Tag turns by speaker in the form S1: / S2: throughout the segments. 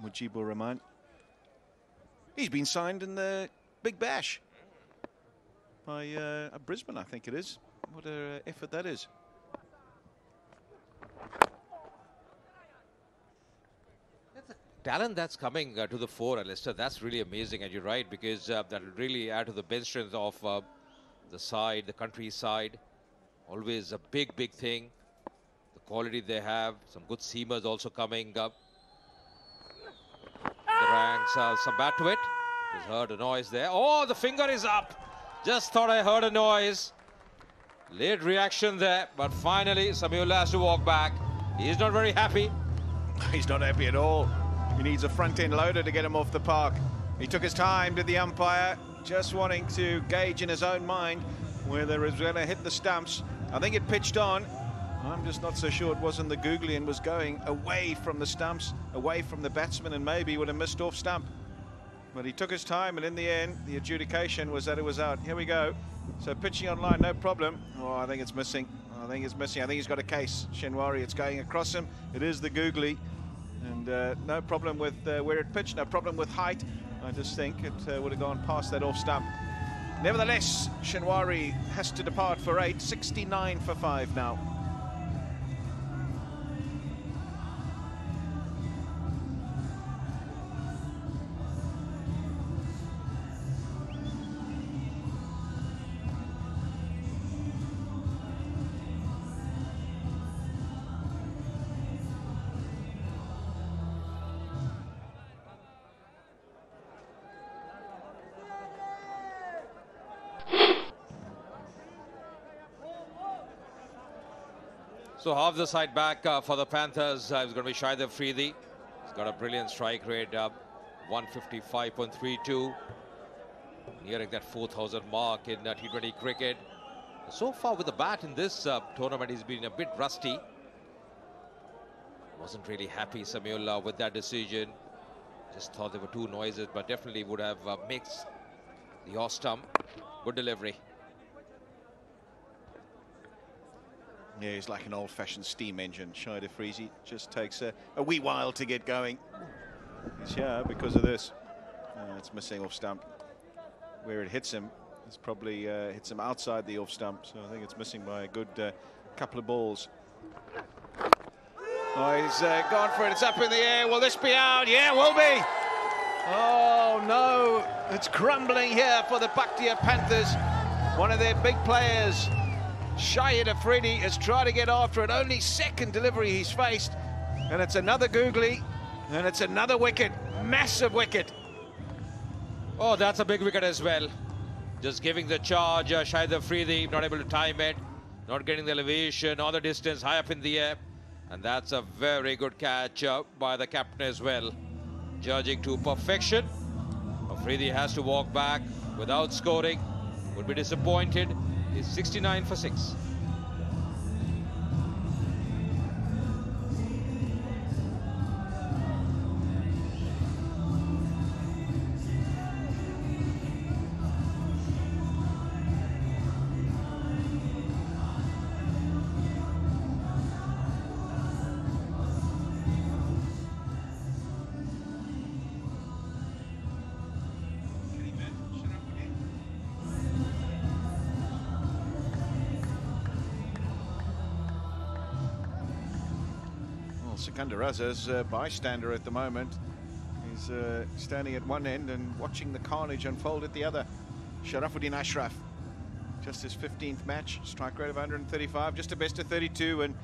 S1: Mujibur Rahman. He's been signed in the Big Bash by Brisbane, I think it is. What an effort that is.
S2: Talent that's coming to the fore, Alistair, that's really amazing, and you're right, because that will really add to the bench strength of the side, the countryside. Always a big, big thing. The quality they have, some good seamers also coming up. The ranks, some bat to it. Just heard a noise there. Oh, the finger is up. Just thought I heard a noise. Late reaction there, but finally Samuel has to walk back. He's not very happy.
S1: He's not happy at all. He needs a front-end loader to get him off the park. He took his time, did the umpire, just wanting to gauge in his own mind whether it was going to hit the stumps. I think it pitched on. I'm just not so sure it wasn't the googly and was going away from the stumps, away from the batsman, and maybe would have missed off stump. But he took his time, and in the end, the adjudication was that it was out. Here we go. So pitching on line, no problem. Oh, I think it's missing. I think it's missing. I think he's got a case. Shenwari, it's going across him. It is the googly. And no problem with where it pitched, no problem with height. I just think it would have gone past that off stump. Nevertheless, Shenwari has to depart for 8, 69 for 5 now.
S2: So half the side back for the Panthers is going to be Shahid Afridi. He's got a brilliant strike rate, 155.32. Nearing that 4,000 mark in T20 cricket. So far with the bat in this tournament, he's been a bit rusty. Wasn't really happy, Samuel, with that decision. Just thought there were two noises, but definitely would have mixed the off stump. Good delivery.
S1: Yeah, he's like an old-fashioned steam engine. Shahid Afridi just takes a wee while to get going. He's here because of this. It's missing off stump. Where it hits him, it's probably hits him outside the off stump. So I think it's missing by a good couple of balls. Oh, he's gone for it. It's up in the air. Will this be out? Yeah, will be. Oh, no. It's crumbling here for the Bhatia Panthers. One of their big players. Shahid Afridi has tried to get after it. Only second delivery he's faced. And it's another googly. And it's another wicket. Massive wicket.
S2: Oh, that's a big wicket as well. Just giving the charge. Shahid Afridi not able to time it. Not getting the elevation or the distance, high up in the air. And that's a very good catch by the captain as well. Judging to perfection. Afridi has to walk back without scoring. Would be disappointed. Is 69 for 6.
S1: Sikandar Raza's bystander at the moment. He's standing at one end and watching the carnage unfold at the other. Sharafuddin Ashraf, just his 15th match, strike rate of 135, just a best of 32. And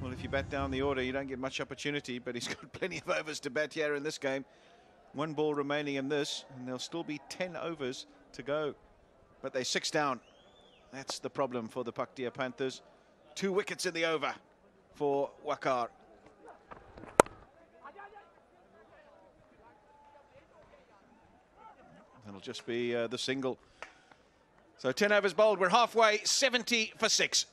S1: well, if you bat down the order, you don't get much opportunity, but he's got plenty of overs to bat here in this game. One ball remaining in this, and there'll still be 10 overs to go. But they're 6 down. That's the problem for the Bhatia Panthers. 2 wickets in the over for Waqar. It'll just be the single. So 10 overs bowled. We're halfway, 70 for 6.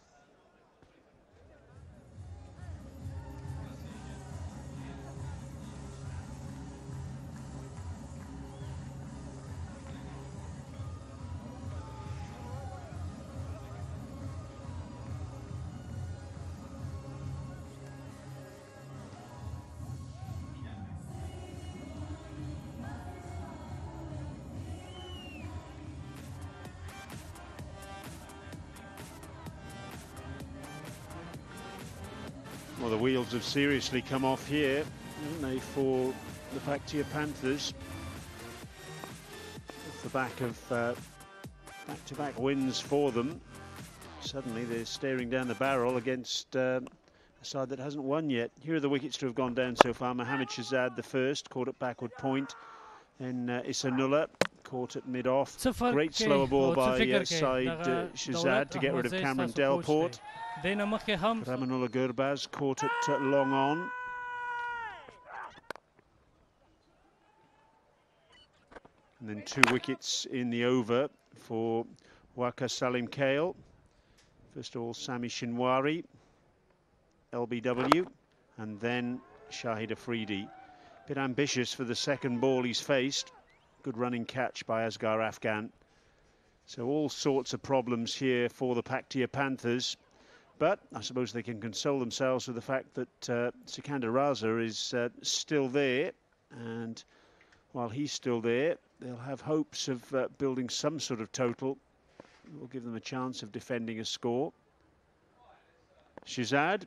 S3: Well, the wheels have seriously come off here, haven't they, for the Paktia Panthers? Off the back of back-to-back wins for them. Suddenly they're staring down the barrel against a side that hasn't won yet. Here are the wickets to have gone down so far. Mohammad Shahzad the first, caught at backward point. Then Isanulla caught at mid-off. Great slower ball by Saeed Shahzad to get rid of Cameron Delport. Ramanullah Gurbaz caught at long on. And then 2 wickets in the over for Waqar Salim Kale. First of all, Sami Shinwari, LBW, and then Shahid Afridi. Bit ambitious for the second ball he's faced. Good running catch by Asghar Afghan. So all sorts of problems here for the Paktia Panthers. But I suppose they can console themselves with the fact that Sikandar Raza is still there. And while he's still there, they'll have hopes of building some sort of total. It will give them a chance of defending a score. Shahzad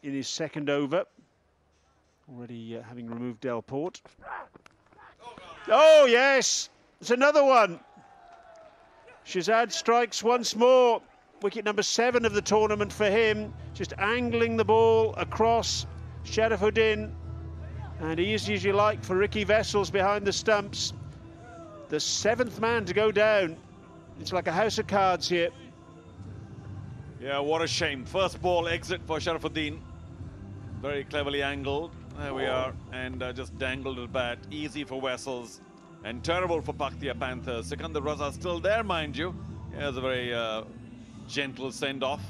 S3: in his second over, already having removed Delport. Oh yes, it's another one. Shahzad strikes once more. Wicket number 7 of the tournament for him. Just angling the ball across Sharifuddin. And easy as you like for Ricky Vessels behind the stumps. The 7th man to go down. It's like a house of cards here.
S4: Yeah, what a shame. First ball exit for Sharifuddin. Very cleverly angled. There we are. And just dangled it bat. Easy for Vessels. And terrible for Paktia Panthers. Sikandar Raza still there, mind you. Here's a very gentle send-off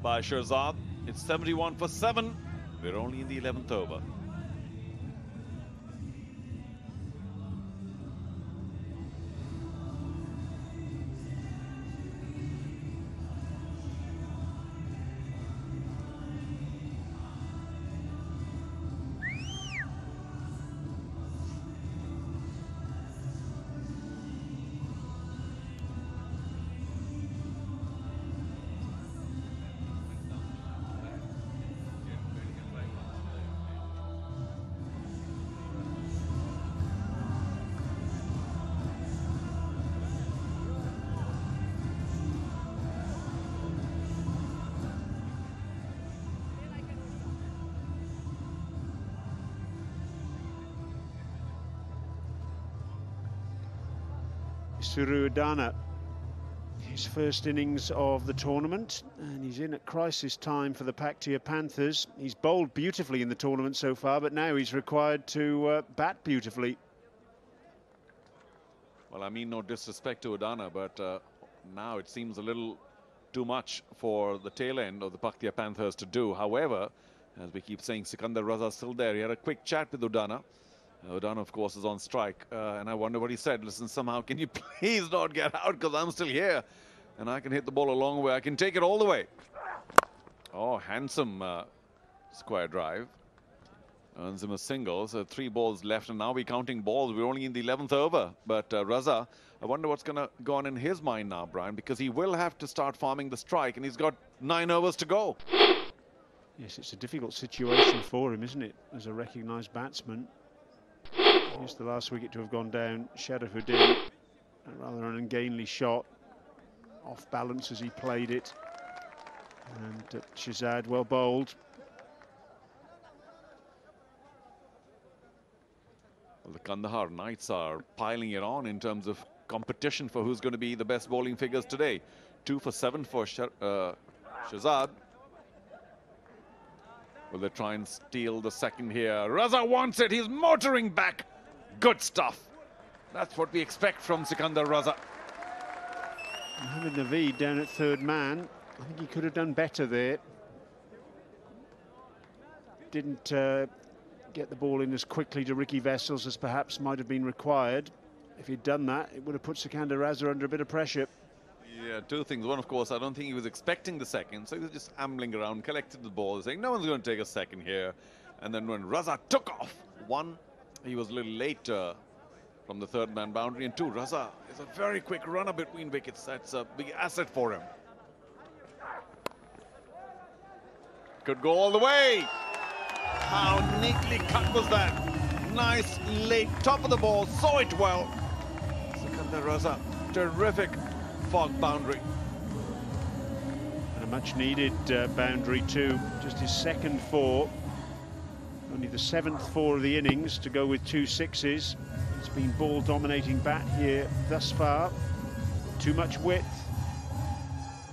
S4: by Shahzad. It's 71 for 7. We're only in the 11th over.
S3: Suru Udana, his first innings of the tournament, and he's in at crisis time for the Paktia Panthers. He's bowled beautifully in the tournament so far, but now he's required to bat beautifully.
S4: Well, I mean no disrespect to Udana, but now it seems a little too much for the tail end of the Paktia Panthers to do. However, as we keep saying, Sikandar Raza still there. He had a quick chat with Udana. Udana, of course, is on strike. And I wonder what he said. Listen, somehow, can you please not get out? Because I'm still here. And I can hit the ball a long way. I can take it all the way. Oh, handsome square drive. Earns him a single. So 3 balls left. And now we're counting balls. We're only in the 11th over. But Raza, I wonder what's going to go on in his mind now, Brian. Because he will have to start farming the strike. And he's got 9 overs to go.
S3: Yes, it's a difficult situation for him, isn't it? As a recognised batsman. Here's the last wicket to have gone down. Sharifuddin, a rather an ungainly shot, off balance as he played it, and Shahzad well bowled.
S4: Well, the Kandahar Knights are piling it on in terms of competition for who's going to be the best bowling figures today. 2 for 7 for Shahzad. Will they try and steal the second here? Raza wants it. He's motoring back. Good stuff. That's what we expect from Sikandar Raza.
S3: Mohammad Naveed down at 3rd man. I think he could have done better there. Didn't get the ball in as quickly to Ricky Vessels as perhaps might have been required. If he'd done that, it would have put Sikandar Raza under a bit of pressure.
S4: Yeah, 2 things. One, of course, I don't think he was expecting the second, so he was just ambling around, collected the ball, saying no one's going to take a second here. And then when Raza took off, 1, he was a little late from the 3rd man boundary, and 2, Raza is a very quick runner between wickets. That's a big asset for him. could go all the way. How neatly cut was that? Nice late top of the ball, saw it well. Sikandar Raza, terrific fog boundary.
S3: And a much needed boundary too. Just his second four. Only the 7th four of the innings to go with 2 sixes. He's been ball dominating bat here thus far. Too much width.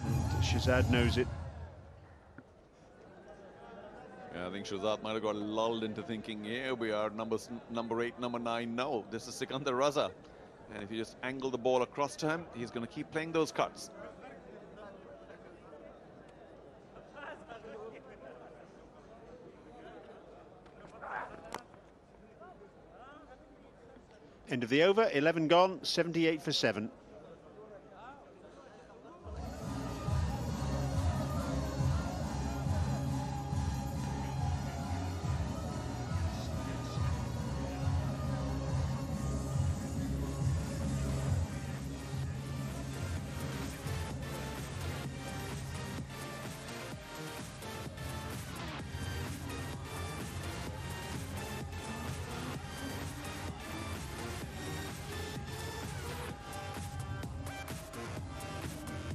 S3: And Shahzad knows it.
S4: Yeah, I think Shahzad might have got lulled into thinking, here we are, number 8, number 9. No, this is Sikandar Raza. And if you just angle the ball across to him, he's going to keep playing those cuts.
S3: End of the over, 11 gone, 78 for 7.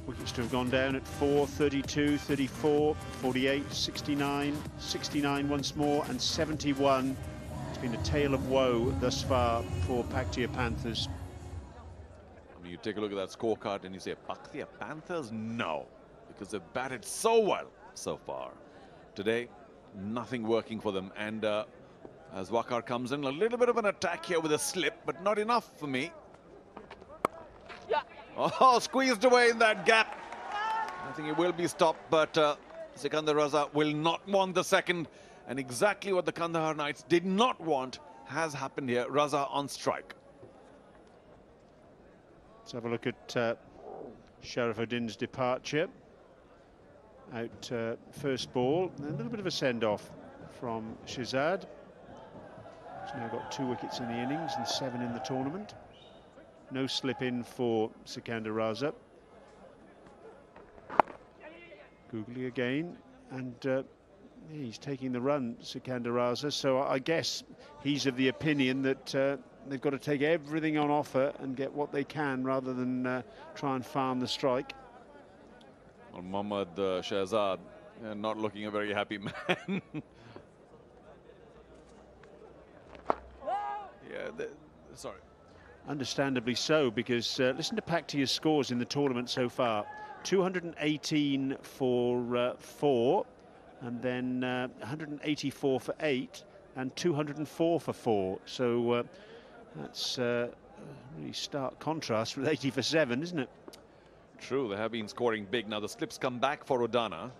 S3: Wickets to have gone down at 4, 32, 34, 48, 69, 69 once more, and 71. It's been a tale of woe thus far for Paktia Panthers.
S4: I mean, you take a look at that scorecard and you say, Paktia Panthers? No, because they've batted so well so far. Today, nothing working for them. And as Waqar comes in, a little bit of an attack here with a slip, but not enough for me. Oh, squeezed away in that gap. I think it will be stopped, but Sikandar Raza will not want the second. And exactly what the Kandahar Knights did not want has happened here. Raza on strike.
S3: Let's have a look at Sharafuddin's departure. Out first ball. A little bit of a send-off from Shahzad. He's now got 2 wickets in the innings and 7 in the tournament. No slip in for Sikandar Raza. Googly again, and he's taking the run, Sikandar Raza. So I guess he's of the opinion that they've got to take everything on offer and get what they can rather than try and farm the strike.
S4: Well, Mohammad Shahzad, not looking a very happy man. Yeah, sorry.
S3: Understandably so, because listen to Paktia's scores in the tournament so far. 218 for 4, and then 184 for 8, and 204 for 4. So that's really stark contrast with 80 for 7, isn't it?
S4: True, they have been scoring big. Now the slips come back for Udana.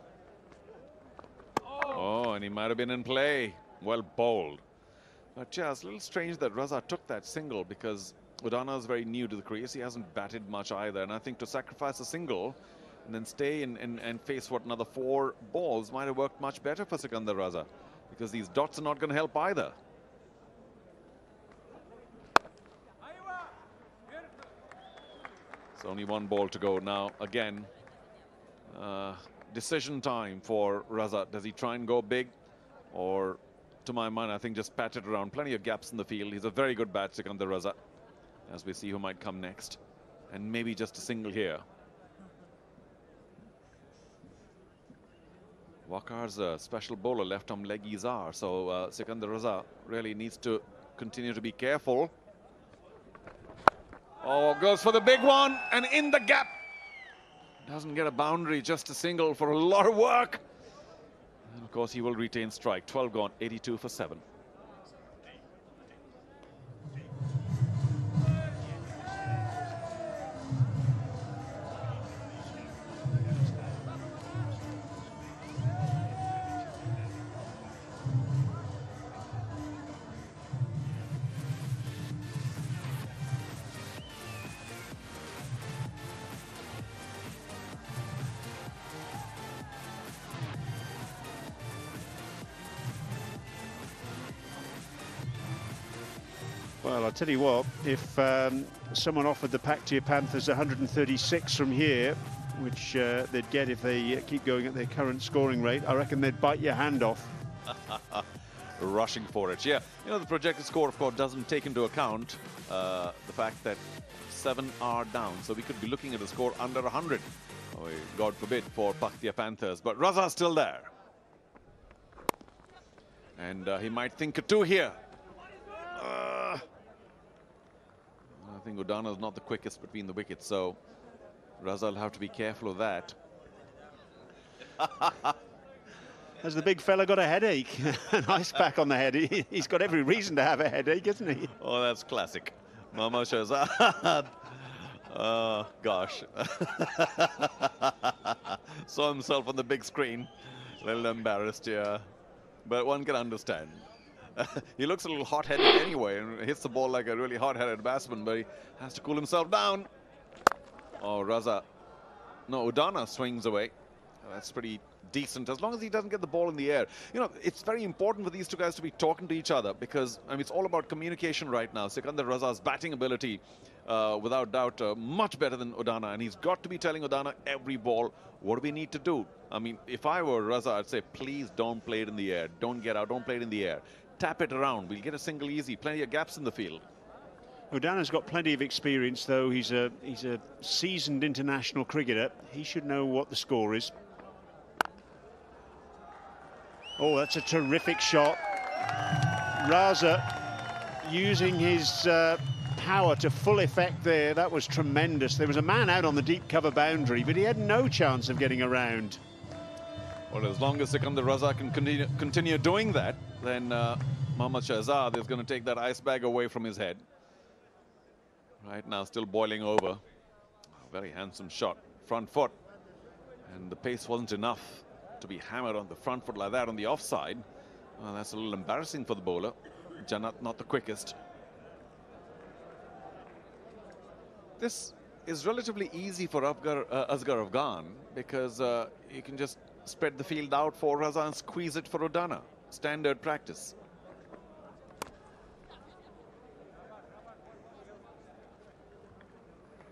S4: Oh, and he might have been in play. Well bowled. But yeah, it's a little strange that Raza took that single, because Udana is very new to the crease. He hasn't batted much either. And I think to sacrifice a single and then stay and face what, another 4 balls might have worked much better for Sikandar Raza, because these dots are not going to help either. It's only 1 ball to go now. Again, decision time for Raza. Does he try and go big, or, to my mind, I think just pat it around? Plenty of gaps in the field. He's a very good bat, Sikandar Raza, as we see who might come next. And maybe just a single here. Waqar's a special bowler, left-arm leg Izar. So Sikandar Raza really needs to continue to be careful. Oh, goes for the big one, and in the gap. Doesn't get a boundary, just a single for a lot of work. And of course, he will retain strike. 12 gone, 82 for 7.
S3: Well, I'll tell you what, if someone offered the Paktia Panthers 136 from here, which they'd get if they keep going at their current scoring rate, I reckon they'd bite your hand off.
S4: Rushing for it, yeah. You know, the projected score, of course, doesn't take into account the fact that 7 are down. So we could be looking at a score under 100. Oh, God forbid, for Paktia Panthers. But Raza's still there. And he might think a 2 here. I think Udana is not the quickest between the wickets, so Raza will have to be careful of that.
S3: Has the big fella got a headache? An ice pack on the head. He's got every reason to have a headache, isn't he?
S4: Oh, that's classic. Mohammad Shahzad. Oh, gosh. Saw himself on the big screen. A little embarrassed, yeah. But one can understand. He looks a little hot-headed anyway and hits the ball like a really hot-headed batsman, but he has to cool himself down. Oh, Raza. No, Udana swings away. That's pretty decent, as long as he doesn't get the ball in the air. You know, it's very important for these two guys to be talking to each other, because, I mean, it's all about communication right now. Sikandar Raza's batting ability, without doubt, much better than Udana, and he's got to be telling Udana every ball, what do we need to do? I mean, if I were Raza, I'd say, please don't play it in the air. Don't get out, don't play it in the air. Tap it around. We'll get a single easy. Plenty of gaps in the field.
S3: Udana's got plenty of experience, though. He's a seasoned international cricketer. He should know what the score is. Oh, that's a terrific shot. Raza using his power to full effect there. That was tremendous. There was a man out on the deep cover boundary, but he had no chance of getting around.
S4: Well, as long as Sikandar Raza can continue doing that, then Mohammad Shahzad is going to take that ice bag away from his head. Right now, still boiling over. A very handsome shot. Front foot. And the pace wasn't enough to be hammered on the front foot like that on the offside. Well, that's a little embarrassing for the bowler. Janat not the quickest. This is relatively easy for Asghar Afghan, because he can just spread the field out for Raza and squeeze it for Udana. Standard practice.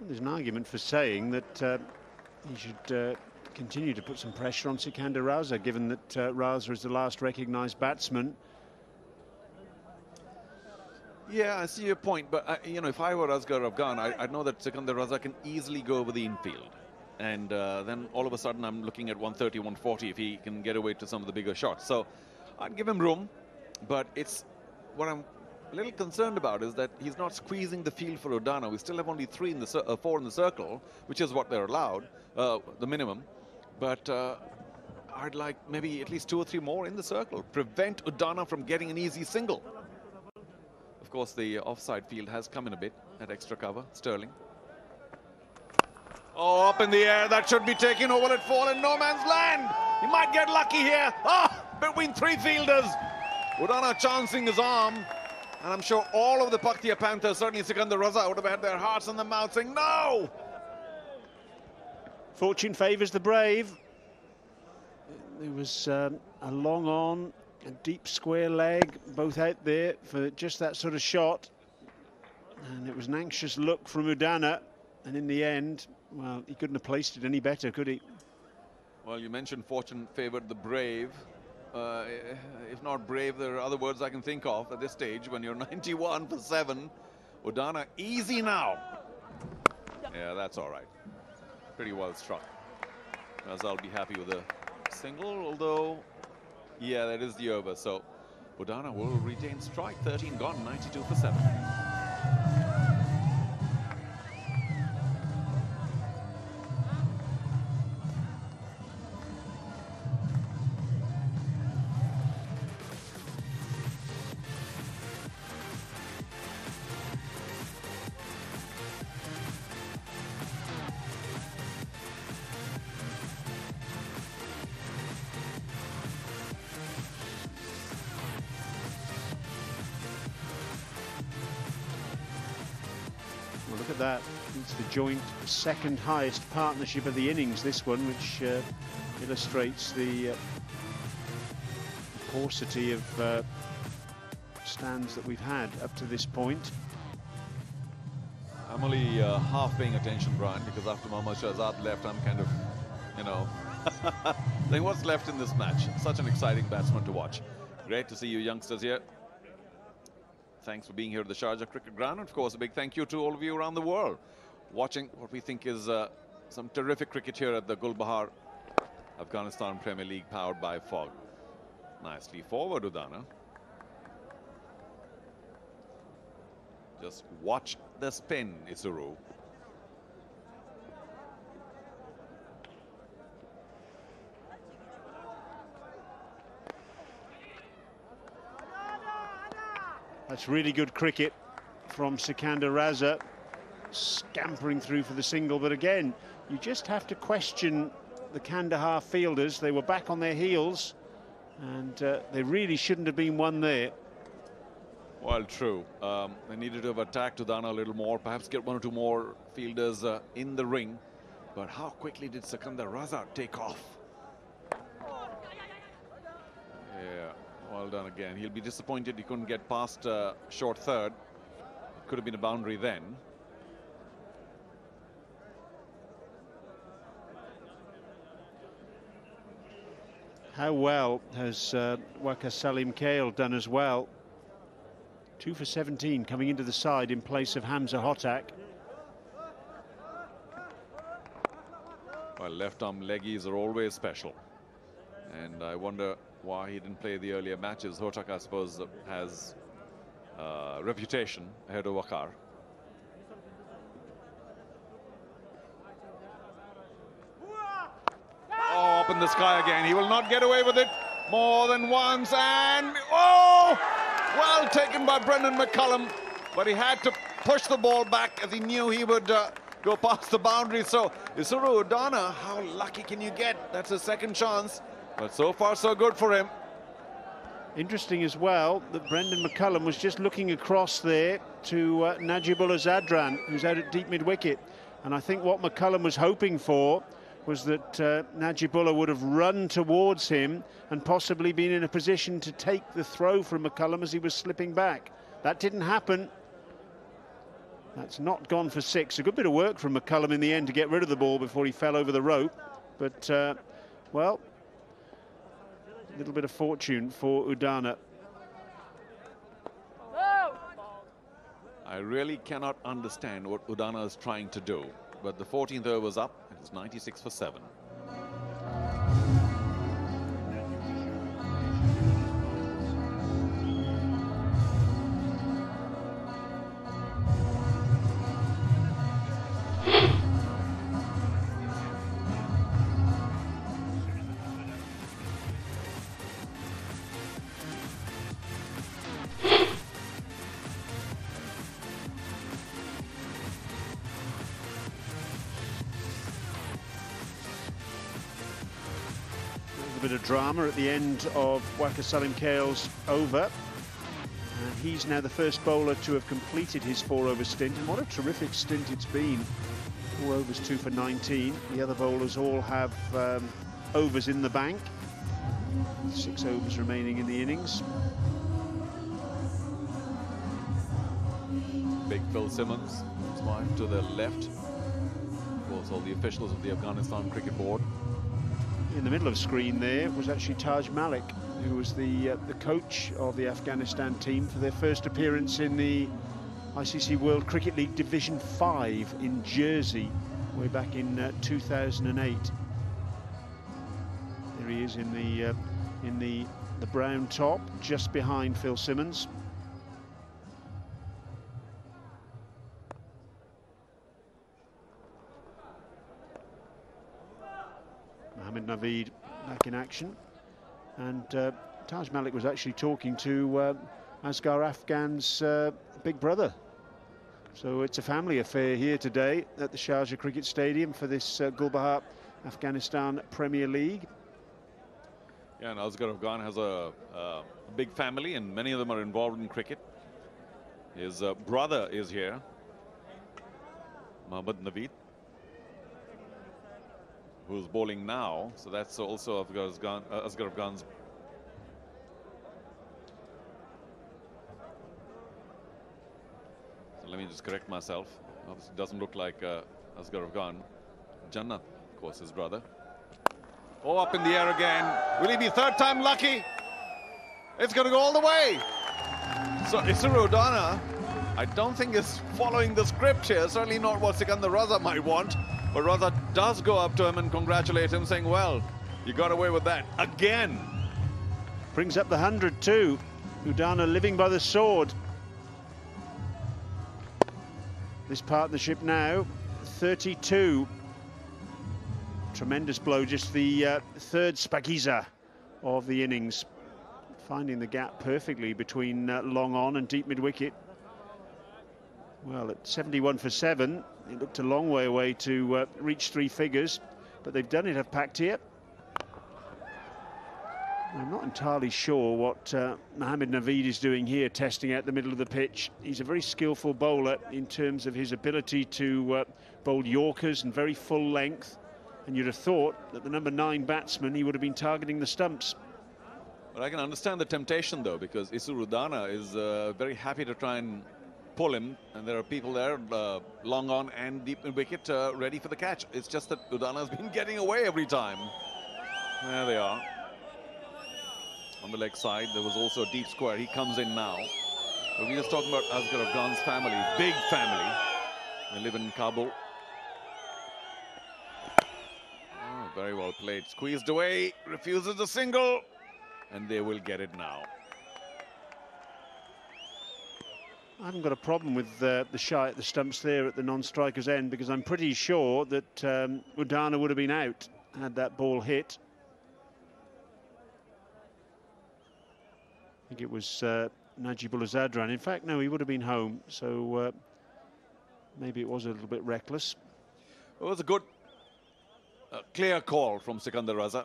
S3: There's an argument for saying that he should continue to put some pressure on Sikandar Raza, given that Raza is the last recognised batsman.
S4: Yeah, I see your point, but you know, if I were Asghar Afghan, I know that Sikandar Raza can easily go over the infield, and then all of a sudden I'm looking at 130, 140 if he can get away to some of the bigger shots. So I'd give him room, but it's what I'm a little concerned about is that he's not squeezing the field for Udana. We still have only 4 in the circle, which is what they're allowed, the minimum. But I'd like maybe at least 2 or 3 more in the circle. Prevent Udana from getting an easy single. Of course, the offside field has come in a bit at extra cover. Sterling. Oh, up in the air. That should be taken. Oh, will it fall in no man's land? He might get lucky here. Ah, between 3 fielders. Udana chancing his arm. And I'm sure all of the Paktia Panthers, certainly Sikandar Raza, would have had their hearts in the mouth saying, no!
S3: Fortune favours the brave. There was a long on, a deep square leg, both out there for just that sort of shot. And it was an anxious look from Udana. And in the end, well, he couldn't have placed it any better, could he?
S4: Well, you mentioned fortune favoured the brave. If not brave, there are other words I can think of at this stage when you're 91 for 7. Udana easy now. Yeah, that's all right. Pretty well struck. As I'll be happy with a single, although, yeah, that is the over. So Udana will retain strike. 13 gone, 92 for 7.
S3: Well, look at that. It's the joint second highest partnership of the innings, this one, which illustrates the paucity of stands that we've had up to this point.
S4: I'm only half paying attention, Brian, because after Mohammad Shahzad left, I'm kind of, you know, saying what's left in this match. Such an exciting batsman to watch. Great to see you youngsters here. Thanks for being here at the Sharjah Cricket Ground. And of course, a big thank you to all of you around the world watching what we think is some terrific cricket here at the Gulbahar Afghanistan Premier League, powered by Fog. Nicely forward, Udana. Just watch the spin, Isuru.
S3: That's really good cricket from Sikandar Raza, scampering through for the single. But again, you just have to question the Kandahar fielders. They were back on their heels, and they really shouldn't have been one there.
S4: Well, true. They needed to have attacked Udana a little more, perhaps get one or two more fielders in the ring. But how quickly did Sikandar Raza take off? Yeah, well done again. He'll be disappointed he couldn't get past short third. It could have been a boundary then.
S3: How well has Waqar Salim Kale done as well? 2 for 17 coming into the side in place of Hamza Hotak.
S4: Well, left arm leggies are always special, and I wonder why he didn't play the earlier matches. Hotak, I suppose, has reputation ahead of Waqar. Oh, up in the sky again. He will not get away with it more than once, and oh! Well taken by Brendan McCullum, but he had to push the ball back as he knew he would go past the boundary. So, Isuru Udana, how lucky can you get? That's a second chance, but so far so good for him.
S3: Interesting as well that Brendan McCullum was just looking across there to Najibullah Zadran, who's out at deep mid-wicket. And I think what McCullum was hoping for was that Najibullah would have run towards him and possibly been in a position to take the throw from McCullum as he was slipping back. That didn't happen. That's not gone for 6. A good bit of work from McCullum in the end to get rid of the ball before he fell over the rope. But, well, a little bit of fortune for Udana.
S4: I really cannot understand what Udana is trying to do. But the 14th over was up. It was 96 for 7.
S3: A bit of drama at the end of Waqar Salim Kale's over, and he's now the first bowler to have completed his 4-over stint, and what a terrific stint it's been. 4 overs, 2 for 19. The other bowlers all have overs in the bank. 6 overs remaining in the innings.
S4: Big Phil Simmons to the left. Of course, all the officials of the Afghanistan Cricket Board.
S3: In the middle of the screen there was actually Taj Malik, who was the coach of the Afghanistan team for their first appearance in the ICC World Cricket League Division 5 in Jersey, way back in 2008. There he is in the brown top, just behind Phil Simmons. Mohammed Naveed back in action, and Taj Malik was actually talking to Asghar Afghan's big brother. So it's a family affair here today at the Sharjah Cricket Stadium for this Gulbahar Afghanistan Premier League.
S4: Yeah, and Asghar Afghan has a big family, and many of them are involved in cricket. His brother is here, Mohammed Naveed, who's bowling now, so that's also Asghar Afghan's. So let me just correct myself. Obviously doesn't look like Asghar Afghan. Jannat, of course, his brother. Oh, up in the air again. Will he be third time lucky? It's going to go all the way. So Isuru Udana, I don't think is following the script here. Certainly not what Sikandar Raza might want. But Raza does go up to him and congratulate him, saying, well, you got away with that again.
S3: Brings up the 100 too. Udana living by the sword. This partnership now, 32. Tremendous blow, just the third Spagiza of the innings. Finding the gap perfectly between long on and deep mid-wicket. Well, at 71 for 7, it looked a long way away to reach 3 figures, but they've done it, have packed here. I'm not entirely sure what Mohammad Naveed is doing here, testing out the middle of the pitch. He's a very skillful bowler in terms of his ability to bowl Yorkers and very full length. And you'd have thought that the number 9 batsman, he would have been targeting the stumps.
S4: But I can understand the temptation, though, because Isuru Udana is very happy to try and pull him. And there are people there, long on and deep in wicket, ready for the catch. It's just that Udana has been getting away every time. There they are. On the leg side, there was also a deep square. He comes in now. But we're just talking about Asghar Afghan's family, big family. They live in Kabul. Oh, very well played. Squeezed away, refuses the single, and they will get it now.
S3: I haven't got a problem with the shy at the stumps there at the non-striker's end, because I'm pretty sure that Udana would have been out had that ball hit. I think it was Najibullah Zadran. In fact, no, he would have been home, so maybe it was a little bit reckless.
S4: It was a good, clear call from Sikandar Raza,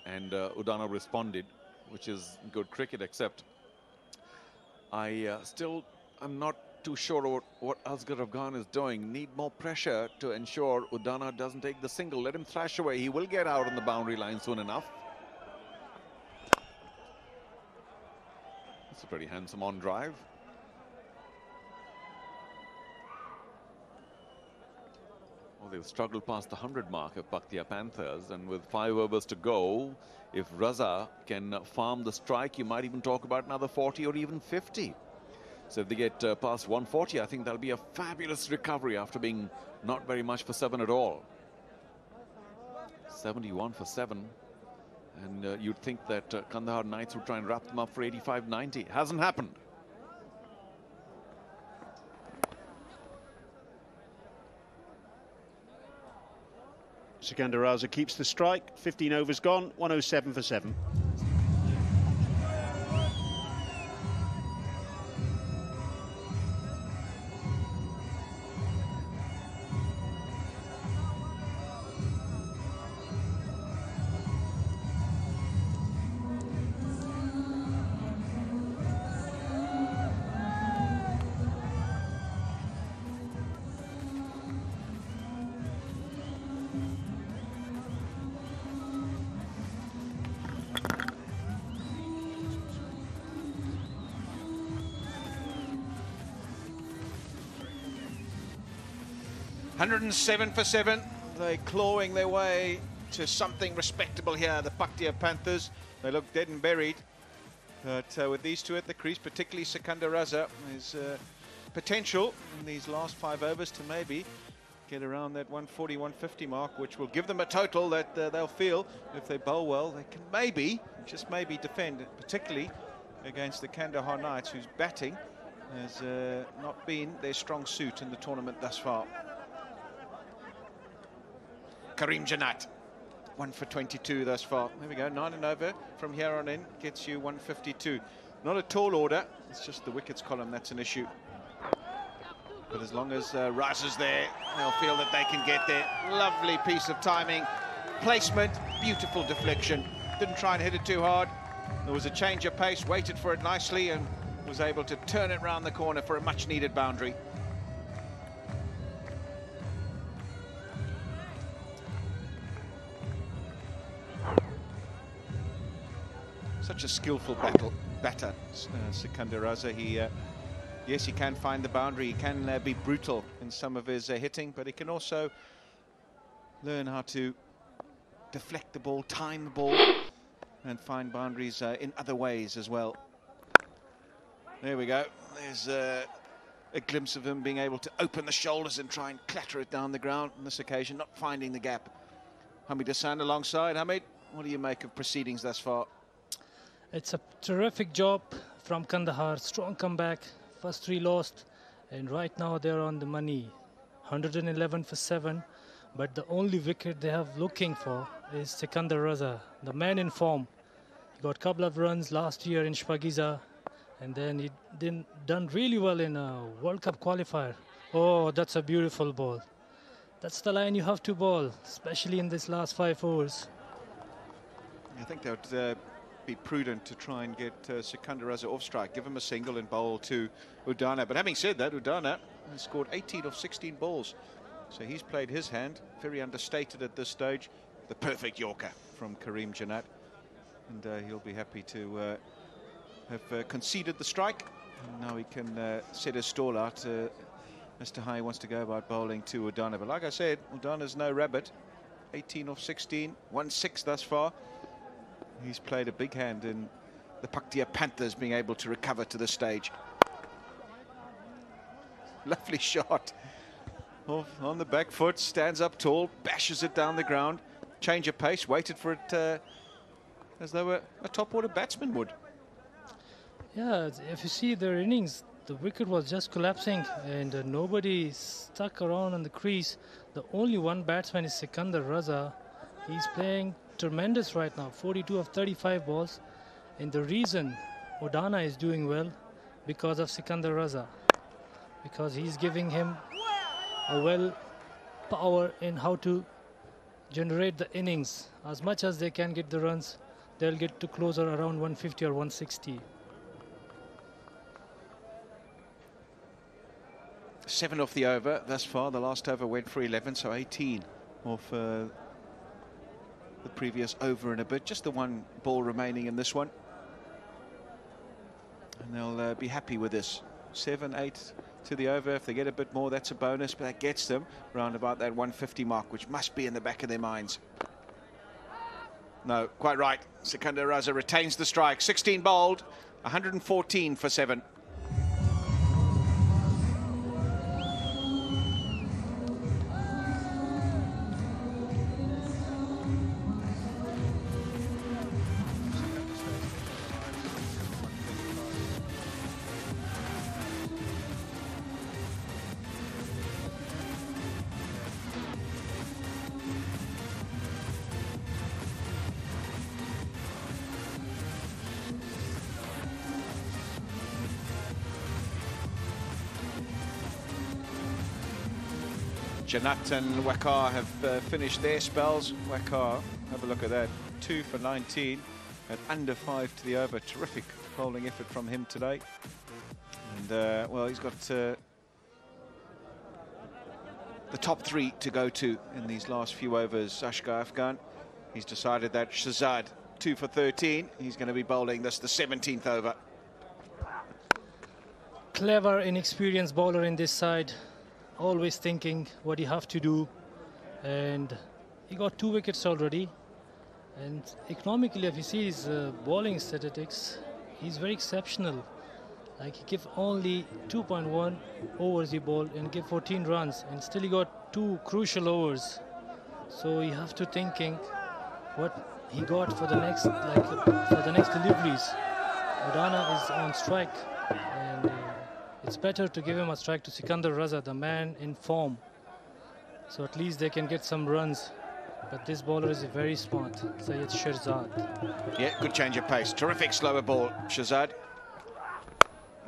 S4: and Udana responded, which is good cricket, except I'm not too sure what Asghar Afghan is doing. Need more pressure to ensure Udana doesn't take the single. Let him thrash away. He will get out on the boundary line soon enough. It's a pretty handsome on drive. Well, they've struggled past the 100 mark of Bhatia Panthers, and with 5 overs to go, if Raza can farm the strike, you might even talk about another 40 or even 50. So if they get past 140, I think that'll be a fabulous recovery after being not very much for 7 at all. 71 for 7. And you'd think that Kandahar Knights would try and wrap them up for 85-90. Hasn't happened.
S3: Sikandar Raza keeps the strike. 15 overs gone, 107 for 7.
S1: $107 for 7. They're clawing their way to something respectable here, the Bhatia Panthers. They look dead and buried. But with these two at the crease, particularly Sikandar Raza, there's potential in these last 5 overs to maybe get around that 140, 150 mark, which will give them a total that they'll feel if they bowl well, they can maybe, just maybe, defend, particularly against the Kandahar Knights, whose batting has not been their strong suit in the tournament thus far. Karim Jannat, 1 for 22 thus far. There we go, 9 and over from here on in, gets you 152. Not a tall order, it's just the wickets column that's an issue. But as long as Raza's there, they'll feel that they can get there. Lovely piece of timing, placement, beautiful deflection. Didn't try and hit it too hard. There was a change of pace, waited for it nicely and was able to turn it round the corner for a much needed boundary. Such a skillful batter, Sikandar Raza. He Yes, he can find the boundary. He can be brutal in some of his hitting, but he can also learn how to deflect the ball, time the ball, and find boundaries in other ways as well. There we go. There's a glimpse of him being able to open the shoulders and try and clatter it down the ground on this occasion, not finding the gap. Hamid Hassan alongside. Hamid, what do you make of proceedings thus far?
S5: It's a terrific job from Kandahar. Strong comeback. First 3 lost, and right now they're on the money. 111 for 7, but the only wicket they have looking for is Sikandar Raza, the man in form. He got a couple of runs last year in Shpagiza, and then he done really well in a World Cup qualifier. Oh, that's a beautiful ball. That's the line you have to bowl, especially in this last 5 overs.
S1: I think they would be prudent to try and get Sikandar Raza off strike, give him a single and bowl to Udana. But having said that, Udana has scored 18 of 16 balls. So he's played his hand, very understated at this stage. The perfect Yorker from Kareem Janat. And he'll be happy to have conceded the strike. And now he can set his stall out as to how he wants to go about bowling to Udana. But like I said, Udana's no rabbit. 18 of 16, 1-6 thus far. He's played a big hand in the Paktia Panthers being able to recover to this stage. Lovely shot. Off on the back foot, stands up tall, bashes it down the ground. Change of pace, waited for it as though a top-order batsman would.
S5: Yeah, if you see their innings, the wicket was just collapsing and nobody stuck around on the crease. The only one batsman is Sikandar Raza. He's playing tremendous right now, 42 of 35 balls. And the reason Udana is doing well because of Sikandar Raza, because he's giving him a well power in how to generate the innings. As much as they can get the runs, they'll get to closer around 150 or 160.
S1: 7 off the over thus far. The last over went for 11, so 18 off the previous over and a bit. Just the one ball remaining in this one. And they'll be happy with this. 7, 8 to the over. If they get a bit more, that's a bonus, but that gets them around about that 150 mark, which must be in the back of their minds. No, quite right. Sikandar Raza retains the strike. 16 bowled, 114 for 7. Janat and Waqar have finished their spells. Waqar, have a look at that, 2 for 19 at under 5 to the over. Terrific bowling effort from him today. And well, he's got the top 3 to go to in these last few overs. Ashgar Afghan, he's decided that Shahzad, 2 for 13. He's going to be bowling this the 17th over.
S5: Clever, inexperienced bowler in this side. Always thinking what you have to do, and he got 2 wickets already. And economically, if you see his bowling statistics, he's very exceptional. Like, he gave only 2.1 overs he bowled and gave 14 runs, and still he got 2 crucial overs. So you have to thinking what he got for the next, for the next deliveries. Udana is on strike, and it's better to give him a strike to Sikandar Raza, the man in form. So at least they can get some runs. But this bowler is very smart, Syed Shirzad.
S1: Yeah, good change of pace. Terrific slower ball, Shahzad.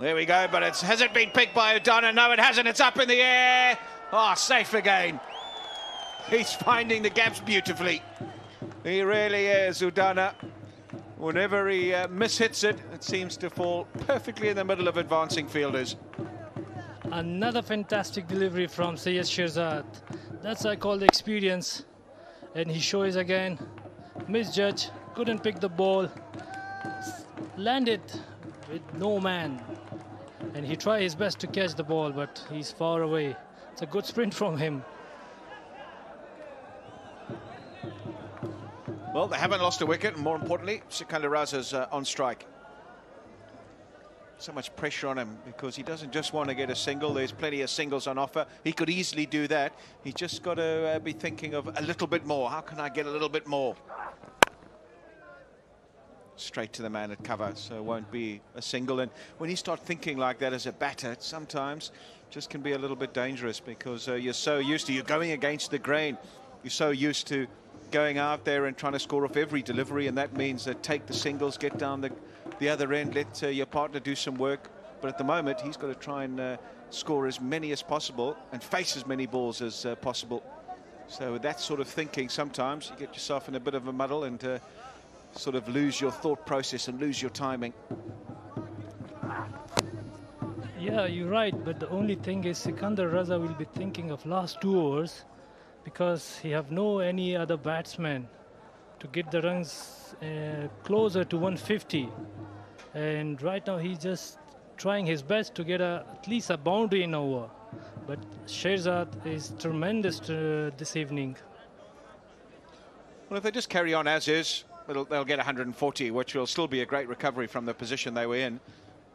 S1: There we go, but has it been picked by Udana? No, it hasn't. It's up in the air. Oh, safe again. He's finding the gaps beautifully. He really is, Udana. Whenever he mishits it, it seems to fall perfectly in the middle of advancing fielders.
S5: Another fantastic delivery from Syed Shirzad. That's I call the experience. And he shows again, misjudge, couldn't pick the ball, landed with no man. and he tried his best to catch the ball, but he's far away. It's a good sprint from him.
S1: Well, they haven't lost a wicket, and more importantly, Sikandar Raza's on strike. So much pressure on him because he doesn't just want to get a single. There's plenty of singles on offer. He could easily do that. He's just got to be thinking of a little bit more. How can I get a little bit more? Straight to the man at cover, so it won't be a single. And when you start thinking like that as a batter, it sometimes just can be a little bit dangerous because you're so used to, you're going against the grain. You're so used to going out there and trying to score off every delivery, and that means that take the singles, get down the other end, let your partner do some work. But at the moment, he's got to try and score as many as possible and face as many balls as possible. So with that sort of thinking, sometimes you get yourself in a bit of a muddle and sort of lose your thought process and lose your timing.
S5: Yeah, you're right, but the only thing is Sikandar Raza will be thinking of last 2 overs because he have no any other batsman to get the runs closer to 150. And right now he's just trying his best to get at least a boundary in over. But Sherzad is tremendous this evening.
S1: Well, if they just carry on as is, they'll get 140, which will still be a great recovery from the position they were in.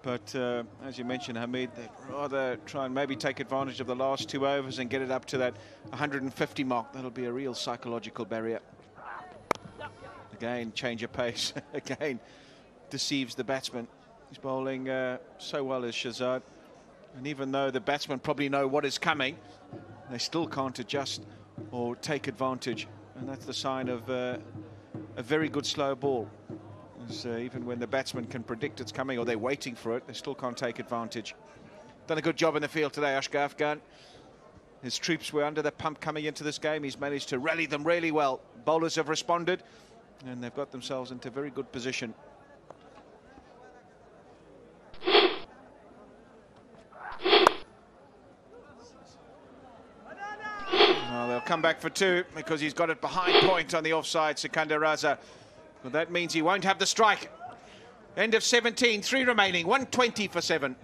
S1: But as you mentioned, Hamid, they'd rather try and maybe take advantage of the last 2 overs and get it up to that 150 mark. That'll be a real psychological barrier. Again, change of pace. Again, deceives the batsman. He's bowling so well as Shehzad. And even though the batsmen probably know what is coming, they still can't adjust or take advantage. And that's the sign of a very good slow ball. Even when the batsman can predict it's coming or they're waiting for it, they still can't take advantage. Done a good job in the field today, Ashgar Afghan. His troops were under the pump coming into this game. He's managed to rally them really well. Bowlers have responded and they've got themselves into very good position. Well, they'll come back for 2 because he's got it behind point on the offside, Sikandar Raza. Well, that means he won't have the strike. End of 17, 3 remaining, 120 for 7.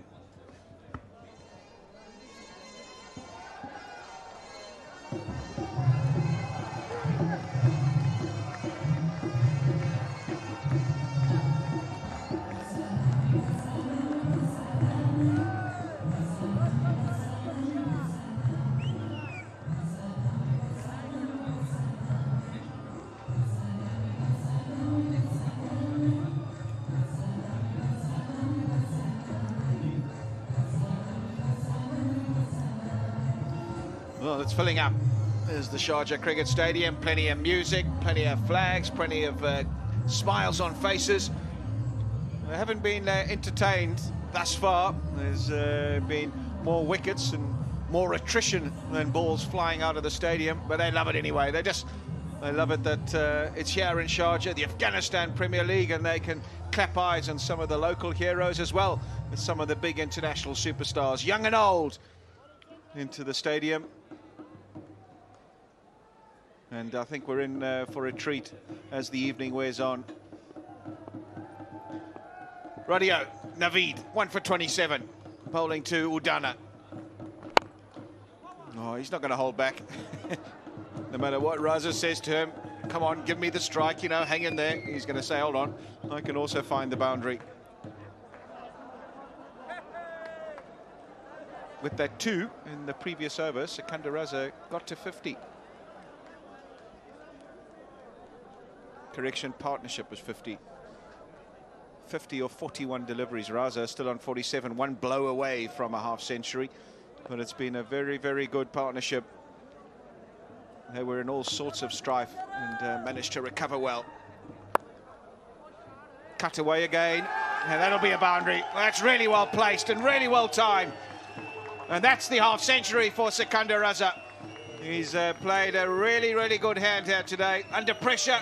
S1: Well, it's filling up. There's the Sharjah Cricket Stadium. Plenty of music, plenty of flags, plenty of smiles on faces. They haven't been entertained thus far. There's been more wickets and more attrition than balls flying out of the stadium, but they love it anyway. They love it that it's here in Sharjah, the Afghanistan Premier League, and they can clap eyes on some of the local heroes as well as some of the big international superstars, young and old, into the stadium. And I think we're in for a treat as the evening wears on. Radio, Naveed, 1 for 27, bowling to Udana. Oh, he's not going to hold back. No matter what Raza says to him, come on, give me the strike, you know, hang in there. He's going to say, hold on, I can also find the boundary. With that 2 in the previous over, Sikandar Raza got to 50. Correction, partnership was 50. 50 or 41 deliveries. Raza still on 47, 1 blow away from a half century. But it's been a very, very good partnership. They were in all sorts of strife and managed to recover well. Cut away again, and that'll be a boundary. That's really well placed and really well timed. And that's the half century for Sikandar Raza. He's played a really, really good hand here today. Under pressure,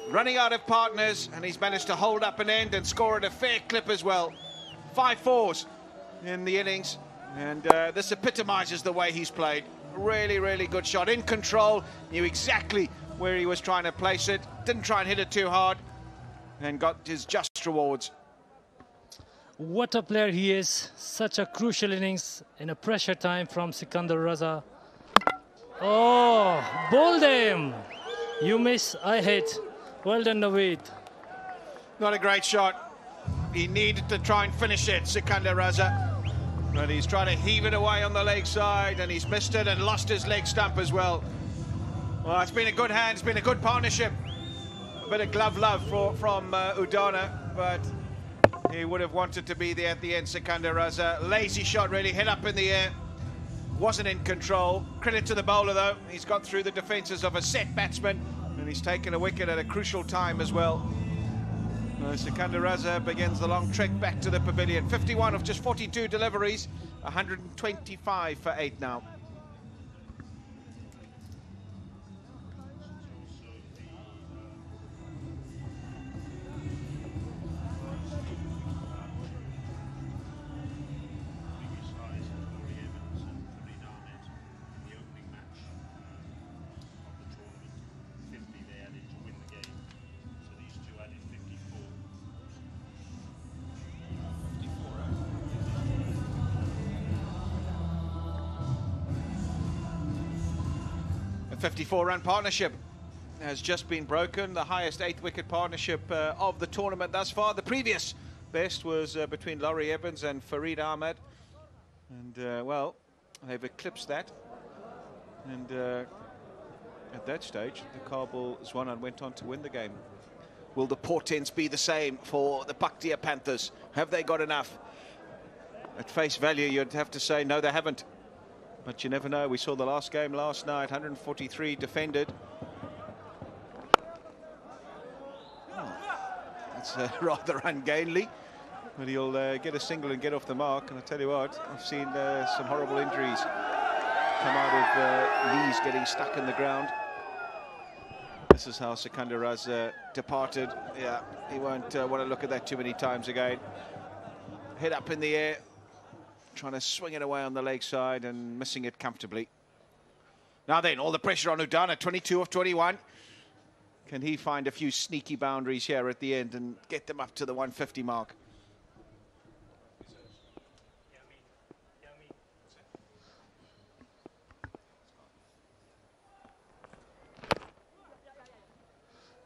S1: running out of partners, and he's managed to hold up an end and score at a fair clip as well. 5 fours in the innings, and this epitomises the way he's played. Really, really good shot, in control, knew exactly where he was trying to place it, didn't try and hit it too hard, and got his just rewards.
S5: What a player he is. Such a crucial innings in a pressure time from Sikandar Raza. Oh, bowled him. You miss, I hit. Well done, Naveed.
S1: Not a great shot. He needed to try and finish it, Sikandar Raza. But he's trying to heave it away on the leg side, and he's missed it and lost his leg stump as well. Well, it's been a good hand, it's been a good partnership. A bit of glove love from Udana, but he would have wanted to be there at the end, Sikandar Raza. Lazy shot, really, hit up in the air. Wasn't in control. Credit to the bowler, though. He's got through the defences of a set batsman, and he's taken a wicket at a crucial time as well. Sikandar Raza begins the long trek back to the pavilion. 51 of just 42 deliveries, 125 for 8 now. A 54-run partnership has just been broken, the highest 8-wicket partnership of the tournament thus far. The previous best was between Laurie Evans and Farid Ahmed, and well, they've eclipsed that. And at that stage, the Kabul Zwanan went on to win the game. Will the portents be the same for the Paktia Panthers? Have they got enough? At face value, you'd have to say no, they haven't. But you never know. We saw the last game last night, 143 defended. That's rather ungainly, but he'll get a single and get off the mark. And I tell you what, I've seen some horrible injuries come out of knees getting stuck in the ground. This is how Sikandar Raza departed. Yeah, he won't want to look at that too many times again. Head up in the air, trying to swing it away on the leg side and missing it comfortably. Now then, all the pressure on Udana, 22 of 21. Can he find a few sneaky boundaries here at the end and get them up to the 150 mark?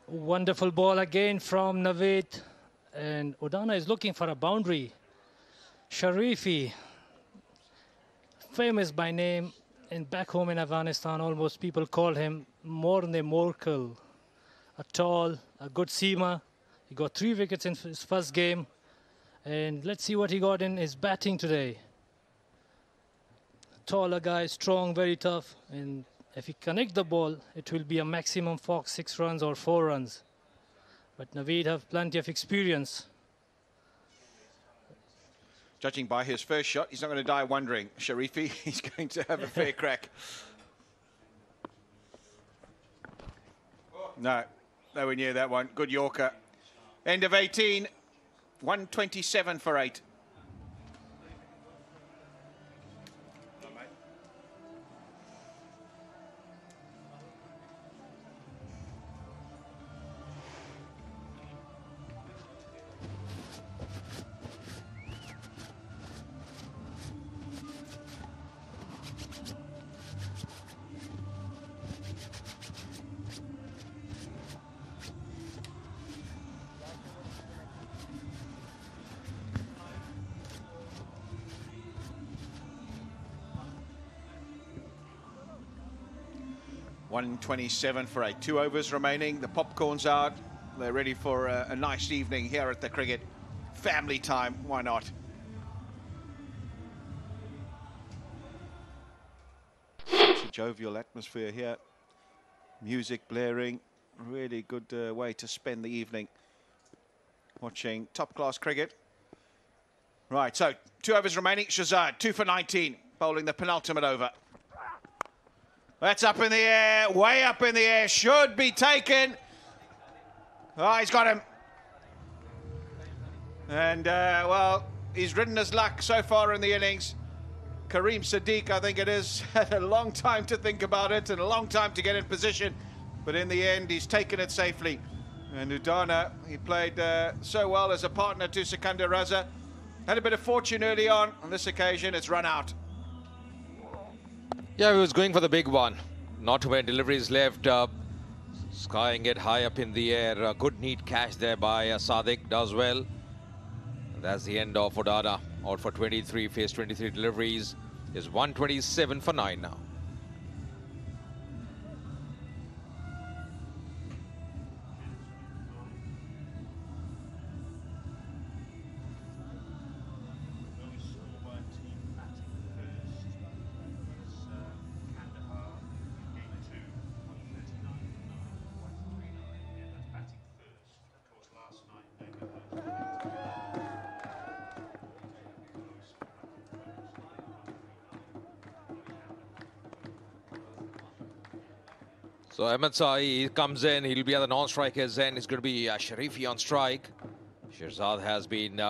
S5: Wonderful ball again from Naveed, and Udana is looking for a boundary. Sharifi, famous by name, and back home in Afghanistan, almost people call him Morne Morkel. A tall, a good seamer. He got 3 wickets in his first game, and let's see what he got in his batting today. Taller guy, strong, very tough, and if he connects the ball, it will be a maximum for 6 runs or 4 runs. But Naveed have plenty of experience.
S1: Judging by his first shot, he's not going to die wondering. Sharifi, he's going to have a fair crack. No, nowhere near that one. Good Yorker. End of 18, 127 for 8. 127 for 8. 2 overs remaining. The popcorn's out. They're ready for a nice evening here at the cricket. Family time, why not? It's a jovial atmosphere here. Music blaring. Really good way to spend the evening watching top-class cricket. Right, so 2 overs remaining. Shazad, 2 for 19, bowling the penultimate over. That's up in the air, way up in the air, should be taken. Oh, he's got him. And, well, he's ridden his luck so far in the innings. Kareem Sadiq, I think it is, had a long time to think about it and a long time to get in position. But in the end, he's taken it safely. And Udana, he played so well as a partner to Sikandar Raza. Had a bit of fortune early on this occasion. It's run out.
S2: Yeah, he was going for the big one. Not too many deliveries left. Skying it high up in the air. Good neat catch there by Sadiq. Does well. And that's the end of Odana. Out for 23. Faced 23 deliveries. Is 127 for 9 now. So Ahmed Sa'i comes in, he'll be at the non-striker's end. It's going to be Sharifi on strike. Shirzad has been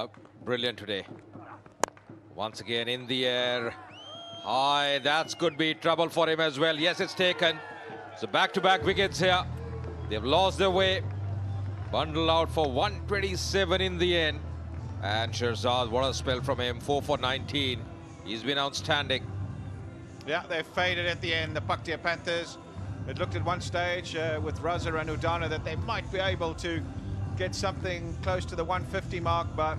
S2: brilliant today. Once again in the air. High, that could be trouble for him as well. Yes, it's taken. So back-to-back wickets here. They've lost their way. Bundle out for 127 in the end. And Shirzad, what a spell from him. 4 for 19. He's been outstanding.
S1: Yeah, they faded at the end, the Paktia Panthers. It looked at one stage with Raza and Udana that they might be able to get something close to the 150 mark, but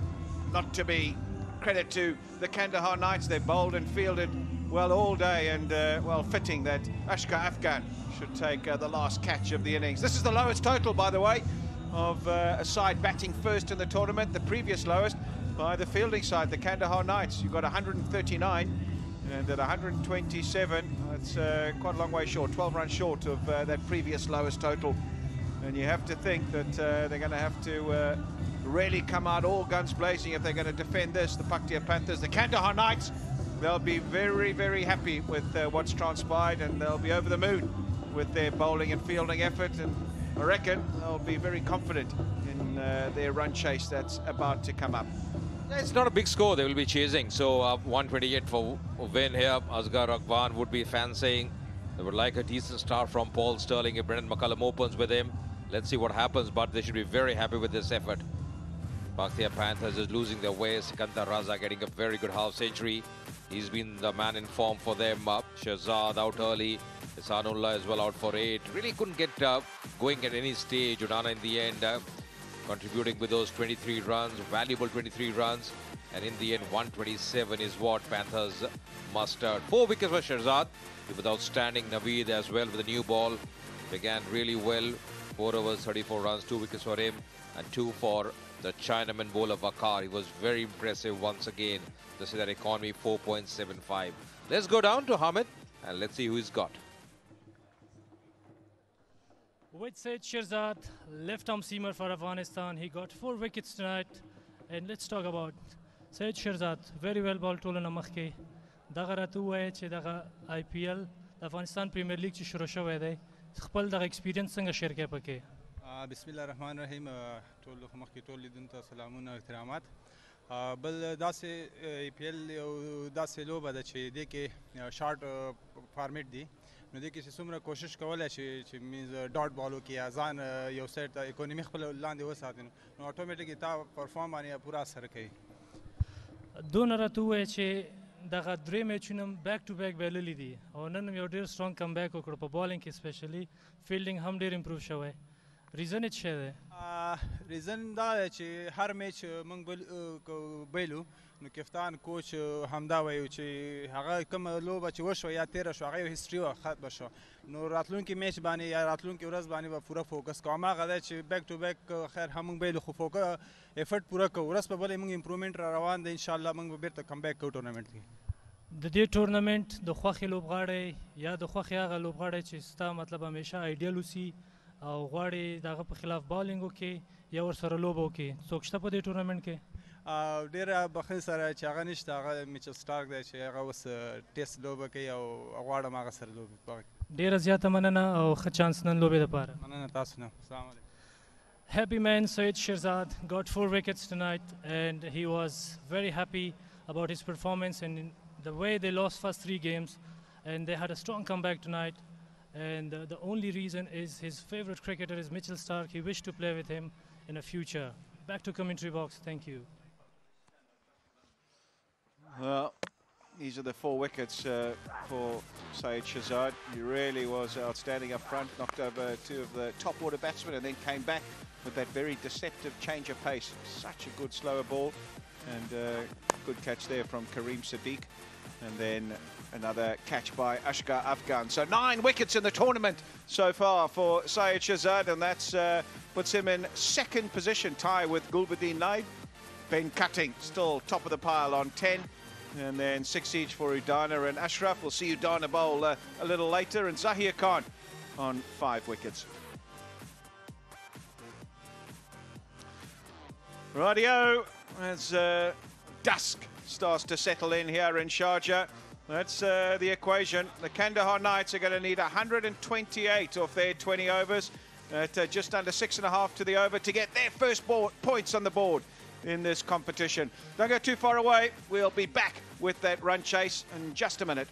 S1: not to be. Credit to the Kandahar Knights. They bowled and fielded well all day, and well, fitting that Ashka Afghan should take the last catch of the innings. This is the lowest total, by the way, of a side batting first in the tournament. The previous lowest by the fielding side, the Kandahar Knights. You've got 139. And at 127, it's quite a long way short, 12 runs short of that previous lowest total. And you have to think that they're going to have to really come out all guns blazing if they're going to defend this. The Paktia Panthers, the Kandahar Knights, they'll be very, very happy with what's transpired, and they'll be over the moon with their bowling and fielding effort. And I reckon they'll be very confident in their run chase that's about to come up.
S2: Yeah, it's not a big score they will be chasing. So 128 for win here. Asghar Raghwan would be fancying. They would like a decent start from Paul Sterling if Brendan McCullum opens with him. Let's see what happens, but they should be very happy with this effort. Paktia Panthers is losing their way. Sikandar Raza getting a very good half century. He's been the man in form for them. Shahzad out early. Ihsanullah as well out for 8. Really couldn't get going at any stage. Udana in the end contributing with those 23 runs, valuable 23 runs. And in the end, 127 is what Panthers mustered. 4 wickets for Shirzad. With outstanding Naveed as well with a new ball. Began really well. 4 overs, 34 runs, 2 wickets for him. And 2 for the Chinaman bowler Vakar. He was very impressive once again. To see that economy 4.75. Let's go down to Hamid and let's see who he's got.
S5: With Syed Shirzad, left arm seamer for Afghanistan. He got 4 wickets tonight. And let's talk about Syed Shirzad. Very well ball told in Amakhke. Daga ratu hai che daga IPL Afghanistan Premier League che shuru shawai de. Khpal daga experience څنګه share کې پکې.
S6: بسم الله الرحمن الرحیم. ټول مخکې ټول لیدونکو ته سلامونه او احترامات. بل داسې IPL او داسې لوبه ده چې دې کې شارټ فارمیټ دی. نو دې کې څومره کوشش کولای شي چې مینز ډاټ بالو کې ځان یو سایډ ته اکونومي خپل لاندې وساتي نو اتوماتیکلی تا پرفارم باندې پورا اثر کوي.
S5: دونه راته وایي چې دغه درې میچونه بیک ټو بیک بایللي دي او نن یو ډېر سترونګ کم بیک وکړو په بالینګ کې سپیشلی فیلډینګ هم ډېر امپروو شوی. ریزن یې څه دی؟
S6: ریزن دا دی چې هر میچ موږ بایلو نو کپتان کوچ همدا وایي چې هغه کومه لوبه چې وشوه یا تېره شوه هغه یو هسټري وه ختمه شوه نو راتلونکي میچ باندې یا راتلونکي ورځ باندې به پوره فوکس کوو. هماغه دی چې بیک ټو بیک خیر هم موږ بایلو خو افرټ پوره کوو. ورځ په بله موږ امپرومنټ را روان دی. انشاءالله موږ به بیرته کم بیک کوو ټورنمنټ کې.
S5: د دې ټورنمنټ د خوښې لوبغاړی یا د خوښې هغه لوبغاړی چې ستا مطلب همیشه آیډیل اوسي او غواړي د هغه په خلاف بالینګ وکړي یا ورسره لوبه وکړي. څوک شته په دې ټورنمنټ کې؟
S6: ډېره بخښنې سره چې هغه نشته. هغه میچل سټارک دی چې هغه اوس ټیسټ لوبه کوي او غواړم هغه سره لوبې وکړي.
S5: ډېره زیاته مننه او ښه چانس نن لوبې دپاره.
S6: مننه تاسو نه. السلام علیکم.
S5: Happy man Syed Shirzad got 4 wickets tonight and he was very happy about his performance and the way they lost first 3 games and they had a strong comeback tonight. And the only reason is his favorite cricketer is Mitchell Starc. He wished to play with him in the future. Back to commentary box. Thank you.
S1: Well, these are the 4 wickets for Syed Shahzad. He really was outstanding up front, knocked over 2 of the top order batsmen and then came back with that very deceptive change of pace. Such a good slower ball, and good catch there from Kareem Sadiq. And then another catch by Ashgar Afghan. So 9 wickets in the tournament so far for Syed Shahzad, and that's puts him in 2nd position, tie with Gulbuddin Naib. Ben Cutting still top of the pile on 10. And then 6 each for Udana and Ashraf. We'll see Udana bowl a little later. And Zahir Khan on 5 wickets. Rightio, as dusk starts to settle in here in Sharjah. That's the equation. The Kandahar Knights are going to need 128 off their 20 overs at just under 6.5 to the over to get their first points on the board in this competition. Don't go too far away. We'll be back with that run chase in just a minute.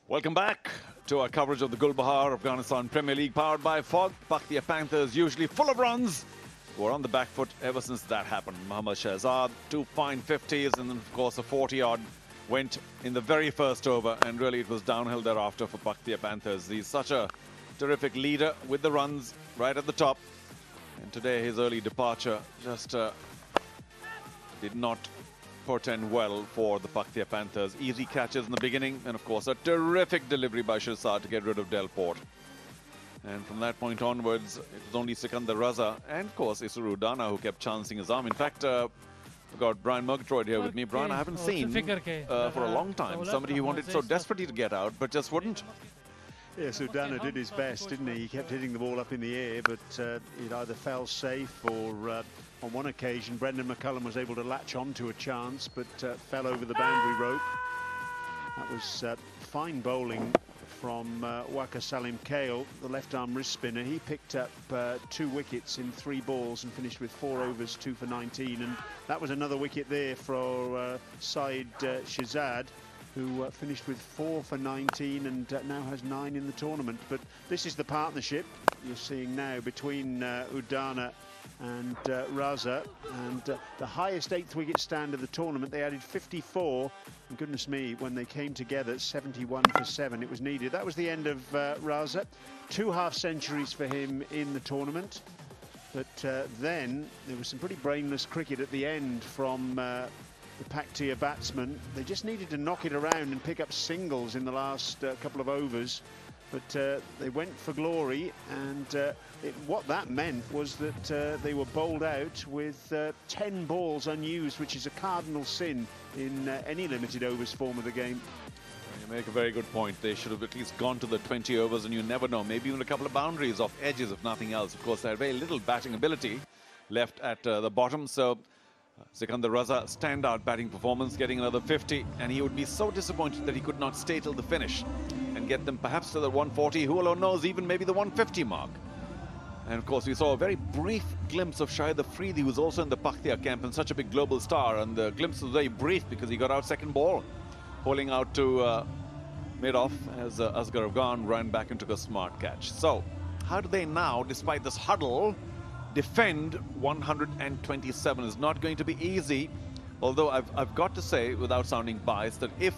S4: Welcome back to our coverage of the Gulbahar Afghanistan Premier League, powered by Fog. Paktia Panthers, usually full of runs, were on the back foot ever since that happened. Mohammad Shahzad, 2 fine 50s, and then of course a 40-odd went in the very first over, and really it was downhill thereafter for Paktia Panthers. He's such a terrific leader with the runs right at the top, and today his early departure just did not portend well for the Paktia Panthers. Easy catches in the beginning, and of course a terrific delivery by Shahzad to get rid of Delport. And from that point onwards, it was only Sikandar Raza and of course Isuru Udana who kept chancing his arm. In fact, I've got Brian Murgatroyd here with me. Brian, I haven't seen for a long time somebody who wanted so desperately to get out, but just wouldn't.
S3: Yes, Udana did his best, didn't he? He kept hitting the ball up in the air, but it either fell safe or on one occasion, Brendan McCullum was able to latch on to a chance, but fell over the boundary rope. That was fine bowling from Waqar Salim Kale, the left-arm wrist spinner. He picked up 2 wickets in 3 balls and finished with 4 overs, 2 for 19. And that was another wicket there for Saeed Shahzad, who finished with 4 for 19 and now has 9 in the tournament. But this is the partnership you're seeing now between Udana and Raza, and the highest 8th wicket stand of the tournament. They added 54, and goodness me, when they came together, 71 for 7. It was needed. That was the end of Raza. 2 half-centuries for him in the tournament, but then there was some pretty brainless cricket at the end from the Paktia batsmen. They just needed to knock it around and pick up singles in the last couple of overs, but they went for glory, and what that meant was that they were bowled out with 10 balls unused, which is a cardinal sin in any limited overs form of the game.
S4: You make a very good point. They should have at least gone to the 20 overs, and you never know, maybe even a couple of boundaries off edges, if nothing else. Of course, they had very little batting ability left at the bottom, so Sikandar Raza, standout batting performance, getting another 50, and he would be so disappointed that he could not stay till the finish and get them perhaps to the 140, who alone knows, even maybe the 150 mark. And of course, we saw a very brief glimpse of Shahid Afridi, who was also in the Paktia camp and such a big global star, and the glimpse was very brief because he got out second ball, holding out to mid-off as Asghar Afghan ran back and took a smart catch. So, how do they now, despite this huddle, defend 127? Is not going to be easy, although I've got to say, without sounding biased, that if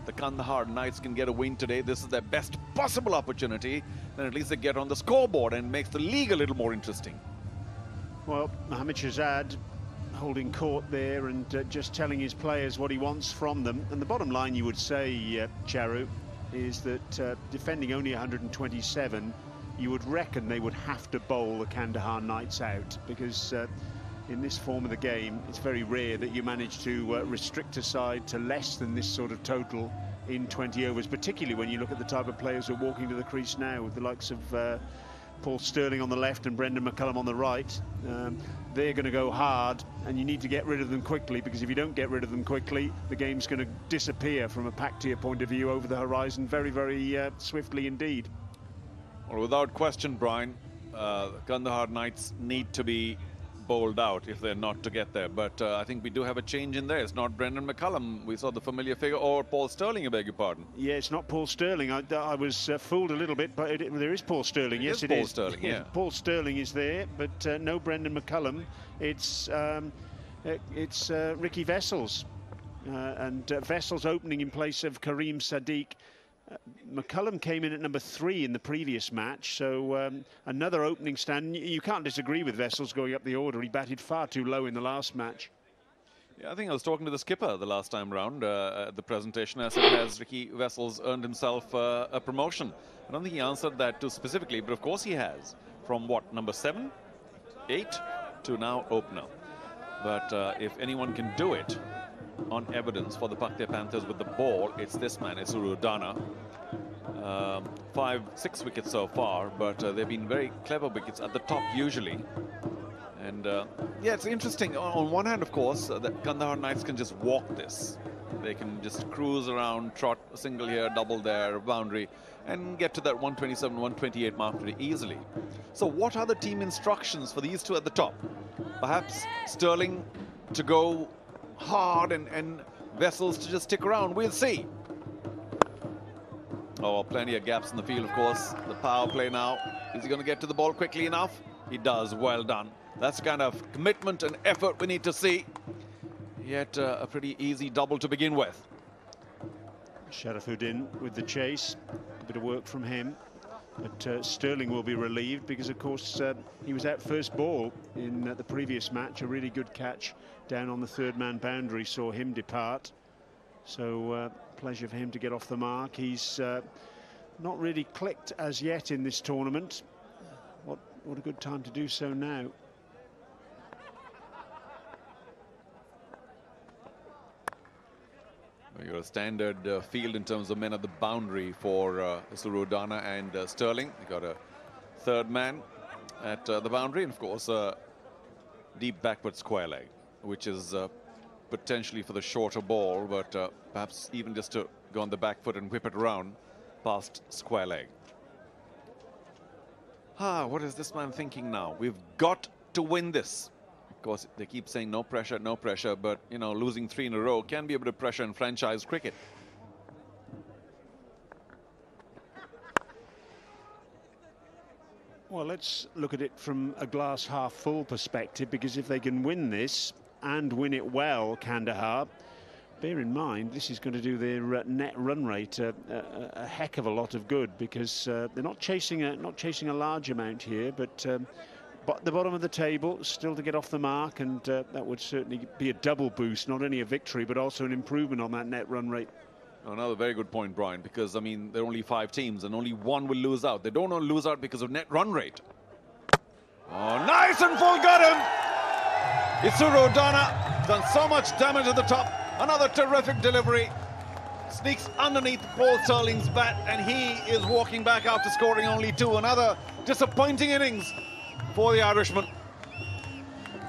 S4: the Kandahar Knights can get a win today, this is their best possible opportunity, then at least they get on the scoreboard and makes the league a little more interesting.
S3: Well, Mohammad Shahzad holding court there and just telling his players what he wants from them. And the bottom line, you would say, Charu, is that defending only 127, you would reckon they would have to bowl the Kandahar Knights out, because in this form of the game, it's very rare that you manage to restrict a side to less than this sort of total in 20 overs, particularly when you look at the type of players who are walking to the crease now, with the likes of Paul Sterling on the left and Brendan McCullum on the right. They're going to go hard, and you need to get rid of them quickly, because if you don't get rid of them quickly, the game's going to disappear from a Paktia point of view over the horizon very, very swiftly indeed.
S4: Well, without question, Brian, Kandahar Knights need to be bowled out if they're not to get there. But I think we do have a change in there. It's not Brendan McCullum. We saw the familiar figure, or Paul Sterling, I beg your pardon.
S3: Yeah, it's not Paul Sterling. I was fooled a little bit, but there is Paul Sterling. Yes, it is.
S4: Paul Sterling, yeah.
S3: Paul Sterling is there, but no Brendan McCullum. It's Ricky Vessels. And Vessels opening in place of Kareem Sadiq. McCullum came in at number 3 in the previous match, so another opening stand. You can't disagree with Vessels going up the order. He batted far too low in the last match.
S4: Yeah, I think I was talking to the skipper the last time round at the presentation. I said, has Ricky Vessels earned himself a promotion? I don't think he answered that too specifically, but of course he has. From what, number 7, 8 to now opener. But if anyone can do it on evidence for the Paktia Panthers with the ball, it's this man, it's Udana. 5-6 wickets so far, but they've been very clever wickets at the top usually. And yeah, it's interesting. On one hand, of course, the Kandahar Knights can just walk this. They can just cruise around, trot a single here, double there, boundary, and get to that 127, 128 mark pretty easily. So what are the team instructions for these two at the top? Perhaps Sterling to go hard and Vessels to just stick around. We'll see. Oh, plenty of gaps in the field, of course. The power play now. Is he going to get to the ball quickly enough? He does. Well done. That's the kind of commitment and effort we need to see. Yet a pretty easy double to begin with.
S3: Sharafuddin with the chase. A bit of work from him. But Sterling will be relieved because, of course, he was out first ball in the previous match. A really good catch down on the third-man boundary saw him depart. So pleasure for him to get off the mark. He's not really clicked as yet in this tournament. What a good time to do so now.
S4: Your standard field in terms of men at the boundary for Surudana and Sterling. You got a third man at the boundary, and of course deep backward square leg, which is potentially for the shorter ball, but perhaps even just to go on the back foot and whip it around past square leg. What is this man thinking now? We've got to win this. Of course, they keep saying no pressure, but, you know, losing 3 in a row can be a bit of pressure in franchise cricket.
S3: Well, let's look at it from a glass half full perspective, because if they can win this and win it well, Kandahar, bear in mind this is going to do their net run rate a heck of a lot of good, because they're not chasing a large amount here, but the bottom of the table still to get off the mark, and that would certainly be a double boost, not only a victory but also an improvement on that net run rate.
S4: Another very good point, Brian, because I mean there are only 5 teams and only one will lose out. They don't want to lose out because of net run rate. Oh, nice and full, got him. Isuru Dana done so much damage at the top. Another terrific delivery. Sneaks underneath Paul Sterling's bat, and he is walking back after scoring only 2. Another disappointing innings for the Irishman.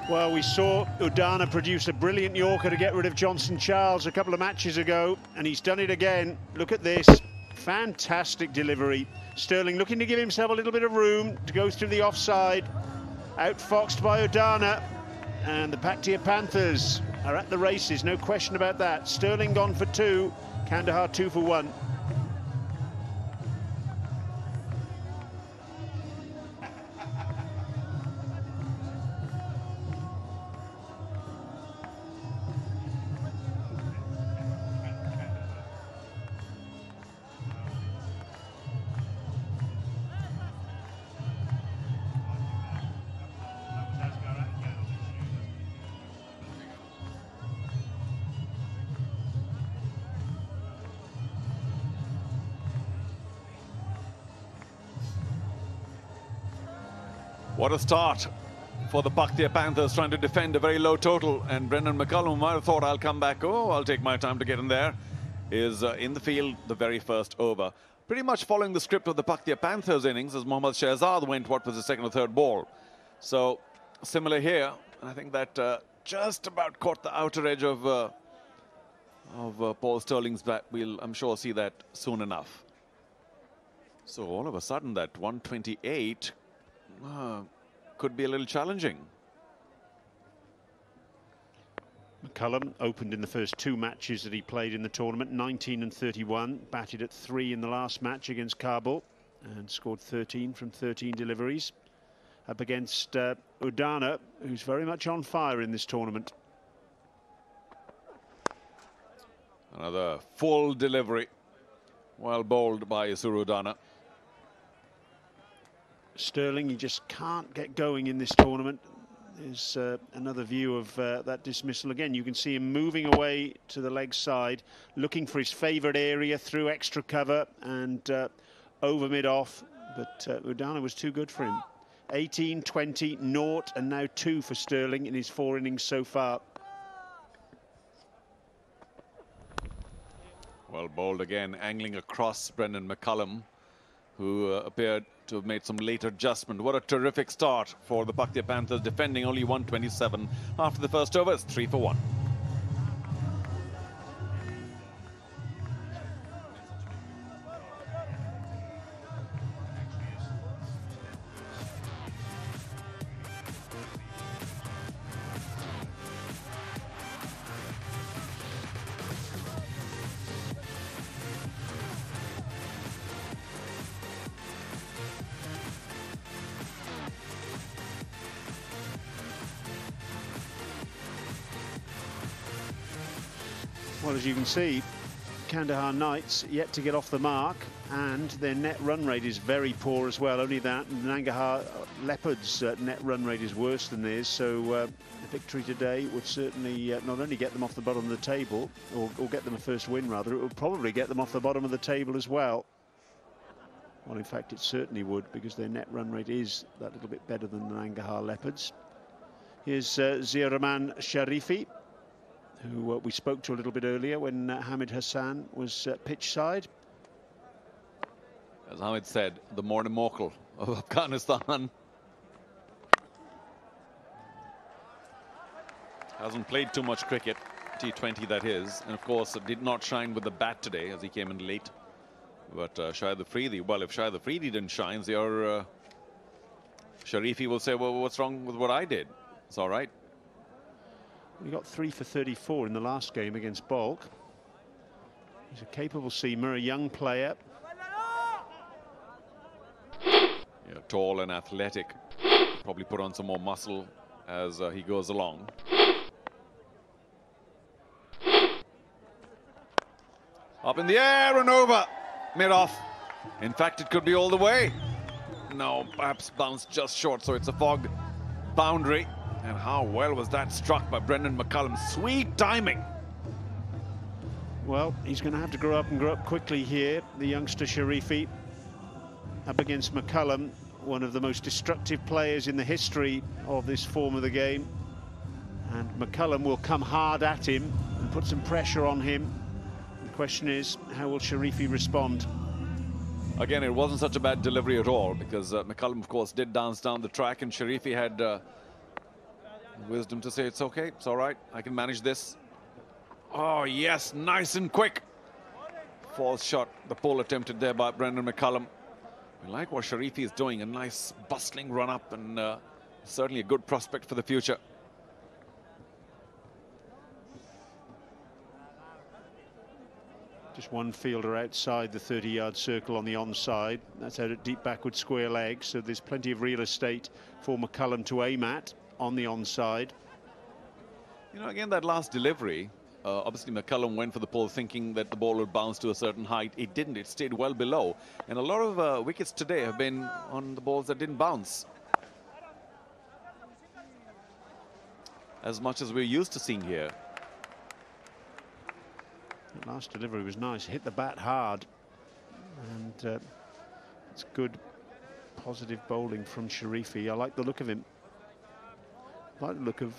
S3: Well, we saw Udana produce a brilliant Yorker to get rid of Johnson Charles a couple of matches ago, and he's done it again. Look at this. Fantastic delivery. Sterling looking to give himself a little bit of room to go through the offside. Outfoxed by Udana, and the Paktia Panthers are at the races, no question about that. Sterling gone for 2, Kandahar 2 for 1.
S4: What a start for the Paktia Panthers, trying to defend a very low total. And Brendan McCullum might have thought, I'll come back. Oh, I'll take my time to get in there. Is in the field the very first over. Pretty much following the script of the Paktia Panthers innings, as Mohammad Shehzad went, what was the second or third ball. So similar here. I think that just about caught the outer edge of Paul Sterling's bat. We'll, I'm sure, see that soon enough. So all of a sudden that 128 could be a little challenging.
S3: McCullum opened in the first 2 matches that he played in the tournament, 19 and 31, batted at 3 in the last match against Kabul, and scored 13 from 13 deliveries. Up against Udana, who's very much on fire in this tournament.
S4: Another full delivery, well bowled by Isuru Udana.
S3: Sterling, he just can't get going in this tournament. There's another view of that dismissal again. You can see him moving away to the leg side, looking for his favourite area through extra cover and over mid-off. But Udana was too good for him. 18, 20, 0, and now 2 for Sterling in his 4 innings so far.
S4: Well bowled again, angling across Brendan McCullum, who appeared to have made some late adjustment. What a terrific start for the Paktia Panthers, defending only 127 after the first over. It's 3 for 1.
S3: Well, as you can see, Kandahar Knights yet to get off the mark, and their net run rate is very poor as well. Only that Nangarhar Leopards' net run rate is worse than theirs, so the victory today would certainly not only get them off the bottom of the table, or get them a first win rather, it would probably get them off the bottom of the table as well. Well, in fact, it certainly would, because their net run rate is that little bit better than the Nangarhar Leopards. Here's Zia Rahman Sharifi, who we spoke to a little bit earlier when Hamid Hassan was pitch side.
S4: As Hamid said, the Morne Morkel of Afghanistan. Hasn't played too much cricket, T20 that is, and of course did not shine with the bat today as he came in late. But Shahid Afridi, well, if Shahid Afridi didn't shine, your Sharifi will say, well, what's wrong with what I did? It's all right.
S3: He got 3 for 34 in the last game against Balk. He's a capable seamer, a young player.
S4: Yeah, tall and athletic. Probably put on some more muscle as he goes along. Up in the air and over. Mid-off. In fact, it could be all the way. No, perhaps bounced just short, so it's a fog boundary. And how well was that struck by Brendan McCullum? Sweet timing.
S3: Well, he's going to have to grow up and grow up quickly here. The youngster Sharifi up against McCullum, one of the most destructive players in the history of this form of the game. And McCullum will come hard at him and put some pressure on him. The question is, how will Sharifi respond?
S4: Again, it wasn't such a bad delivery at all, because McCullum, of course, did dance down the track, and Sharifi had wisdom to say, it's okay, it's all right, I can manage this. Oh, yes, nice and quick. False shot, the pole attempted there by Brendan McCullum. We like what Sharifi is doing, a nice bustling run up, and certainly a good prospect for the future.
S3: Just one fielder outside the 30-yard circle on the onside. That's out at deep backward square leg, so there's plenty of real estate for McCullum to aim at on the onside.
S4: You know, again, that last delivery, obviously McCullum went for the pole thinking that the ball would bounce to a certain height. It didn't. It stayed well below. And a lot of wickets today have been on the balls that didn't bounce. As much as we're used to seeing here.
S3: That last delivery was nice. Hit the bat hard. And it's good, positive bowling from Sharifi. I like the look of him. I like the look of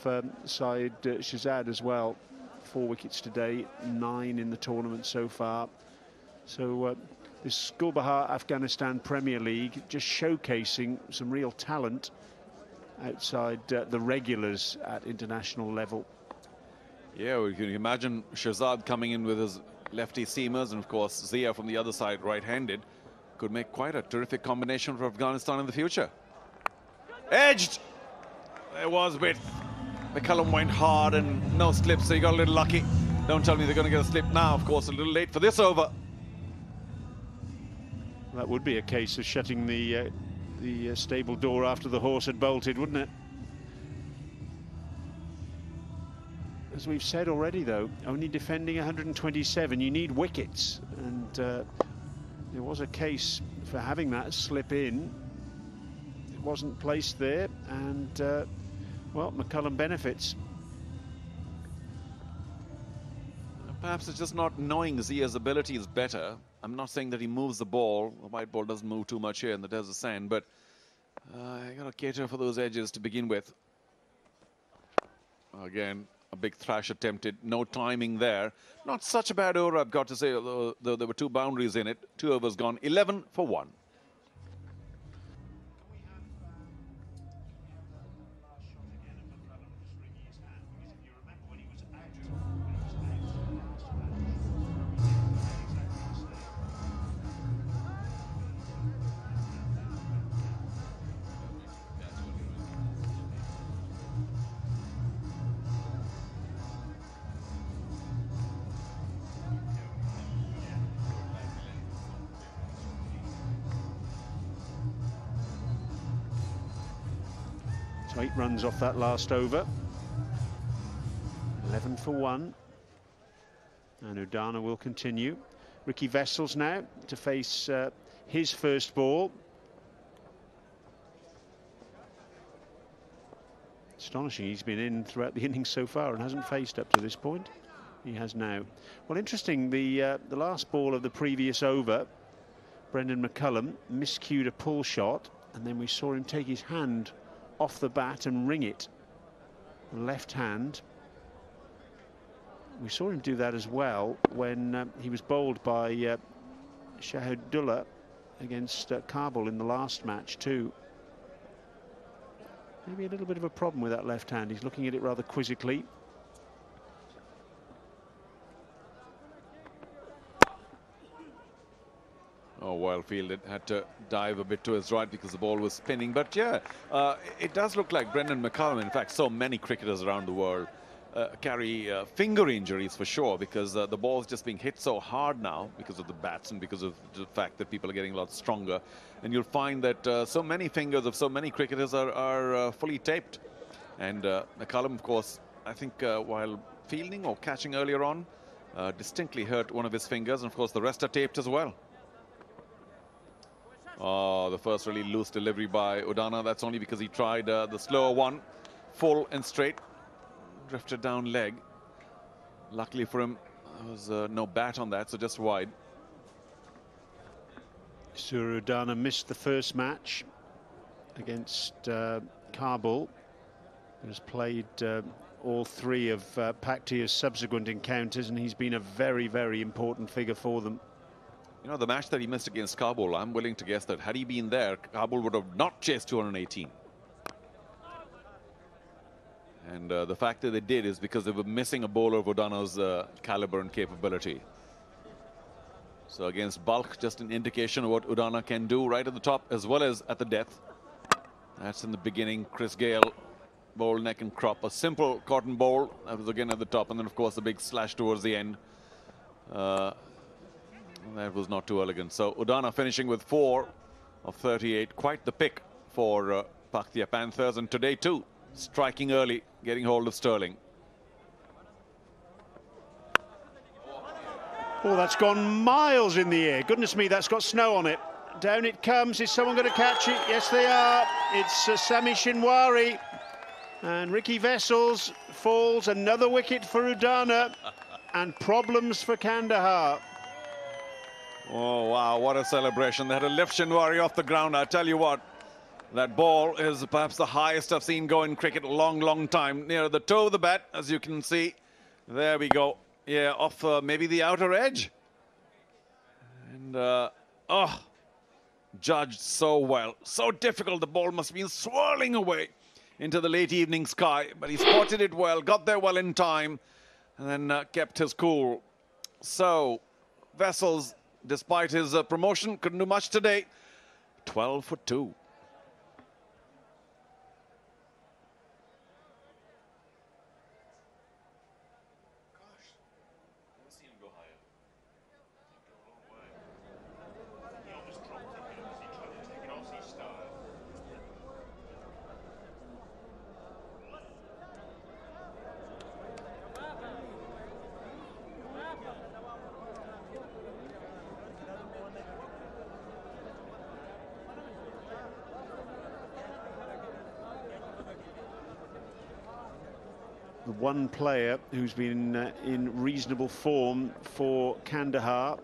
S3: Syed Shahzad as well. 4 wickets today, 9 in the tournament so far. So this Gulbahar Afghanistan Premier League just showcasing some real talent outside the regulars at international level.
S4: Yeah, we can imagine Shahzad coming in with his lefty seamers, and of course Zia from the other side, right-handed, could make quite a terrific combination for Afghanistan in the future. Edged! There was width. McCullum went hard and no slip, so he got a little lucky. Don't tell me they're going to get a slip now. Of course, a little late for this over.
S3: That would be a case of shutting the stable door after the horse had bolted, wouldn't it? As we've said already, though, only defending 127, you need wickets. And there was a case for having that slip in. It wasn't placed there, and well, McCullum benefits.
S4: Perhaps it's just not knowing Zia's ability is better. I'm not saying that he moves the ball. The white ball doesn't move too much here in the desert sand, but you got to cater for those edges to begin with. Again, a big thrash attempted. No timing there. Not such a bad over, I've got to say, although there were 2 boundaries in it. 2 overs gone. 11 for 1.
S3: So 8 runs off that last over. 11 for 1. And Udana will continue. Ricky Vessels now to face his first ball. Astonishing, he's been in throughout the innings so far and hasn't faced up to this point. He has now. Well, interesting, the last ball of the previous over, Brendan McCullum miscued a pull shot, and then we saw him take his hand off the bat and ring it. The left hand. We saw him do that as well when he was bowled by Shahidullah against Kabul in the last match too. Maybe a little bit of a problem with that left hand. He's looking at it rather quizzically.
S4: Oh, well fielded. Had to dive a bit to his right because the ball was spinning. But yeah, it does look like Brendan McCullum. In fact, so many cricketers around the world carry finger injuries for sure, because the ball's just being hit so hard now because of the bats and because of the fact that people are getting a lot stronger. And you'll find that so many fingers of so many cricketers are fully taped. And McCullum, of course, I think while fielding or catching earlier on, distinctly hurt one of his fingers. And of course, the rest are taped as well. Oh, the first really loose delivery by Udana. That's only because he tried the slower one, full and straight. Drifted down leg. Luckily for him, there was no bat on that, so just wide.
S3: Surya Udana missed the first match against Kabul. He has played all three of Paktia's subsequent encounters, and he's been a very, very important figure for them.
S4: You know, the match that he missed against Kabul, I'm willing to guess that had he been there, Kabul would have not chased 218. And the fact that they did is because they were missing a bowler of Udana's caliber and capability. So against bulk, just an indication of what Udana can do right at the top as well as at the death. That's in the beginning. Chris Gale, bowl, neck and crop. A simple cotton bowl. That was again at the top. And then, of course, the big slash towards the end. That was not too elegant. So Udana finishing with 4 of 38. Quite the pick for Paktia Panthers. And today, too, striking early, getting hold of Sterling.
S3: Oh, that's gone miles in the air. Goodness me, that's got snow on it. Down it comes. Is someone going to catch it? Yes, they are. It's Sami Shinwari. And Ricky Vessels falls. Another wicket for Udana. And problems for Kandahar.
S4: Oh, wow, what a celebration. They had to lift Shinwari off the ground. I tell you what, that ball is perhaps the highest I've seen go in cricket a long, long time. Near the toe of the bat, as you can see. There we go. Yeah, off maybe the outer edge. And, oh, judged so well. So difficult. The ball must have been swirling away into the late evening sky. But he spotted it well, got there well in time, and then kept his cool. So, Vessels, despite his promotion, couldn't do much today. 12 for 2.
S3: The one player who's been in reasonable form for Kandahar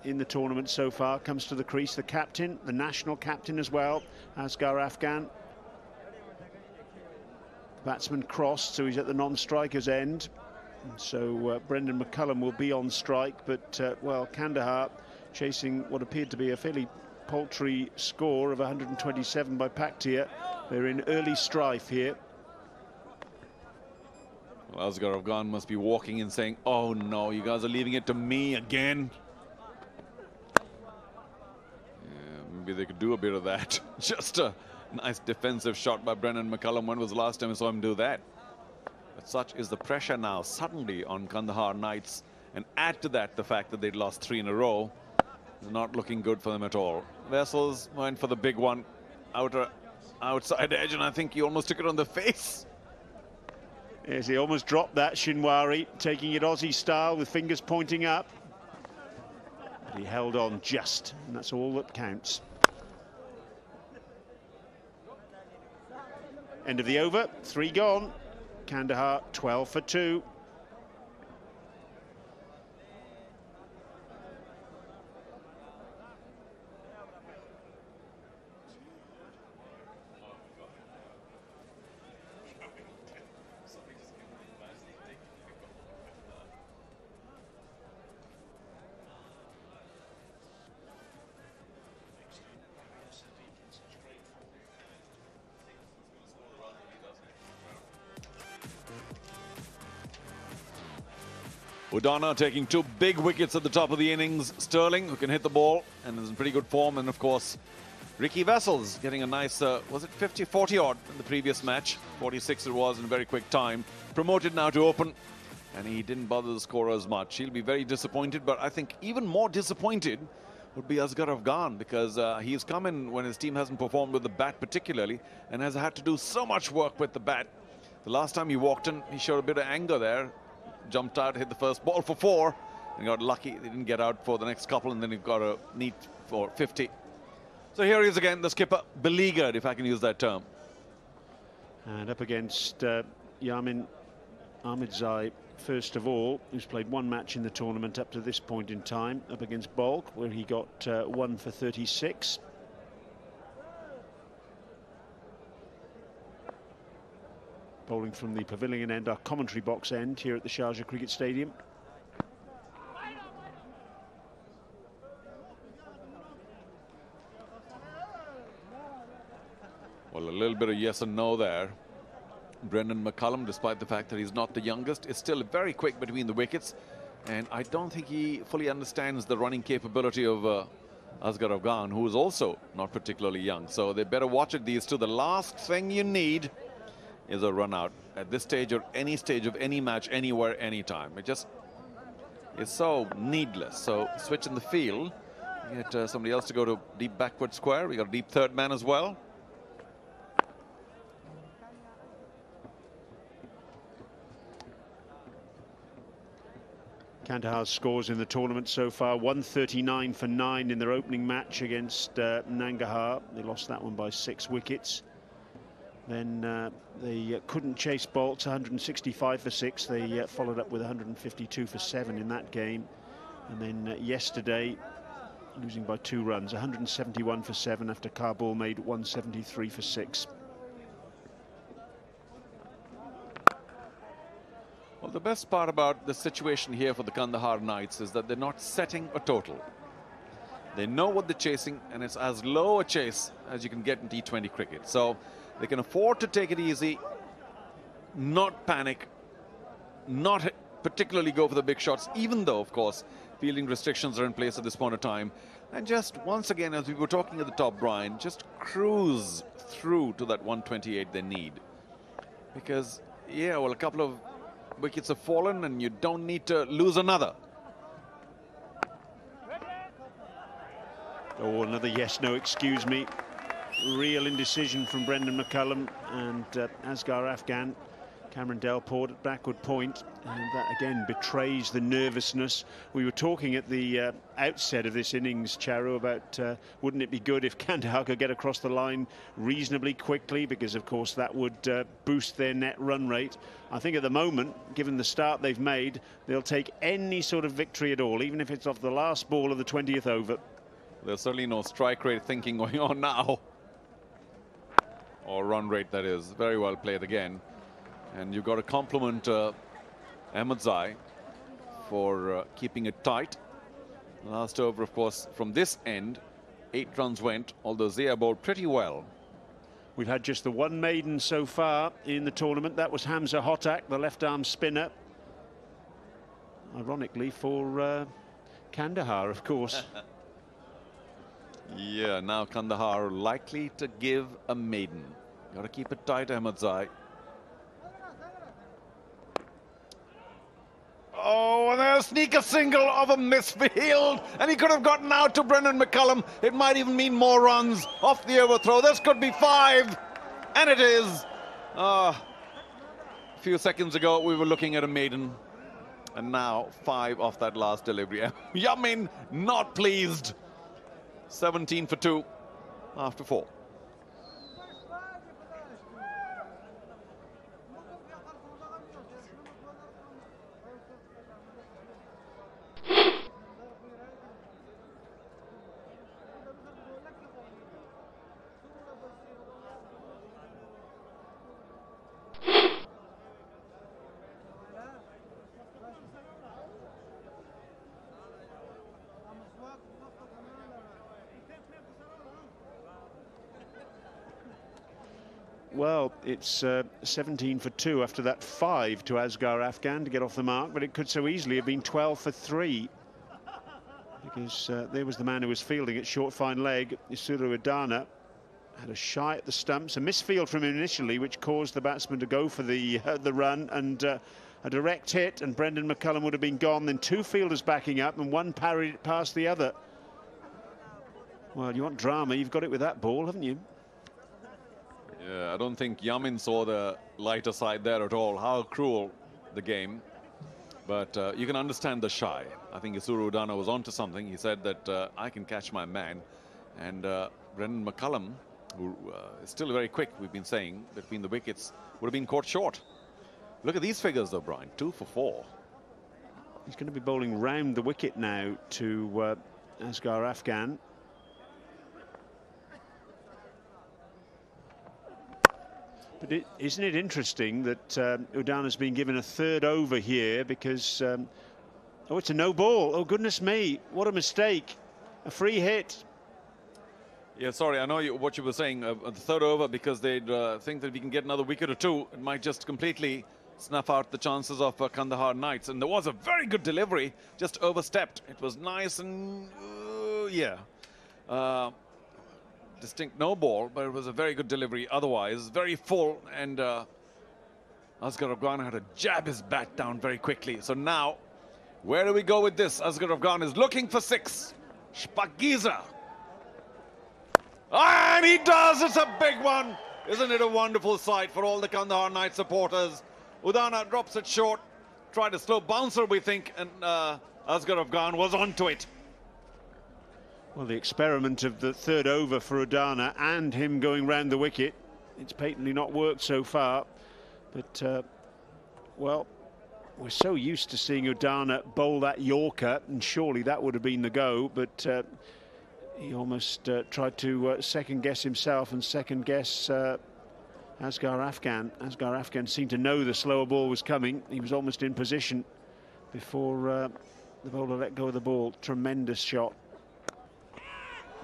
S3: in the tournament so far comes to the crease. The captain, the national captain as well, Asghar Afghan. The batsman crossed, so he's at the non-striker's end. So Brendan McCullum will be on strike, but well, Kandahar chasing what appeared to be a fairly paltry score of 127 by Paktia. They're in early strife here.
S4: Well, Asghar Afghan must be walking and saying, oh no, you guys are leaving it to me again. Yeah, maybe they could do a bit of that. Just a nice defensive shot by Brendan McCullum. When was the last time I saw him do that? But such is the pressure now suddenly on Kandahar Knights. And add to that the fact that they'd lost 3 in a row. It's not looking good for them at all. Vessels went for the big one. Outside edge, and I think he almost took it on the face.
S3: Yes, he almost dropped that, Shinwari, taking it Aussie style with fingers pointing up. But he held on just, and that's all that counts. End of the over, 3 gone. Kandahar 12 for 2.
S4: Udana taking 2 big wickets at the top of the innings. Sterling, who can hit the ball and is in pretty good form. And of course, Ricky Vessels getting a nice, was it 40 odd in the previous match? 46 it was in very quick time. Promoted now to open, and he didn't bother the scorers much. He'll be very disappointed, but I think even more disappointed would be Asghar Afghan, because he's come in when his team hasn't performed with the bat particularly and has had to do so much work with the bat. The last time he walked in, he showed a bit of anger there. Jumped out, hit the first ball for 4 and got lucky. They didn't get out for the next couple, and then he got a neat for 50. So here he is again, the skipper, beleaguered, if I can use that term.
S3: And up against Yamin Ahmedzai, first of all, who's played 1 match in the tournament up to this point in time, up against Balk, where he got 1 for 36. Bowling from the pavilion end, our commentary box end here at the Sharjah Cricket Stadium.
S4: Well, a little bit of yes and no there. Brendan McCullum, despite the fact that he's not the youngest, is still very quick between the wickets. And I don't think he fully understands the running capability of Asghar Afghan, who is also not particularly young. So they better watch it, these two. The last thing you need is a run out at this stage or any stage of any match, anywhere, anytime. It just is so needless. So switch in the field. Get somebody else to go to deep backward square. We got a deep third man as well.
S3: Kandahar's scores in the tournament so far: 139 for 9 in their opening match against Nangarhar. They lost that one by 6 wickets. Then they couldn't chase Bolts, 165 for 6. They followed up with 152 for 7 in that game. And then yesterday, losing by 2 runs, 171 for 7 after Kabul made 173 for 6.
S4: Well, the best part about the situation here for the Kandahar Knights is that they're not setting a total. They know what they're chasing, and it's as low a chase as you can get in T20 cricket. So they can afford to take it easy, not panic, not particularly go for the big shots, even though, of course, fielding restrictions are in place at this point of time. And just once again, as we were talking at the top, Brian, just cruise through to that 128 they need. Because, yeah, well, a couple of wickets have fallen and you don't need to lose another.
S3: Oh, another yes, no, excuse me. Real indecision from Brendan McCullum and Asghar Afghan. Cameron Delport at backward point, and that again betrays the nervousness. We were talking at the outset of this innings, Charu, about wouldn't it be good if Kandahar could get across the line reasonably quickly, because of course that would boost their net run rate. I think at the moment, given the start they've made, they'll take any sort of victory at all, even if it's off the last ball of the 20th over.
S4: There's certainly no strike rate thinking going on now, or run rate, that is. Very well played again. And you've got to compliment Ahmedzai for keeping it tight. Last over, of course, from this end, 8 runs went, although Zia bowled pretty well.
S3: We've had just the 1 maiden so far in the tournament. That was Hamza Hotak, the left-arm spinner. Ironically for Kandahar, of course.
S4: Yeah, now Kandahar likely to give a maiden. Got to keep it tight, Ahmedzai. Oh, and there's a sneaker single of a misfield, and he could have gotten out to Brendan McCullum. It might even mean more runs off the overthrow. This could be 5, and it is. A few seconds ago, we were looking at a maiden, and now 5 off that last delivery. Yamin not pleased. 17 for 2 after 4.
S3: well, it's 17 for 2 after that 5 to Asghar Afghan to get off the mark, but it could so easily have been 12 for 3. Because there was the man who was fielding at short fine leg. Isuru Udana had a shy at the stumps, a misfield from him initially, which caused the batsman to go for the run, and a direct hit, and Brendan McCullum would have been gone. Then two fielders backing up, and one parried it past the other. Well, you want drama, you've got it with that ball, haven't you?
S4: Yeah, I don't think Yamin saw the lighter side there at all. How cruel the game. But you can understand the shy. I think Isuru Udana was onto something. He said that I can catch my man. And Brendan McCullum, who is still very quick, we've been saying, between the wickets, would have been caught short. Look at these figures though, Brian. 2 for 4.
S3: He's going to be bowling round the wicket now to Asghar Afghan. But isn't it interesting that Udana's been given a third over here because, oh, it's a no ball. Oh, goodness me, what a mistake. A free hit.
S4: Yeah, sorry, I know what you were saying, the third over, because they'd think that if we can get another wicket or two, it might just completely snuff out the chances of Kandahar Knights. And there was a very good delivery, just overstepped. It was nice and, yeah. Distinct no ball, but it was a very good delivery otherwise, very full, and Asghar Afghan had to jab his bat down very quickly. So now, where do we go with this? Asghar Afghan is looking for 6. Shpagiza. And he does! It's a big one! Isn't it a wonderful sight for all the Kandahar Knights supporters? Udana drops it short, tried a slow bouncer, we think, and Asghar Afghan was onto it.
S3: Well, the experiment of the third over for Udana and him going round the wicket, it's patently not worked so far. But, well, we're so used to seeing Udana bowl that Yorker, and surely that would have been the go, but he almost tried to second-guess himself and second-guess Asghar Afghan. Asghar Afghan seemed to know the slower ball was coming. He was almost in position before the bowler let go of the ball. Tremendous shot.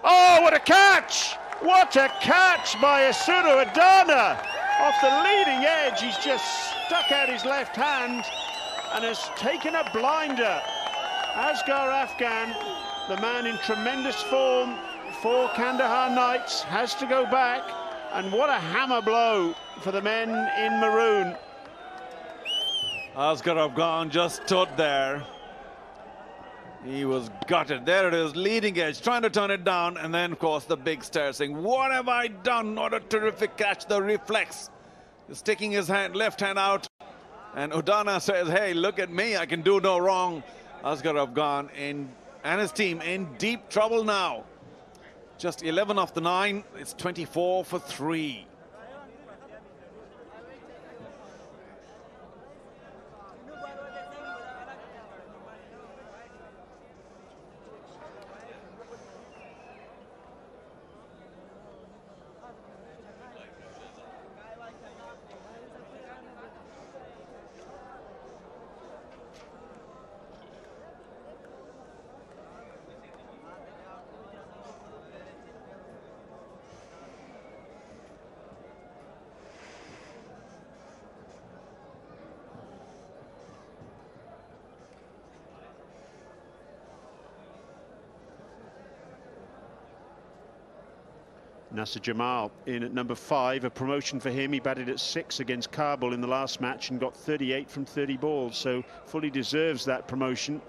S3: Oh, what a catch! What a catch by Isuru Udana! Off the leading edge, he's just stuck out his left hand and has taken a blinder. Asghar Afghan, the man in tremendous form for Kandahar Knights, has to go back. And what a hammer blow for the men in maroon.
S4: Asghar Afghan just stood there. He was gutted. There it is, leading edge, trying to turn it down, and then, of course, the big stare saying, what have I done? What a terrific catch, the reflex. He's sticking his left hand out, and Udana says, hey, look at me, I can do no wrong. Asghar Afghan and his team in deep trouble now. Just 11 off the 9, it's 24 for 3.
S3: Nasser Jamal in at number 5, a promotion for him. He batted at 6 against Kabul in the last match and got 38 from 30 balls, so fully deserves that promotion.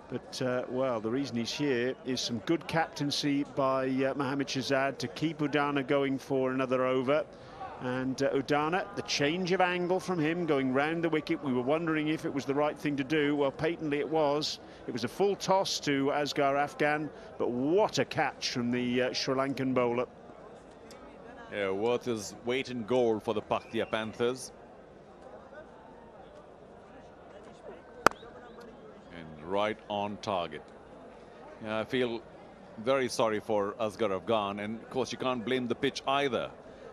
S3: But, well, the reason he's here is some good captaincy by Mohammad Shahzad to keep Udana going for another over. And Udana, the change of angle from him going round the wicket, we were wondering if it was the right thing to do. Well, patently it was. It was a full toss to Asghar Afghan, but what a catch from the Sri Lankan bowler.
S4: Yeah, worth his weight in gold for the Paktia Panthers. And right on target. Yeah, I feel very sorry for Asghar Afghan, and of course you can't blame the pitch either,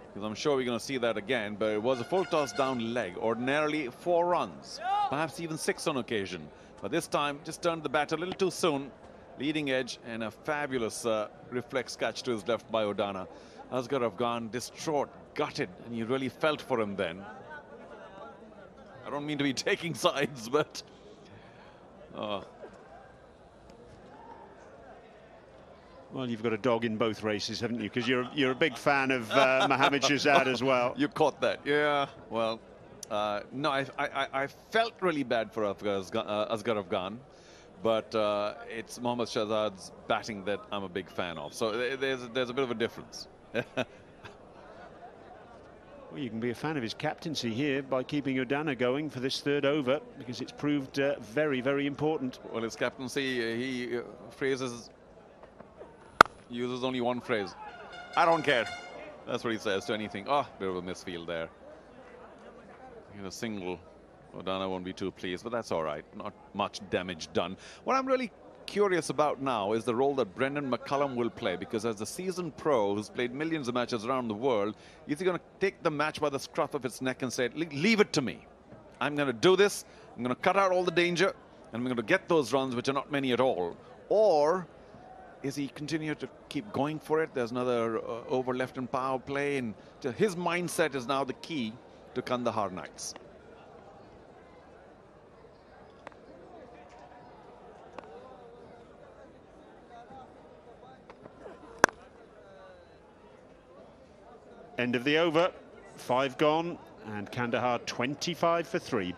S4: because I'm sure we're going to see that again. But it was a full toss down leg, ordinarily 4 runs, perhaps even 6 on occasion. But this time, just turned the bat a little too soon. Leading edge and a fabulous reflex catch to his left by Udana. Asghar Afghan distraught, gutted, and you really felt for him then. I don't mean to be taking sides, but
S3: well, you've got a dog in both races, haven't you? Because you're a big fan of Mohammad Shahzad as well.
S4: You caught that, yeah. Well, no, I felt really bad for Asghar Afghan, but it's Mohammad Shahzad's batting that I'm a big fan of. So there's a bit of a difference.
S3: Well, you can be a fan of his captaincy here by keeping Udana going for this third over, because it's proved very, very important.
S4: Well, his captaincy, he uses only one phrase. I don't care. That's what he says to anything. Oh, bit of a misfield there. In a single, Udana won't be too pleased, but that's all right. Not much damage done. What I'm really curious about now is the role that Brendan McCullum will play, because as a seasoned pro who's played millions of matches around the world, is he going to take the match by the scruff of its neck and say, leave it to me. I'm going to do this. I'm going to cut out all the danger, and I'm going to get those runs, which are not many at all. Or is he continue to keep going for it? There's another over left in power play, and his mindset is now the key to Kandahar Knights.
S3: End of the over, 5 gone, and Kandahar 25 for 3.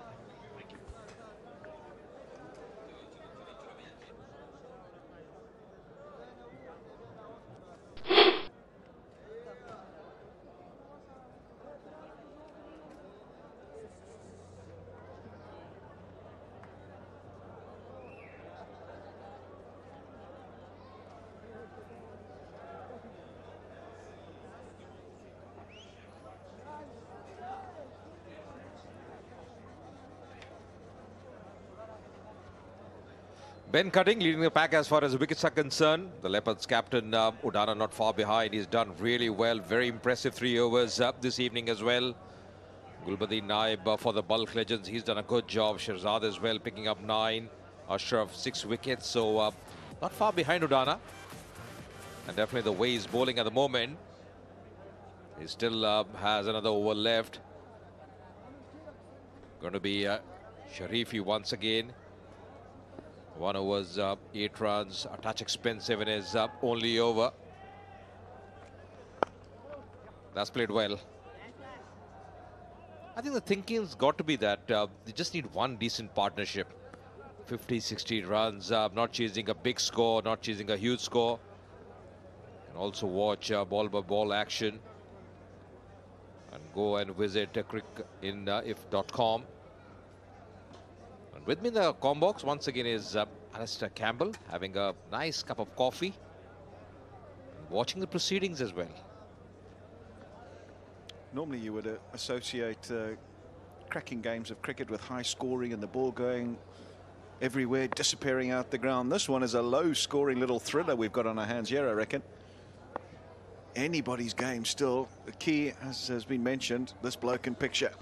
S2: Ben Cutting leading the pack as far as wickets are concerned. The Leopards captain, Udana, not far behind. He's done really well. Very impressive 3 overs this evening as well. Gulbadin Naib for the bulk legends. He's done a good job. Shahzad as well, picking up 9. Ashraf 6 wickets. So not far behind Udana. And definitely the way he's bowling at the moment, he still has another over left. Going to be Sharifi once again. 1 overs, 8 runs, a touch expensive in his only over. That's played well. I think the thinking's got to be that they just need one decent partnership. 50, 60 runs, not chasing a big score, not chasing a huge score. And also watch ball by ball action. And go and visit cricinif.com. With me in the com box once again is Alistair Campbell, having a nice cup of coffee, watching the proceedings as well.
S1: Normally you would associate cracking games of cricket with high scoring and the ball going everywhere, disappearing out the ground. This one is a low scoring little thriller we've got on our hands here, I reckon. Anybody's game still. The key, as has been mentioned, this bloke in picture.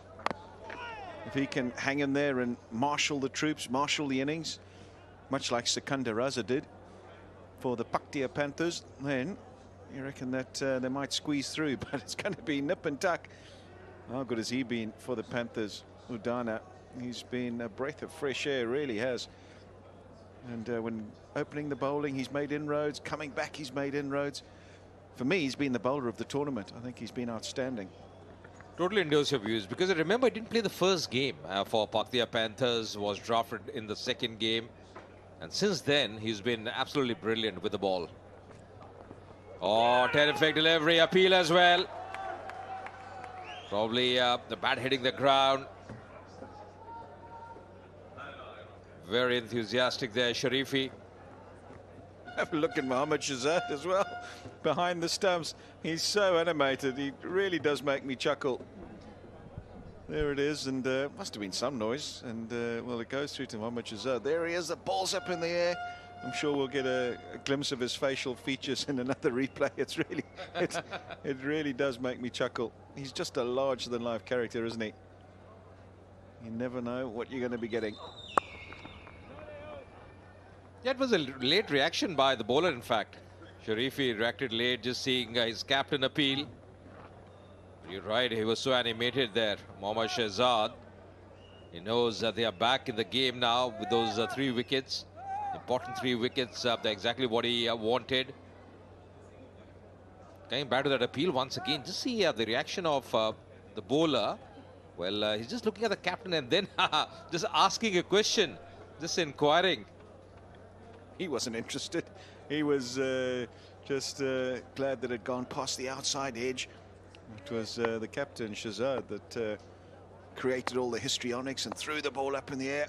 S1: If he can hang in there and marshal the troops, marshal the innings, much like Sikandar Raza did for the Paktia Panthers, then you reckon that they might squeeze through, but it's going to be nip and tuck. How good has he been for the Panthers? Udana, he's been a breath of fresh air, really has. And when opening the bowling, he's made inroads. Coming back, he's made inroads. For me, he's been the bowler of the tournament. I think he's been outstanding.
S2: Totally endorse your views, because I remember I didn't play the first game for Paktia Panthers, was drafted in the second game, and since then he's been absolutely brilliant with the ball. Oh, terrific delivery, appeal as well. Probably the bat hitting the ground. Very enthusiastic there, Sharifi.
S1: Have a look at Mohammad Shahzad as well, behind the stumps. He's so animated. He really does make me chuckle. There it is, and must have been some noise. And well, it goes through to Mohammad Shahzad. There he is. The ball's up in the air. I'm sure we'll get a glimpse of his facial features in another replay. It's really, it really does make me chuckle. He's just a larger-than-life character, isn't he? You never know what you're going to be getting.
S2: Yeah, it was a late reaction by the bowler, in fact. Sharifi reacted late, just seeing his captain appeal. You're right, he was so animated there, Mohammad Shehzad. He knows that they are back in the game now with those 3 wickets. Important 3 wickets, they're exactly what he wanted. Coming back to that appeal once again, just see the reaction of the bowler. Well, he's just looking at the captain and then just asking a question, just inquiring.
S1: He wasn't interested. He was just glad that it had gone past the outside edge. It was the captain, Shehzad, that created all the histrionics and threw the ball up in the air.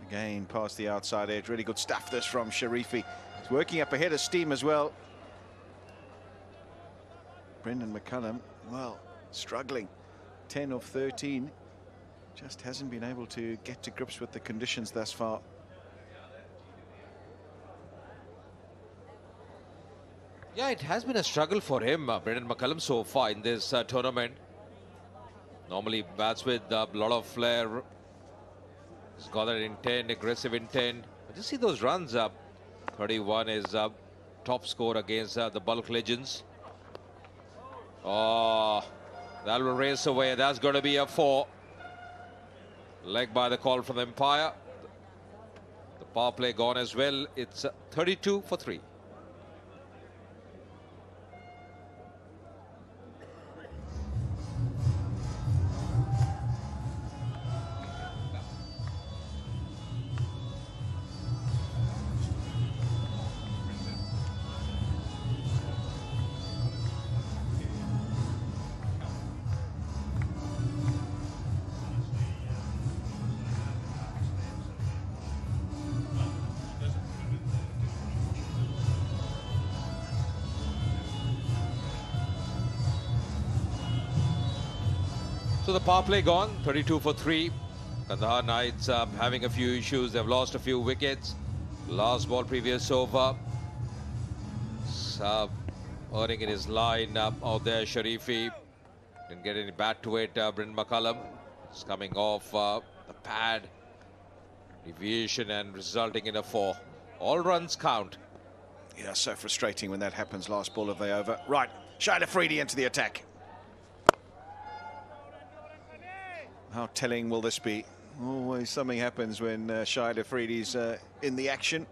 S1: Again, past the outside edge. Really good stuff, this from Sharifi. He's working up ahead of steam as well. Brendan McCullum, well, struggling. 10 of 13. Just hasn't been able to get to grips with the conditions thus far.
S2: Yeah, it has been a struggle for him, Brendan McCullum, so far in this tournament. Normally bats with a lot of flair. He's got that intent, aggressive intent. But just see those runs up. 31 is top score against the bulk legends. Oh, that will race away. That's going to be a 4. Leg by the call from the umpire. The power play gone as well. It's 32 for 3. So the power play gone, 32 for 3. Kandahar Knights having a few issues. They've lost a few wickets. Last ball previous over. Earning in his line out there, Sharifi. Didn't get any bat to it. Brendan McCullum is coming off the pad. Deviation and resulting in a 4. All runs count.
S1: Yeah, so frustrating when that happens. Last ball of the over. Right, Shahid Afridi into the attack. How telling will this be? Always something happens when Shahid Afridi's in the action.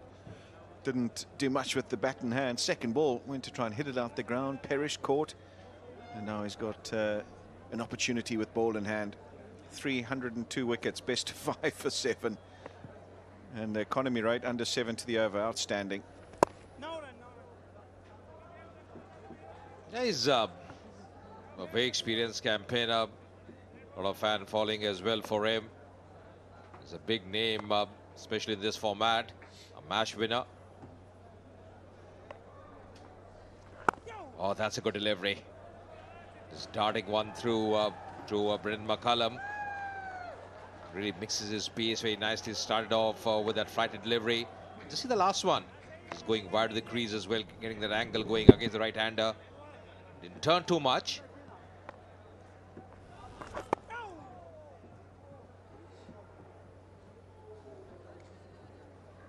S1: Didn't do much with the bat in hand. Second ball, went to try and hit it out the ground. Perished, caught. And now he's got an opportunity with ball in hand. 302 wickets, best of 5 for 7. And the economy rate under 7 to the over. Outstanding.
S2: Yeah, he's a very experienced campaigner. A lot of fan following as well for him. He's a big name, especially in this format. A match winner. Oh, that's a good delivery. Just darting one through Brendan McCullum. Really mixes his pace very nicely. Started off with that flighted delivery. Just see the last one. Just going wide to the crease as well, getting that angle going against the right-hander. Didn't turn too much.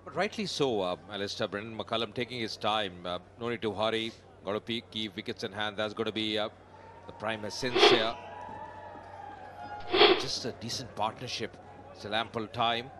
S2: But rightly so, Alistair. Brendan McCullum taking his time. No need to hurry. Got to keep wickets in hand. That's going to be the prime essence here. Just a decent partnership. Still ample time.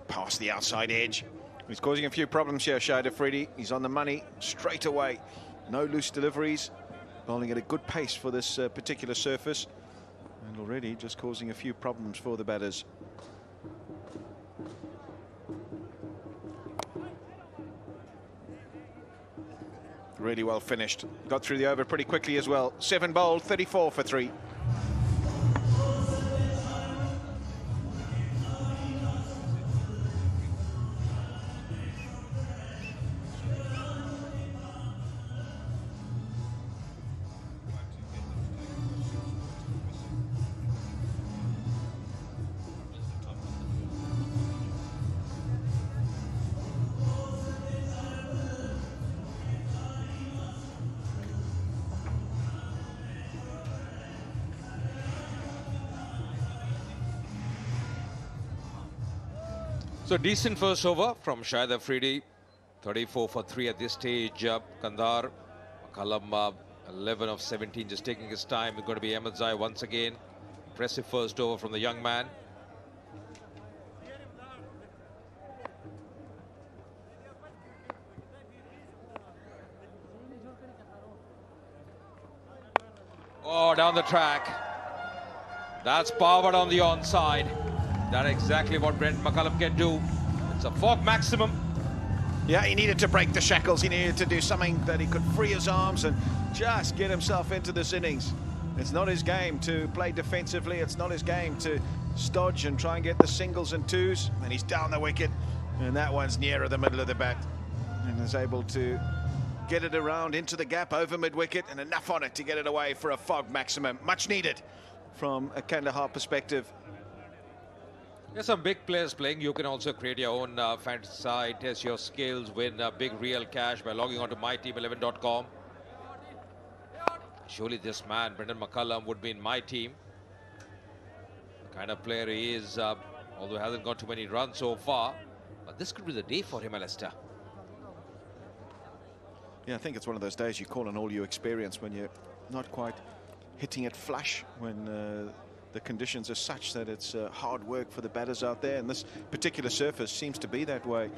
S1: Past the outside edge. He's causing a few problems here, Shahid Afridi. He's on the money straight away. No loose deliveries. Bowling at a good pace for this particular surface. And already just causing a few problems for the batters. Really well finished. Got through the over pretty quickly as well. 7 bowled, 34 for 3.
S2: So decent first over from Shahid Afridi. 34 for 3 at this stage. Kandar, McCullum, 11 of 17, just taking his time. It's going to be Ahmed Zai once again. Impressive first over from the young man. Oh, down the track. That's powered on the onside. That's exactly what Brent McCullum can do. It's a fork maximum.
S1: Yeah, he needed to break the shackles. He needed to do something that he could free his arms and just get himself into this innings. It's not his game to play defensively. It's not his game to stodge and try and get the singles and twos. And he's down the wicket. And that one's nearer the middle of the bat. And is able to get it around into the gap over mid-wicket and enough on it to get it away for a fog maximum. Much needed from a Kandahar perspective.
S2: There's some big players playing. You can also create your own fantasy site, test your skills, win big real cash by logging on to myteam11.com. Surely this man, Brendan McCullum, would be in my team. The kind of player he is, although he hasn't got too many runs so far. But this could be the day for him, Alistair.
S1: Yeah, I think it's one of those days you call on all your experience when you're not quite hitting it flush, when the conditions are such that it's hard work for the batters out there, and this particular surface seems to be that way.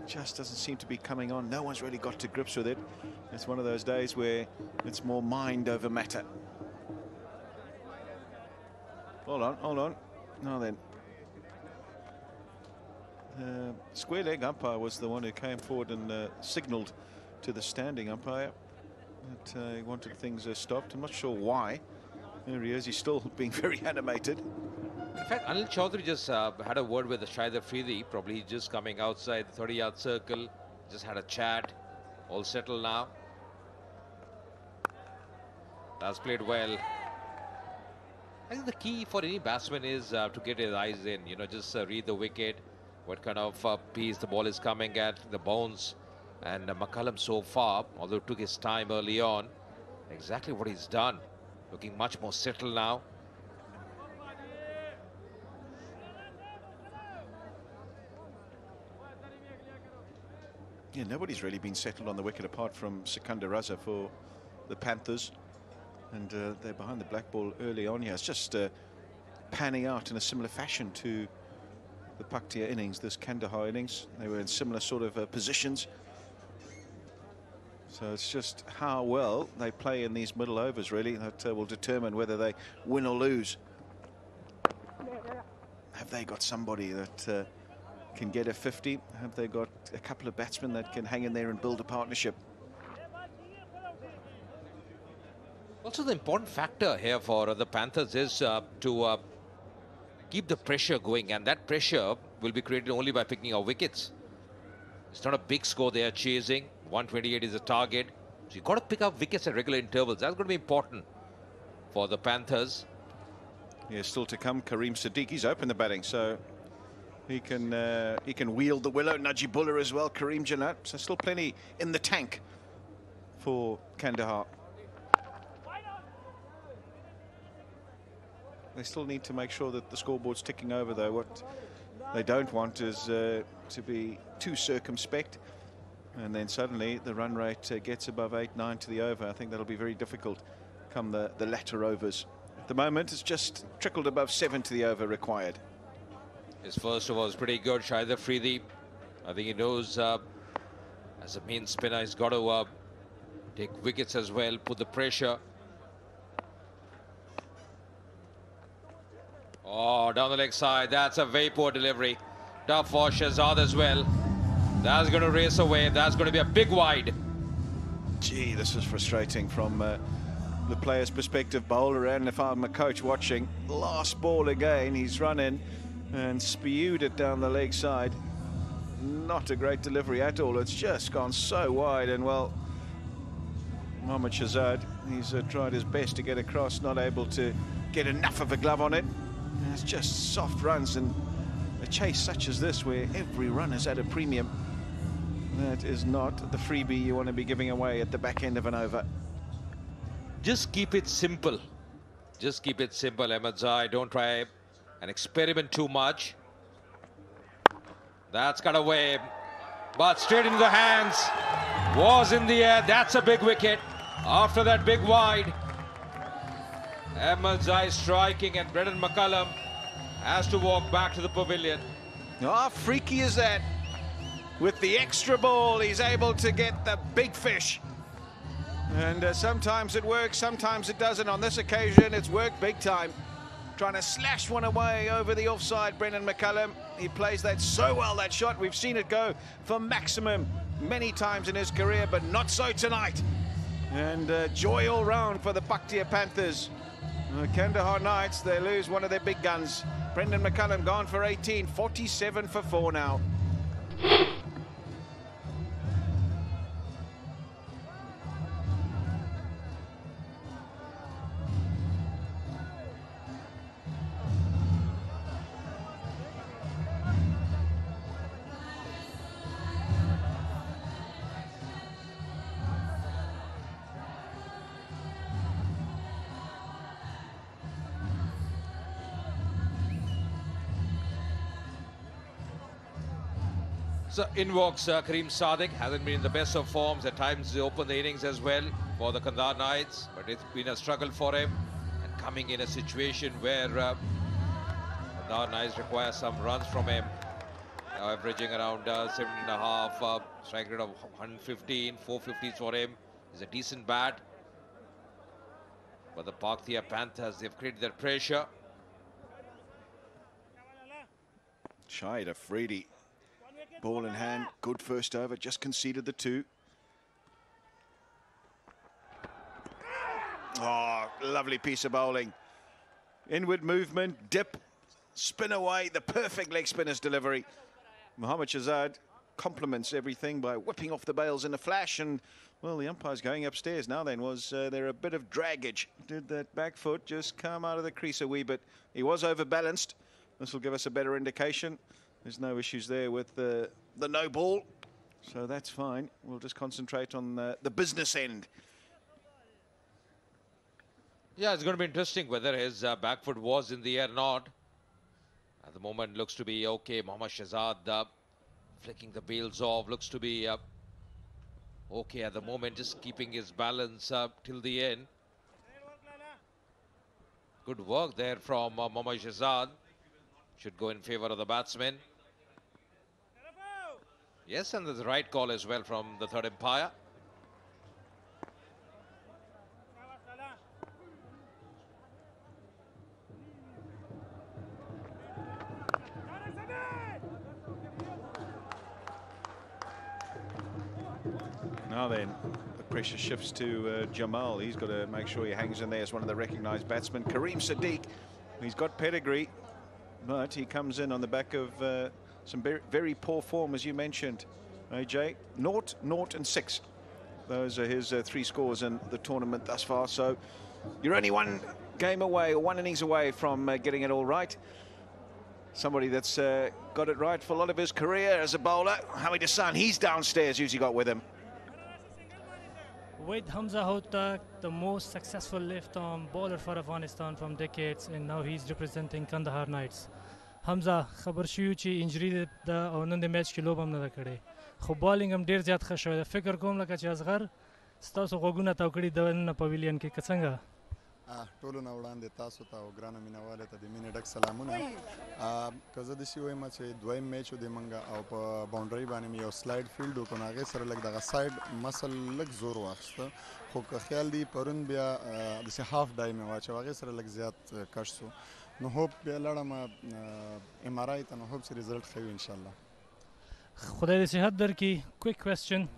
S1: Just doesn't seem to be coming on. No one's really got to grips with it. It's one of those days where it's more mind over matter. Hold on, hold on. Now then. Square leg umpire was the one who came forward and signalled to the standing umpire that he wanted things stopped. I'm not sure why. There he is. He's still being very animated.
S2: In fact, Anil Chaudhary just had a word with Shahid Afridi, probably just coming outside the 30-yard circle. Just had a chat. All settled now. That's played well. I think the key for any batsman is to get his eyes in. You know, just read the wicket, what kind of piece the ball is coming at, the bounce. And McCullum so far, although it took his time early on, exactly what he's done. Looking much more settled now.
S1: Yeah, nobody's really been settled on the wicket apart from Sikandar Raza for the Panthers. And they're behind the black ball early on here. It's just panning out in a similar fashion to the Paktia innings, this Kandahar innings. They were in similar sort of positions. So it's just how well they play in these middle overs, really, that will determine whether they win or lose. Have they got somebody that can get a 50? Have they got a couple of batsmen that can hang in there and build a partnership?
S2: Also, the important factor here for the Panthers is to keep the pressure going, and that pressure will be created only by picking our wickets. It's not a big score they are chasing. 128 is the target. So you've got to pick up wickets at regular intervals. That's going to be important for the Panthers.
S1: Yeah, still to come. Kareem Siddiqui's open the batting, so he can wield the willow. Najibullah as well. Kareem Janat. So still plenty in the tank for Kandahar. They still need to make sure that the scoreboard's ticking over, though. What they don't want is to be too circumspect, and then suddenly the run rate gets above 8-9 to the over. I think that'll be very difficult come the latter overs. At the moment, it's just trickled above 7 to the over required.
S2: His first over was pretty good. Shahid Afridi, I think he knows as a main spinner, he's got to take wickets as well, put the pressure. Oh, down the leg side. That's a very poor delivery. Tough for Shahzad as well. That's going to race away. That's going to be a big wide.
S1: Gee, this is frustrating from the player's perspective, bowler, and if I'm a coach watching. Last ball again, he's run in and spewed it down the leg side. Not a great delivery at all. It's just gone so wide, and well, Mohammad Shahzad, he's tried his best to get across, not able to get enough of a glove on it. And it's just soft runs, and a chase such as this where every run is at a premium, that is not the freebie you want to be giving away at the back end of an over.
S2: Just keep it simple. Just keep it simple, Ahmed Zai. Don't try and experiment too much. That's cut away, but straight into the hands. Was in the air. That's a big wicket. After that big wide, Ahmed Zai striking, and Brendan McCullum has to walk back to the pavilion.
S1: How freaky is that? With the extra ball, he's able to get the big fish. And sometimes it works, sometimes it doesn't. On this occasion, it's worked big time. Trying to slash one away over the offside, Brendan McCullum. He plays that so well, that shot. We've seen it go for maximum many times in his career, but not so tonight. And joy all round for the Bhatia Panthers. Kandahar Knights, they lose one of their big guns. Brendan McCullum gone for 18, 47 for 4 now.
S2: So in walks Kareem Sadiq. Hasn't been in the best of forms. At times they open the innings as well for the Kandahar Knights, but it's been a struggle for him. And coming in a situation where Kandahar Knights require some runs from him. Now averaging around 7.5, strike rate of 115, 450s for him. He's a decent bat. But the Bhatia Panthers, they've created their pressure.
S1: Shahid Afridi, ball in hand, good first over, just conceded the 2. Oh, lovely piece of bowling. Inward movement, dip, spin away, the perfect leg spinner's delivery. Mohammad Shahzad complements everything by whipping off the bails in a flash, and well, the umpire's going upstairs now then. Was there a bit of draggage? Did that back foot just come out of the crease a wee bit? He was overbalanced. This will give us a better indication. There's no issues there with the no ball, so that's fine. We'll just concentrate on the business end.
S2: Yeah, it's going to be interesting whether his back foot was in the air or not. At the moment, looks to be okay. Mohammad Shahzad flicking the bails off. Looks to be okay at the moment, just keeping his balance till the end. Good work there from Mohammad Shahzad. Should go in favor of the batsman. Yes, and there's the right call as well from the third umpire.
S1: Now then, the pressure shifts to Jamal. He's got to make sure he hangs in there as one of the recognised batsmen. Kareem Sadiq, he's got pedigree, but he comes in on the back of some very poor form, as you mentioned, AJ. 0, 0 and 6. Those are his 3 scores in the tournament thus far. So you're only one game away, or one innings away from getting it all right. Somebody that's got it right for a lot of his career as a bowler. Hamid Hassan, he's downstairs. Who's he got with him?
S5: Wade Hamza Hotak, the most successful left-arm bowler for Afghanistan from decades, and now he's representing Kandahar Knights. Hamza, خبر شوی چې انجری ده او نن د میچ کې لوب هم نه ده کړې، خو بالینګ هم ډیر زیات ښه شوی ده. فکر کوم لکه چې اصغر ستاسو غوږونه تاو کړي د نن پویلین کې که څنګه؟
S7: ټولو نه وړاندې تاسو ته او ګرانو مینوالو ته د مینې ډک سلامونه. که زه داسې وایم چې دویم میچ و د منګه او په باونډرۍ باندې مې یو سلایډ فیلډ وکړو، نو هغې سره لږ دغه سایډ مسل لږ زور واخیسته، خو که خیال دی پرون بیا داسې هاف ډای مې واچو، هغې سره لږ زیات کش سو. نو هوپ بیا لاړم ایم آر آی ته، نو هوپ چې ریزلټ ښه وي انشاءالله.
S5: خدای دې صحت درکړي. Quick question.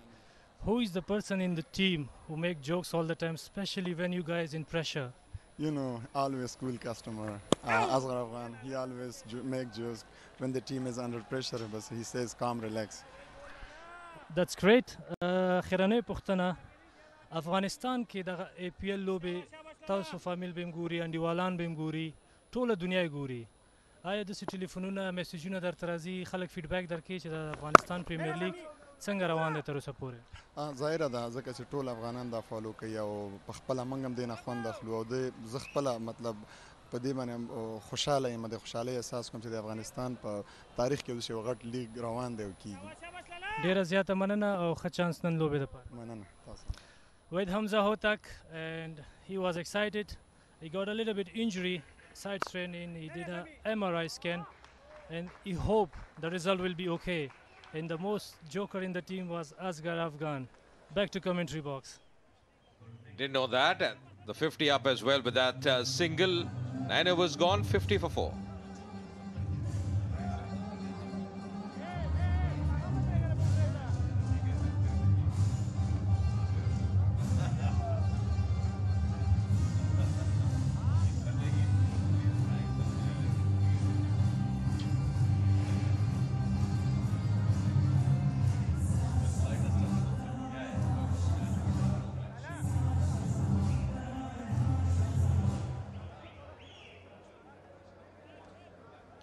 S5: Who is the person in the team who make jokes all the time, especially when you guys in pressure?
S7: You know, always cool customer. Asghar Afghan, he always make jokes when the team is under pressure, but he says calm, relax.
S5: That's great. خیرنۍ پوښتنه، افغانستان کې د ای پی ایل لوبې تاسو فامیل به هم ګوري، انډیوالان به هم ګوري، ټوله دنیا یې ګوري. آیا داسې ټلیفونونه میسیجونه درته راځي، خلک فیډبیک درکوي چې د افغانستان پریمیر لیګ څنګه روان دی تر اوسه پورې؟
S7: ظاهره ده ځکه چې ټول افغانان دا فالو کوي او په خپله موږ هم دې نه خوند اخلو، او زه خپله مطلب په دې باندې خوشاله یم، د خوشحالۍ احساس کوم چې د افغانستان په تاریخ کې یو غټ لیګ روان دی او کیږي.
S5: ډیره زیاته مننه او ښه چانس نن لوبې لپاره.
S7: مننه تاسو.
S5: With Hamza Hotak, and he was excited. He got a little bit injury, side straining. He did an MRI scan, and he hoped the result will be okay. And the most joker in the team was Asghar Afghan. Back to commentary box.
S2: Didn't know that. And the 50 up as well with that single. 9 overs gone, 50 for 4.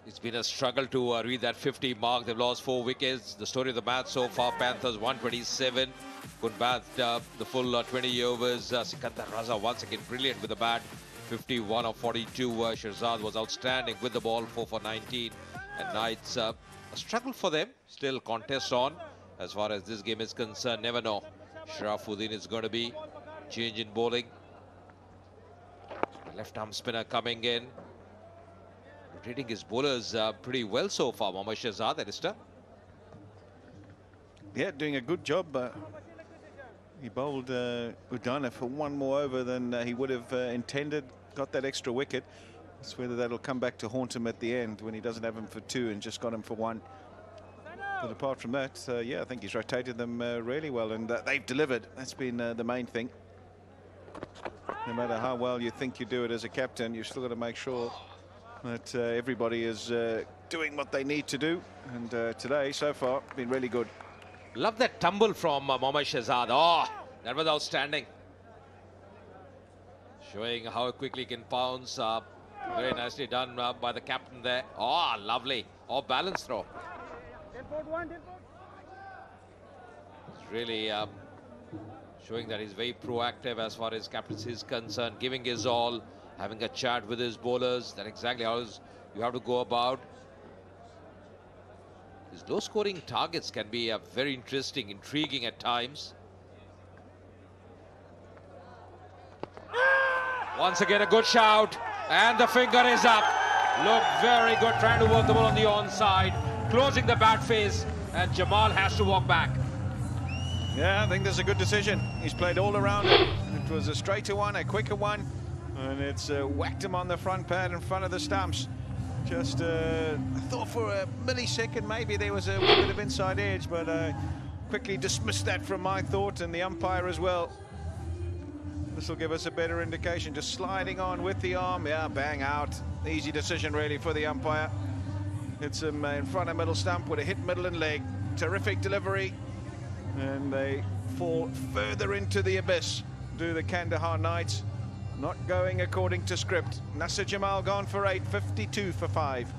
S2: It's been a struggle to reach that 50 mark. They've lost 4 wickets. The story of the match so far, Panthers 127. Couldn't bat the full 20 overs. Sikandar Raza once again brilliant with the bat. 51 of 42. Shirzad was outstanding with the ball, 4 for 19. And Knights, a struggle for them. Still contest on. As far as this game is concerned, never know. Sharafuddin is going to be change in bowling. Left arm spinner coming in. Rotating his bowlers pretty well so far. Mohammad Shahzad, Alistair.
S1: Yeah, doing a good job. He bowled Udana for one more over than he would have intended. Got that extra wicket. It's whether that'll come back to haunt him at the end when he doesn't have him for 2 and just got him for 1. But apart from that, yeah, I think he's rotated them really well, and they've delivered. That's been the main thing. No matter how well you think you do it as a captain, you've still got to make sure that everybody is doing what they need to do. And today, so far, been really good.
S2: Love that tumble from Mohammad Shahzad. Oh, that was outstanding. Showing how quickly he can pounce. Very nicely done by the captain there. Oh, lovely. Oh, balance throw. It's really showing that he's very proactive as far as captaincy is concerned, giving his all, having a chat with his bowlers. That's exactly how you have to go about. These low-scoring targets can be very interesting, intriguing at times. Once again, a good shout, and the finger is up. Look very good, trying to work the ball on the onside, closing the bat face, and Jamal has to walk back.
S1: Yeah, I think that's a good decision. He's played all around it. It was a straighter one, a quicker one, and it's whacked him on the front pad in front of the stumps. Just I thought for a millisecond maybe there was a wee bit of inside edge, but quickly dismissed that from my thought and the umpire as well. This will give us a better indication. Just sliding on with the arm. Yeah, bang out. Easy decision really for the umpire. Hits him in front of middle stump with a hit middle and leg. Terrific delivery. And they fall further into the abyss. Do the Kandahar Knights. Not going according to script. Nasser Jamal gone for 8, 52 for 5.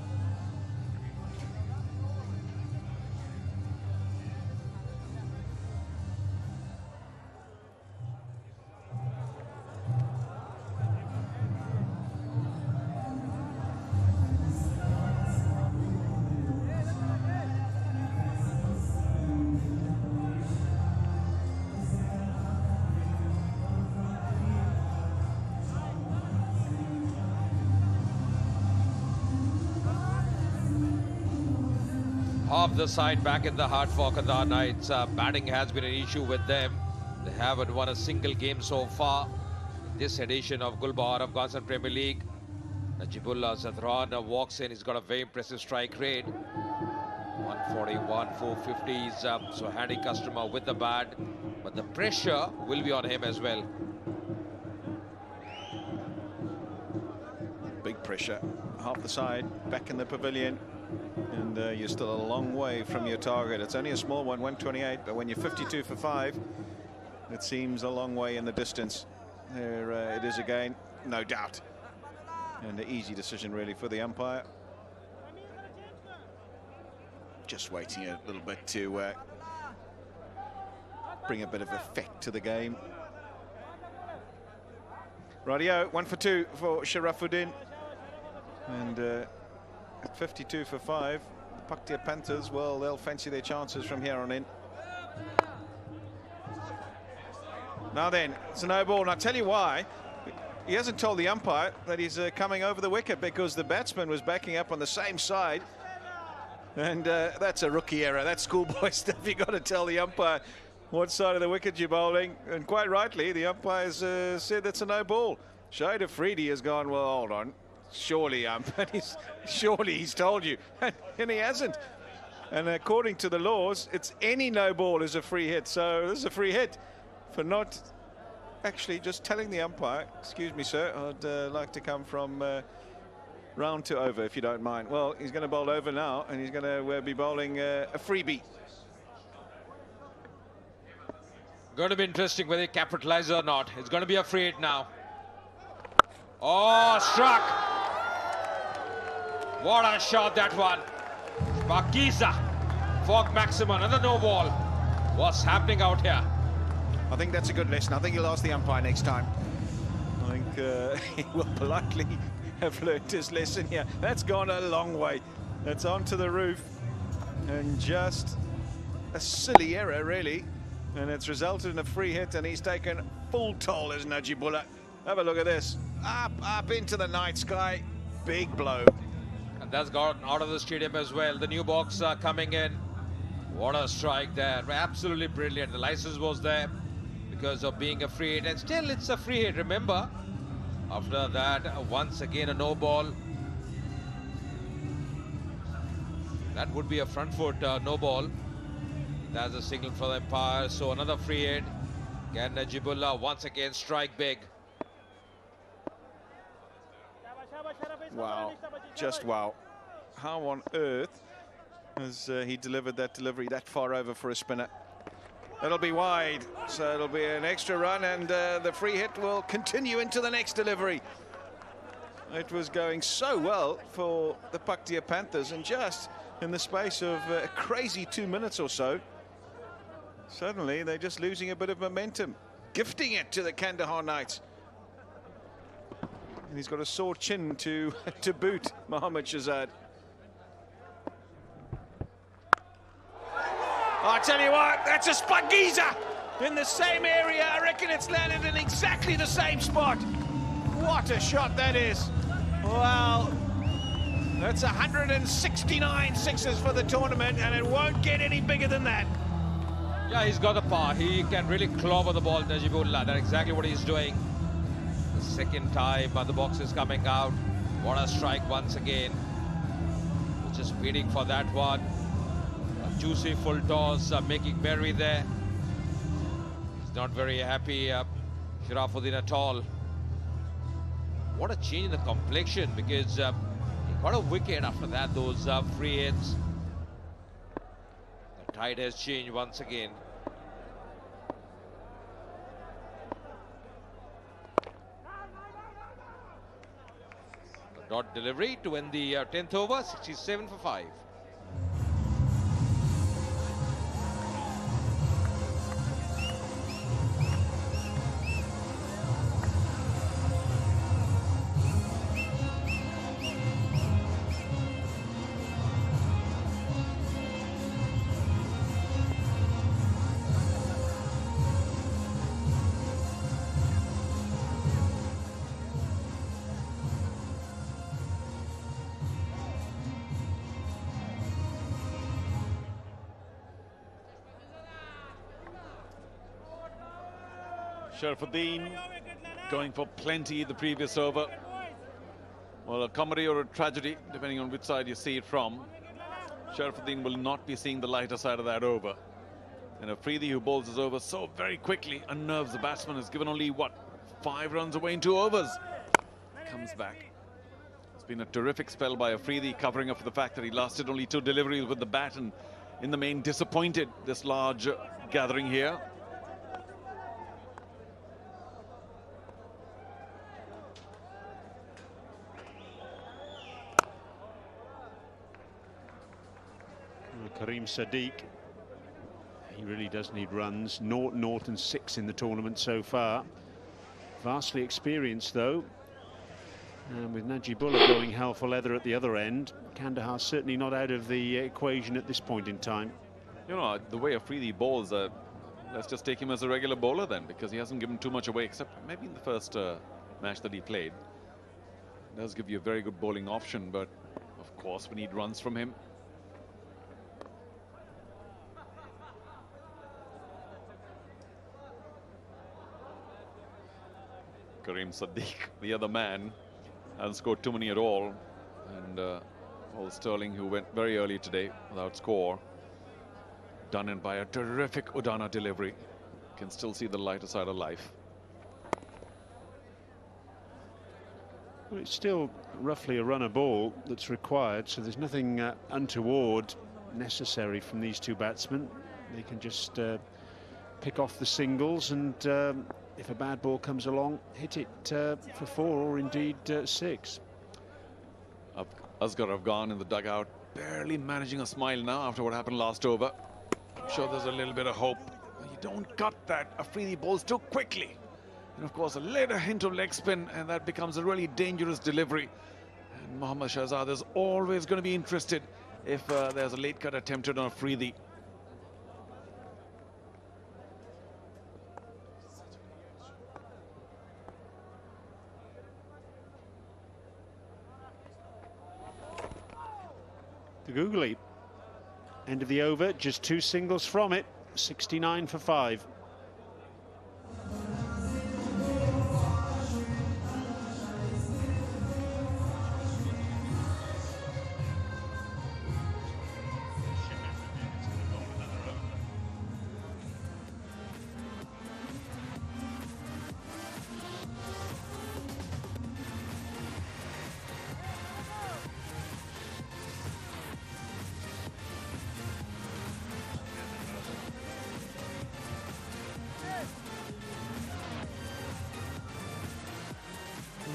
S2: Half the side back in the heart for Kandahar Knights. Batting has been an issue with them. They haven't won a single game so far in this edition of Gulbahar Afghanistan Premier League. Najibullah Zadran walks in. He's got a very impressive strike rate. 141, 450s. So handy customer with the bat. But the pressure will be on him as well.
S1: Big pressure. Half the side back in the pavilion. And you're still a long way from your target. It's only a small one, 128, but when you're 52 for 5, it seems a long way in the distance. There it is again, no doubt. And an easy decision really for the umpire. Just waiting a little bit to bring a bit of effect to the game. Rightio, 1 for 2 for Sharafuddin. And at 52 for 5, the Paktia Panthers, well, they'll fancy their chances from here on in. Now then, it's a no ball, and I'll tell you why. He hasn't told the umpire that he's coming over the wicket, because the batsman was backing up on the same side. And that's a rookie error. That's schoolboy stuff. You've got to tell the umpire what side of the wicket you're bowling. And quite rightly, the umpire's said that's a no ball. Shahid Afridi has gone, well, hold on. Surely, surely he's told you. And he hasn't. And according to the laws, it's any no ball is a free hit. So this is a free hit for not actually just telling the umpire, excuse me, sir, I'd like to come from round to over, if you don't mind. Well, he's going to bowl over now, and he's going to be bowling a freebie.
S2: Going to be interesting whether he capitalizes or not. It's going to be a free hit now. Oh, struck. What a shot that one. Bakiza. Fog maximum, another no ball. What's happening out here?
S1: I think that's a good lesson. I think he'll ask the umpire next time. I think he will politely have learned his lesson here. That's gone a long way. That's onto the roof. And just a silly error, really. And it's resulted in a free hit, and he's taken full toll as Najibullah. Have a look at this. Up into the night sky. Big blow.
S2: And that's gone out of the stadium as well. The new box coming in. What a strike there. Absolutely brilliant. The license was there because of being a free hit, and still it's a free hit. Remember, after that, once again a no ball. That would be a front foot no ball. That's a signal for the umpire. So another free hit. Again, Najibullah once again strike big.
S1: Wow, just wow. How on earth has he delivered that delivery that far over for a spinner? It'll be wide, so it'll be an extra run, and the free hit will continue into the next delivery. It was going so well for the Paktia Panthers, and just in the space of a crazy 2 minutes or so, suddenly they're just losing a bit of momentum, gifting it to the Kandahar Knights. And he's got a sore chin to boot, Mohammad Shahzad. I tell you what, that's a Spagiza in the same area. I reckon it's landed in exactly the same spot. What a shot that is. Well, that's 169 sixes for the tournament, and it won't get any bigger than that.
S2: Yeah, he's got the power. He can really clobber the ball, Najibullah. That's exactly what he's doing. The second time the box is coming out. What a strike once again. Just waiting for that one. A juicy full toss, making merry there. He's not very happy, Sharafuddin, at all. What a change in the complexion, because he got a wicket after that, those free hits. The tide has changed once again. Dot delivery to win the 10th over, 67 for 5.
S4: Sharafuddin going for plenty the previous over. Well, a comedy or a tragedy, depending on which side you see it from. Sharafuddin will not be seeing the lighter side of that over. And Afridi, who bowls his over so very quickly, unnerves the batsman. Has given only, what, 5 runs away in 2 overs. Comes back. It's been a terrific spell by Afridi, covering up for the fact that he lasted only 2 deliveries with the bat, and in the main disappointed this large gathering here.
S3: Karim Sadiq, he really does need runs. 0, 0 and 6 in the tournament so far. Vastly experienced though. And with Najibullah going hell for leather at the other end, Kandahar's certainly not out of the equation at this point in time.
S4: You know, the way Afridi bowls, let's just take him as a regular bowler then, because he hasn't given too much away, except maybe in the first match that he played. It does give you a very good bowling option, but of course we need runs from him. Karim Sadiq, the other man, hasn't scored too many at all. And well, Sterling, who went very early today without score, done in by a terrific Udana delivery. Can still see the lighter side of life.
S3: Well, it's still roughly a runner ball that's required, so there's nothing untoward necessary from these two batsmen. They can just pick off the singles and if a bad ball comes along, hit it for 4 or indeed 6.
S4: Asghar Afghan in the dugout, barely managing a smile now after what happened last over. I'm sure there's a little bit of hope. You don't cut that. Afridi bowls too quickly. And of course, a later hint of leg spin, and that becomes a really dangerous delivery. And Mohammad Shahzad is always going to be interested if there's a late cut attempted on Afridi.
S3: The googly. End of the over, just 2 singles from it, 69 for 5.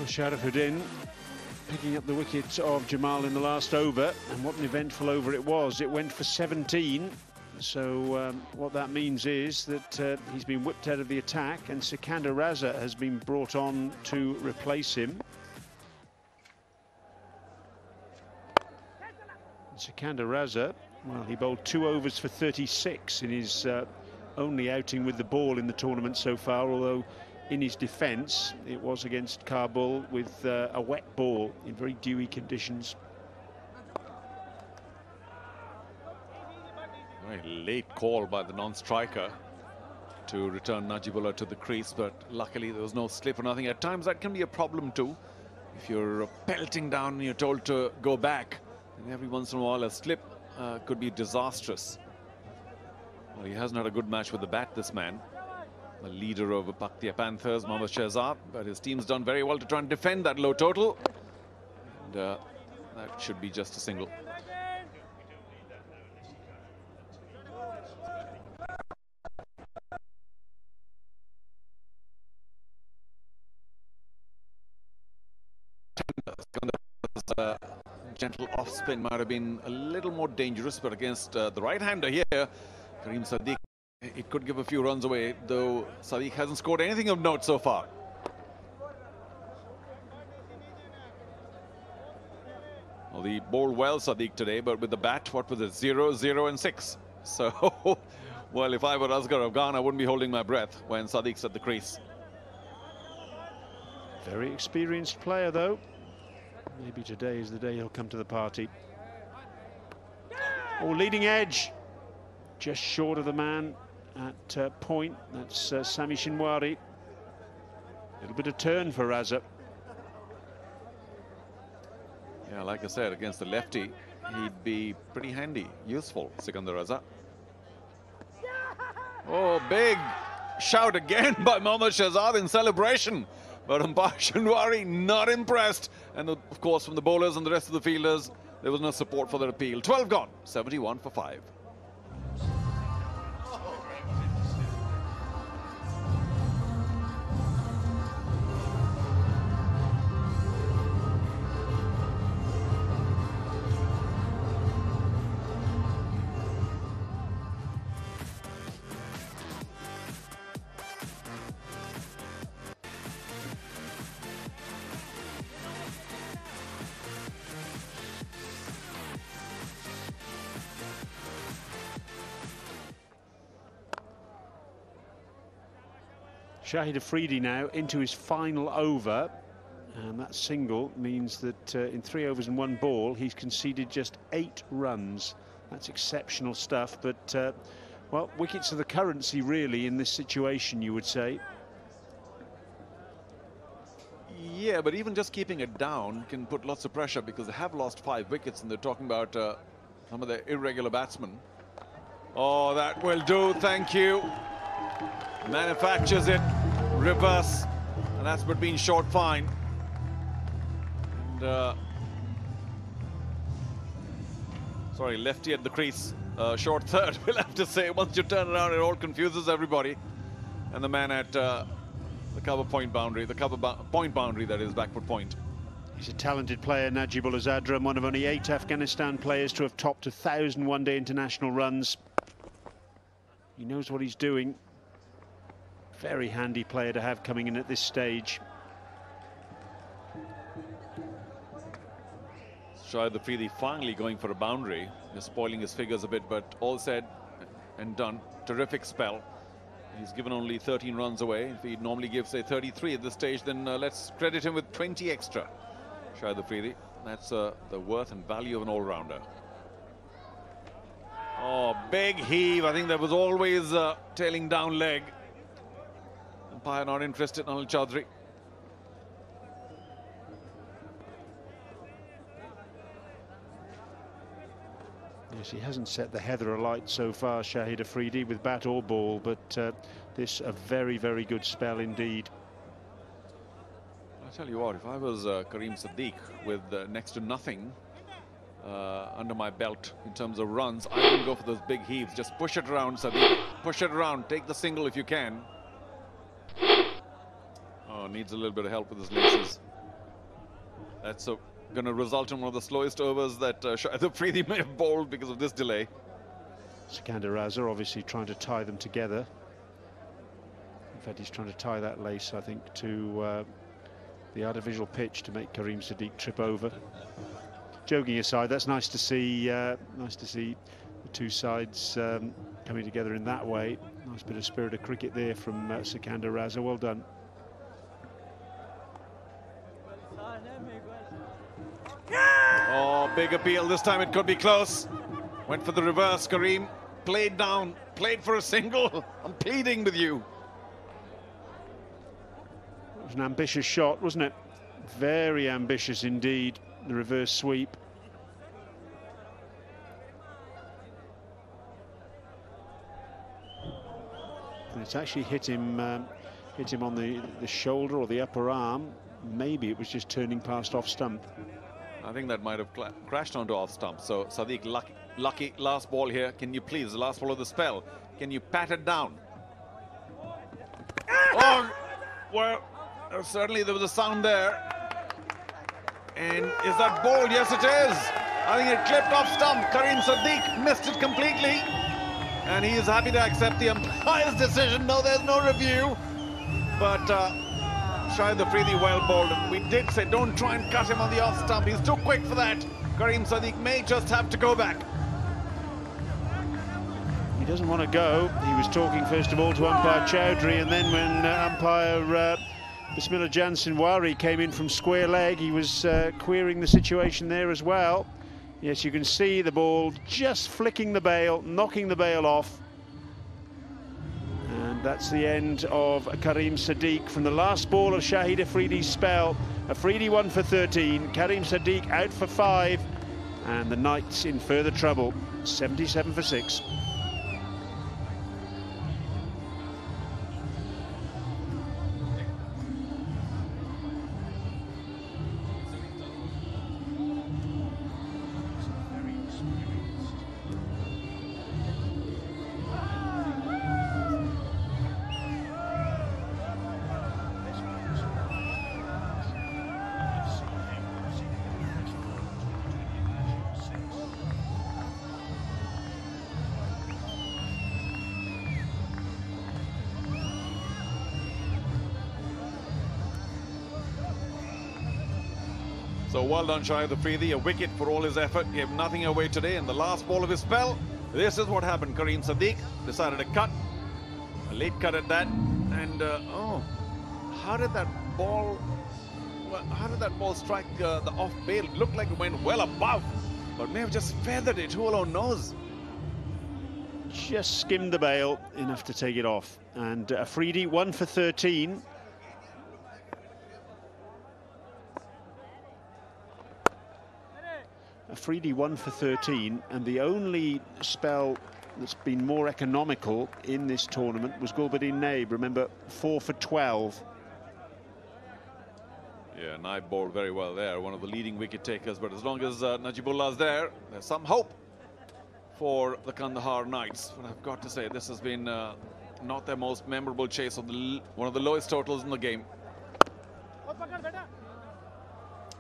S3: Sharafuddin picking up the wicket of Jamal in the last over, and what an eventful over it was. It went for 17, so what that means is that he's been whipped out of the attack and Sikandar Raza has been brought on to replace him. Sikandar Raza, well, he bowled 2 overs for 36 in his only outing with the ball in the tournament so far, although in his defence, it was against Kabul with a wet ball in very dewy conditions.
S4: Very late call by the non-striker to return Najibullah to the crease, but luckily there was no slip or nothing. At times that can be a problem too. If you're pelting down and you're told to go back, and every once in a while a slip could be disastrous. Well, he hasn't had a good match with the bat, this man. The leader of the Paktia Panthers, Mohammad Shahzad, but his team's done very well to try and defend that low total. And that should be just a single. Gentle off spin might have been a little more dangerous, but against the right-hander here, Karim Sadiq, it could give a few runs away, though Sadiq hasn't scored anything of note so far. Well, he bowled well, Sadiq, today, but with the bat, what was it? 0, 0 and 6. So, well, if I were Asghar Afghan, I wouldn't be holding my breath when Sadiq's at the crease.
S3: Very experienced player, though. Maybe today is the day he'll come to the party. Oh, leading edge. Just short of the man at point. That's Sami Shinwari. A little bit of turn for Raza.
S4: Yeah, like I said, against the lefty, he'd be pretty handy, useful, Sikandar Raza. Oh, big shout again by Mohammad Shahzad in celebration. But umpire Shinwari not impressed. And of course, from the bowlers and the rest of the fielders, there was no support for their appeal. 12 gone, 71 for 5.
S3: Shahid Afridi now into his final over, and that single means that in 3 overs and 1 ball he's conceded just 8 runs. That's exceptional stuff, but well, wickets are the currency really in this situation, you would say.
S4: Yeah, but even just keeping it down can put lots of pressure, because they have lost 5 wickets and they're talking about some of their irregular batsmen. Oh, that will do, thank you. Manufactures it, reverse, and that's but been short fine. And sorry, lefty at the crease, short third, we'll have to say. Once you turn around, it all confuses everybody. And the man at the cover point boundary, the point boundary, that is, backward point.
S3: He's a talented player, Najibullah Zadran, one of only 8 Afghanistan players to have topped 1,000 one-day international runs. He knows what he's doing. Very handy player to have coming in at this stage.
S4: Shahid Afridi finally going for a boundary. Just spoiling his figures a bit, but all said and done. Terrific spell. He's given only 13 runs away. If he normally gives, say, 33 at this stage, then let's credit him with 20 extra. Shahid Afridi. That's the worth and value of an all-rounder. Oh, big heave. I think there was always a tailing down leg. Umpire not interested, Anil Chaudhary.
S3: Yes, he hasn't set the heather alight so far, Shahid Afridi, with bat or ball, but this a very, very good spell indeed.
S4: I'll tell you what, if I was Karim Siddique with next to nothing under my belt in terms of runs, I wouldn't go for those big heaves. Just push it around, Siddique. Push it around. Take the single if you can. Oh, needs a little bit of help with his laces. That's going to result in one of the slowest overs that Shahid Afridi may have bowled because of this delay.
S3: Sikandar Raza obviously trying to tie them together. In fact, he's trying to tie that lace, I think, to the artificial pitch to make Karim Siddique trip over. Joking aside, that's nice to see. Nice to see the two sides coming together in that way. Nice bit of spirit of cricket there from Sikandar Raza. Well done.
S4: Oh, big appeal. This time it could be close. Went for the reverse, Karim. Played down. Played for a single. I'm pleading with you.
S3: It was an ambitious shot, wasn't it? Very ambitious indeed, the reverse sweep. And it's actually hit him on the shoulder or the upper arm. Maybe it was just turning past off stump.
S4: I think that might have crashed onto off stump. So Sadiq, lucky last ball here. Can you please, the last ball of the spell, can you pat it down? Oh, well, certainly there was a sound there. And is that ball? Yes, it is. I think it clipped off stump. Karim Sadiq missed it completely. And he is happy to accept the umpire's decision. No, there's no review. But Shahid Afridi well bowled. We did say don't try and cut him on the off stump. He's too quick for that. Karim Sadiq may just have to go back.
S3: He doesn't want to go. He was talking first of all to umpire Chowdhury, and then when umpire Bismillah Jan Sinwari came in from square leg, he was querying the situation there as well. Yes, you can see the ball just flicking the bail, knocking the bail off. And that's the end of Karim Sadiq from the last ball of Shahid Afridi's spell. Afridi 1 for 13, Karim Sadiq out for 5, and the Knights in further trouble, 77 for 6.
S4: So well done, Shahid Afridi. A wicket for all his effort. Gave nothing away today. And the last ball of his spell, this is what happened. Karim Sadiq decided to cut. A late cut at that. And oh, how did that ball? Well, how did that ball strike the off bail? It looked like it went well above, but may have just feathered it. Who alone knows?
S3: Just skimmed the bail enough to take it off. And Afridi 1 for 13. Afridi 1 for 13, and the only spell that's been more economical in this tournament was Gulbuddin Naib. Remember, 4 for 12.
S4: Yeah, Naib bowled very well there, one of the leading wicket takers. But as long as Najibullah's there, there's some hope for the Kandahar Knights. But I've got to say, this has been not their most memorable chase, of one of the lowest totals in the game.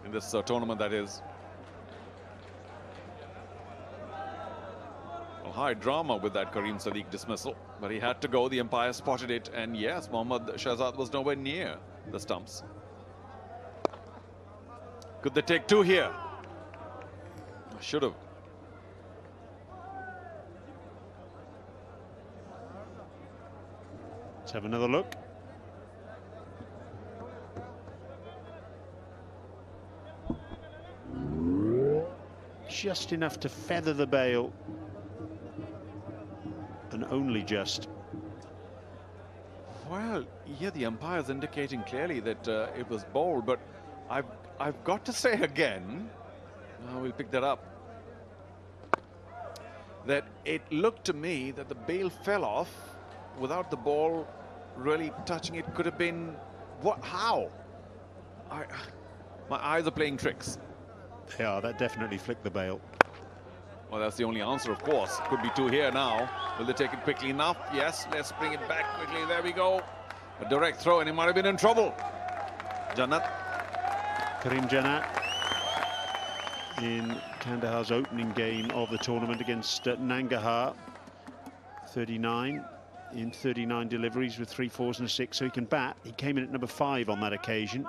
S4: In this tournament, that is. Well, high drama with that Kareem Sadiq dismissal, but he had to go. The umpire spotted it, and yes, Mohammad Shahzad was nowhere near the stumps. Could they take 2 here? Should have.
S3: Let's have another look. Just enough to feather the bail, and only just.
S4: Well, yeah, the umpire's indicating clearly that it was bowled, but I've got to say again, we'll pick that up, that it looked to me that the bail fell off without the ball really touching it. Could have been what? How? My eyes are playing tricks.
S3: They are. That definitely flicked the bail.
S4: Well, that's the only answer, of course. Could be 2 here now. Will they take it quickly enough? Yes, let's bring it back quickly. There we go. A direct throw, and he might have been in trouble. Jannat.
S3: Karim Jannat in Kandahar's opening game of the tournament against Nangarhar. 39 in 39 deliveries with 3 fours and a 6, so he can bat. He came in at number 5 on that occasion.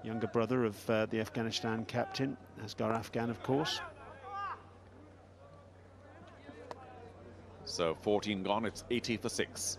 S3: Younger brother of the Afghanistan captain, Asghar Afghan, of course.
S4: So 14 gone, it's 80 for 6.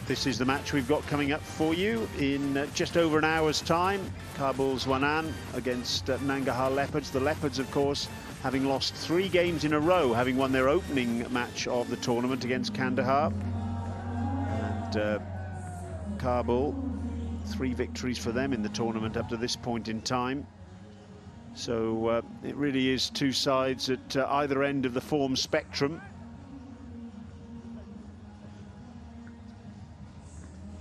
S3: This is the match we've got coming up for you in just over an hour's time. Kabul's Wanan against Nangarhar Leopards. The Leopards, of course, having lost 3 games in a row, having won their opening match of the tournament against Kandahar. And Kabul, 3 victories for them in the tournament up to this point in time. So it really is 2 sides at either end of the form spectrum.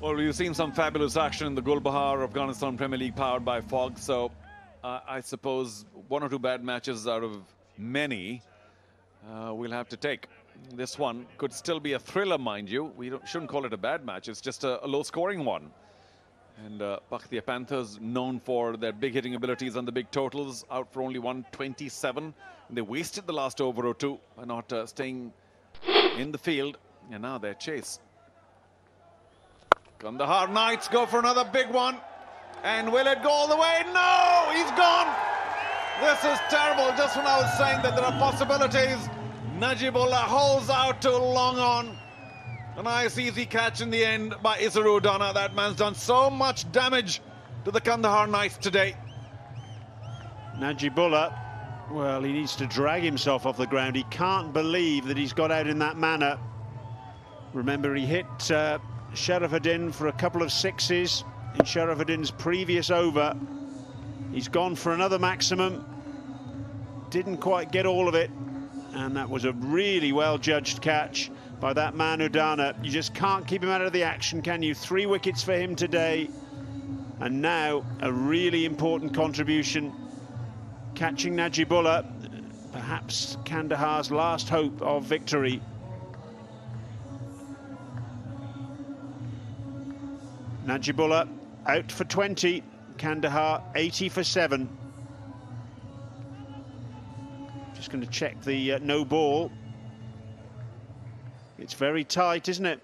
S4: Well, we've seen some fabulous action in the Gulbahar Afghanistan Premier League powered by Fog, so I suppose 1 or 2 bad matches out of many we'll have to take. This one could still be a thriller, mind you. We shouldn't call it a bad match, it's just a low-scoring one. And Paktia Panthers, known for their big hitting abilities and the big totals, out for only 127. And they wasted the last over or 2 by not staying in the field, and now their chase. Kandahar Knights go for another big one. And will it go all the way? No! He's gone! This is terrible. Just when I was saying that there are possibilities, Najibullah holds out to long on. A nice easy catch in the end by Isaru Dana. That man's done so much damage to the Kandahar Knights today.
S3: Najibullah, well, he needs to drag himself off the ground. He can't believe that he's got out in that manner. Remember, he hit Sharafuddin for a couple of 6s in Sharafuddin's previous over. He's gone for another maximum. Didn't quite get all of it. And that was a really well-judged catch by that man Udana. You just can't keep him out of the action, can you? 3 wickets for him today. And now a really important contribution. Catching Najibullah, perhaps Kandahar's last hope of victory. Najibullah out for 20. Kandahar 80 for 7. Just going to check the no ball. It's very tight, isn't it?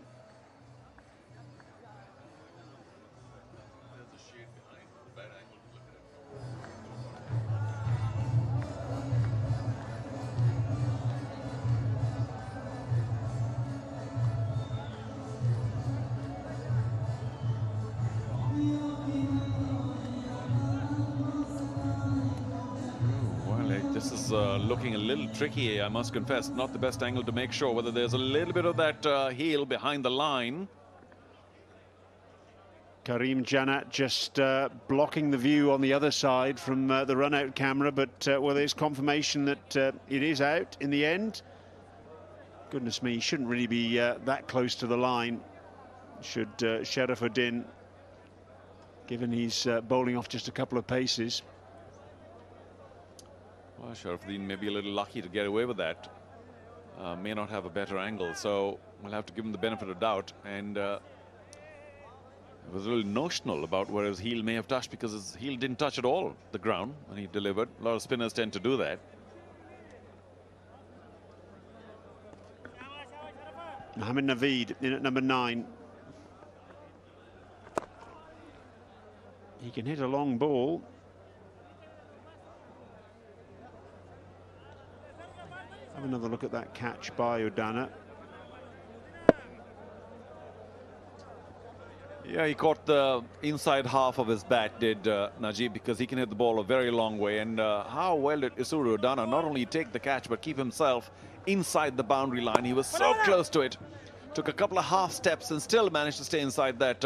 S4: This is looking a little tricky, I must confess. Not the best angle to make sure whether there's a little bit of that heel behind the line.
S3: Karim Jannat just blocking the view on the other side from the run-out camera, but well, there's confirmation that it is out in the end. Goodness me, he shouldn't really be that close to the line, should Sharafuddin, given he's bowling off just a couple of paces.
S4: Well, Sharafuddin may be a little lucky to get away with that. May not have a better angle, so we'll have to give him the benefit of doubt. And it was a little notional about where his heel may have touched, because his heel didn't touch at all the ground when he delivered. A lot of spinners tend to do that.
S3: Mohammad Naveed in at number 9. He can hit a long ball. Have another look at that catch by Udana.
S4: Yeah, he caught the inside half of his bat, did Najib, because he can hit the ball a very long way. And how well did Isuru Udana not only take the catch but keep himself inside the boundary line. He was so close to it. Took a couple of half steps and still managed to stay inside that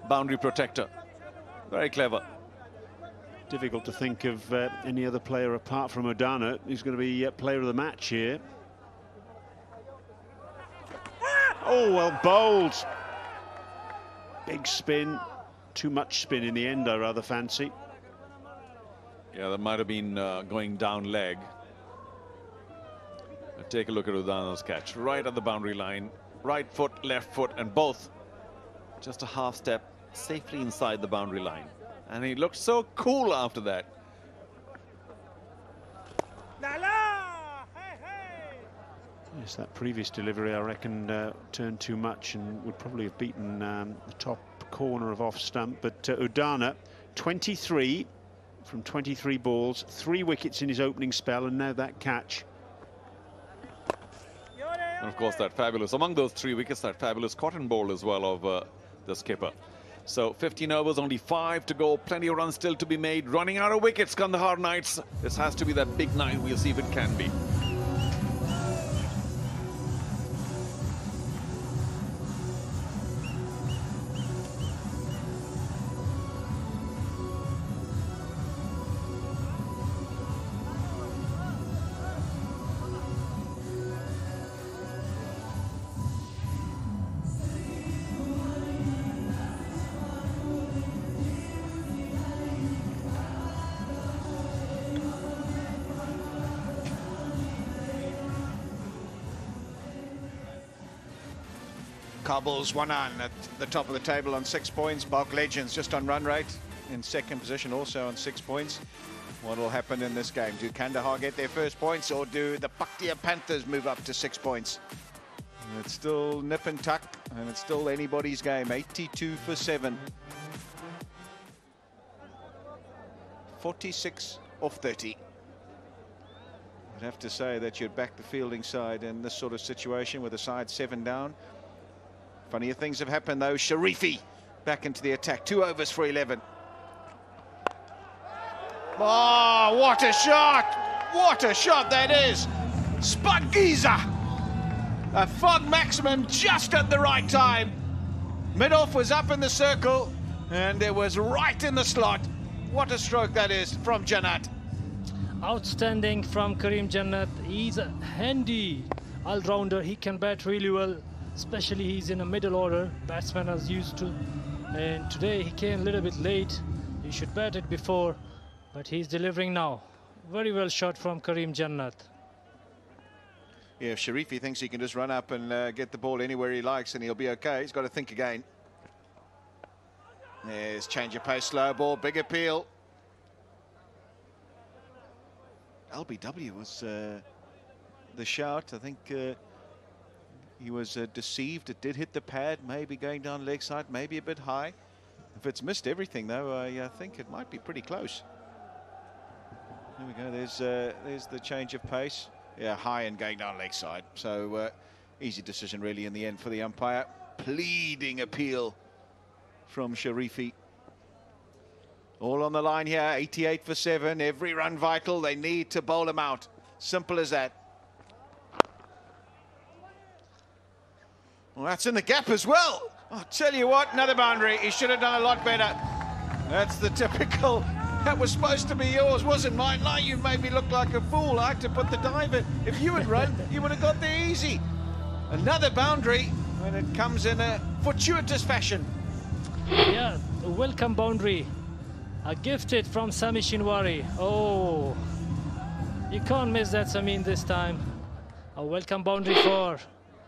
S4: boundary protector. Very clever.
S3: Difficult to think of any other player apart from Udana who's going to be player of the match here. Oh, well bowled. Big spin. Too much spin in the end, I rather fancy.
S4: Yeah, that might have been going down leg. Take a look at Udana's catch. Right at the boundary line. Right foot, left foot, and both just a half step safely inside the boundary line. And he looked so cool after that.
S3: Yes, that previous delivery, I reckon, turned too much and would probably have beaten the top corner of off stump. But Udana, 23 from 23 balls, 3 wickets in his opening spell, and now that catch.
S4: And of course, that fabulous, among those 3 wickets, that fabulous cotton bowl as well of the skipper. So 15 overs, only 5 to go. Plenty of runs still to be made. Running out of wickets, Kandahar Knights. This has to be that big night. We'll see if it can be.
S1: Kabul's one on at the top of the table on 6 points. Balk Legends just on run rate in second position, also on 6 points. What will happen in this game? Do Kandahar get their first points, or do the Bhatia Panthers move up to 6 points? It's still nip and tuck, and it's still anybody's game. 82 for 7. 46 off 30. I'd have to say that you'd back the fielding side in this sort of situation with the side 7 down. Funnier things have happened though. Sharifi back into the attack. 2 overs for 11. Oh, what a shot! What a shot that is! Spagiza! A fog maximum just at the right time. Mid-off was up in the circle and it was right in the slot. What a stroke that is from Jannat.
S5: Outstanding from Karim Jannat. He's a handy all-rounder. He can bat really well. Especially he's in a middle order, batsman as used to. And today he came a little bit late. He should bat it before, but he's delivering now. Very well shot from Karim Jannat.
S1: Yeah, if Sharifi thinks he can just run up and get the ball anywhere he likes and he'll be okay, he's got to think again. There's change of pace, slow ball, big appeal. LBW was the shout. I think he was deceived. It did hit the pad, maybe going down leg side, maybe a bit high. If it's missed everything, though, I think it might be pretty close. There we go. There's the change of pace. Yeah, high and going down leg side. So easy decision, really, in the end for the umpire. Pleading appeal from Sharifi. All on the line here, 88 for 7. Every run vital. They need to bowl him out. Simple as that. Well, that's in the gap as well. I'll tell you what, another boundary. He should have done a lot better. That's the typical. That was supposed to be yours, wasn't mine. Now you made me look like a fool. I had to put the dive in. If you had run, you would have got there easy. Another boundary, and it comes in a fortuitous fashion.
S5: Yeah, a welcome boundary. A gifted from Sami Shinwari. Oh, you can't miss that, Samin, this time. A welcome boundary for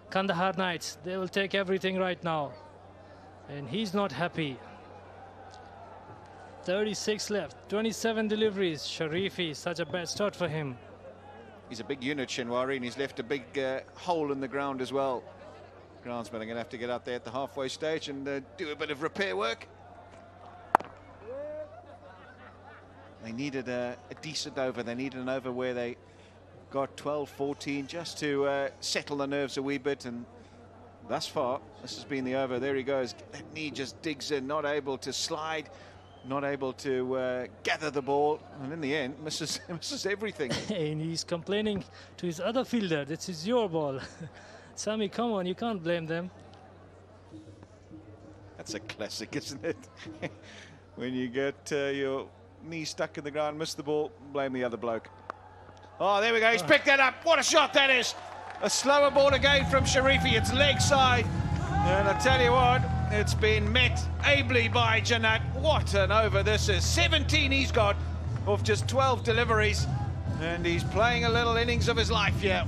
S5: Kandahar Knights. They will take everything right now. And he's not happy. 36 left, 27 deliveries. Sharifi, such a bad start for him.
S1: He's a big unit, Shinwari, and he's left a big hole in the ground as well. Groundsmen are going to have to get out there at the halfway stage and do a bit of repair work. They needed a decent over. They needed an over where they got 12, 14 just to settle the nerves a wee bit. And thus far, this has been the over. There he goes. That knee just digs in, not able to slide, not able to gather the ball. And in the end, misses everything.
S5: And he's complaining to his other fielder, this is your ball. Sami, come on, you can't blame them.
S1: That's a classic, isn't it? When you get your knee stuck in the ground, miss the ball, blame the other bloke. Oh, there we go. He's picked that up. What a shot that is. A slower ball again from Sharifi. It's leg side. And I tell you what, it's been met ably by Janat. What an over this is. 17 he's got off just 12 deliveries. And he's playing a little innings of his life here.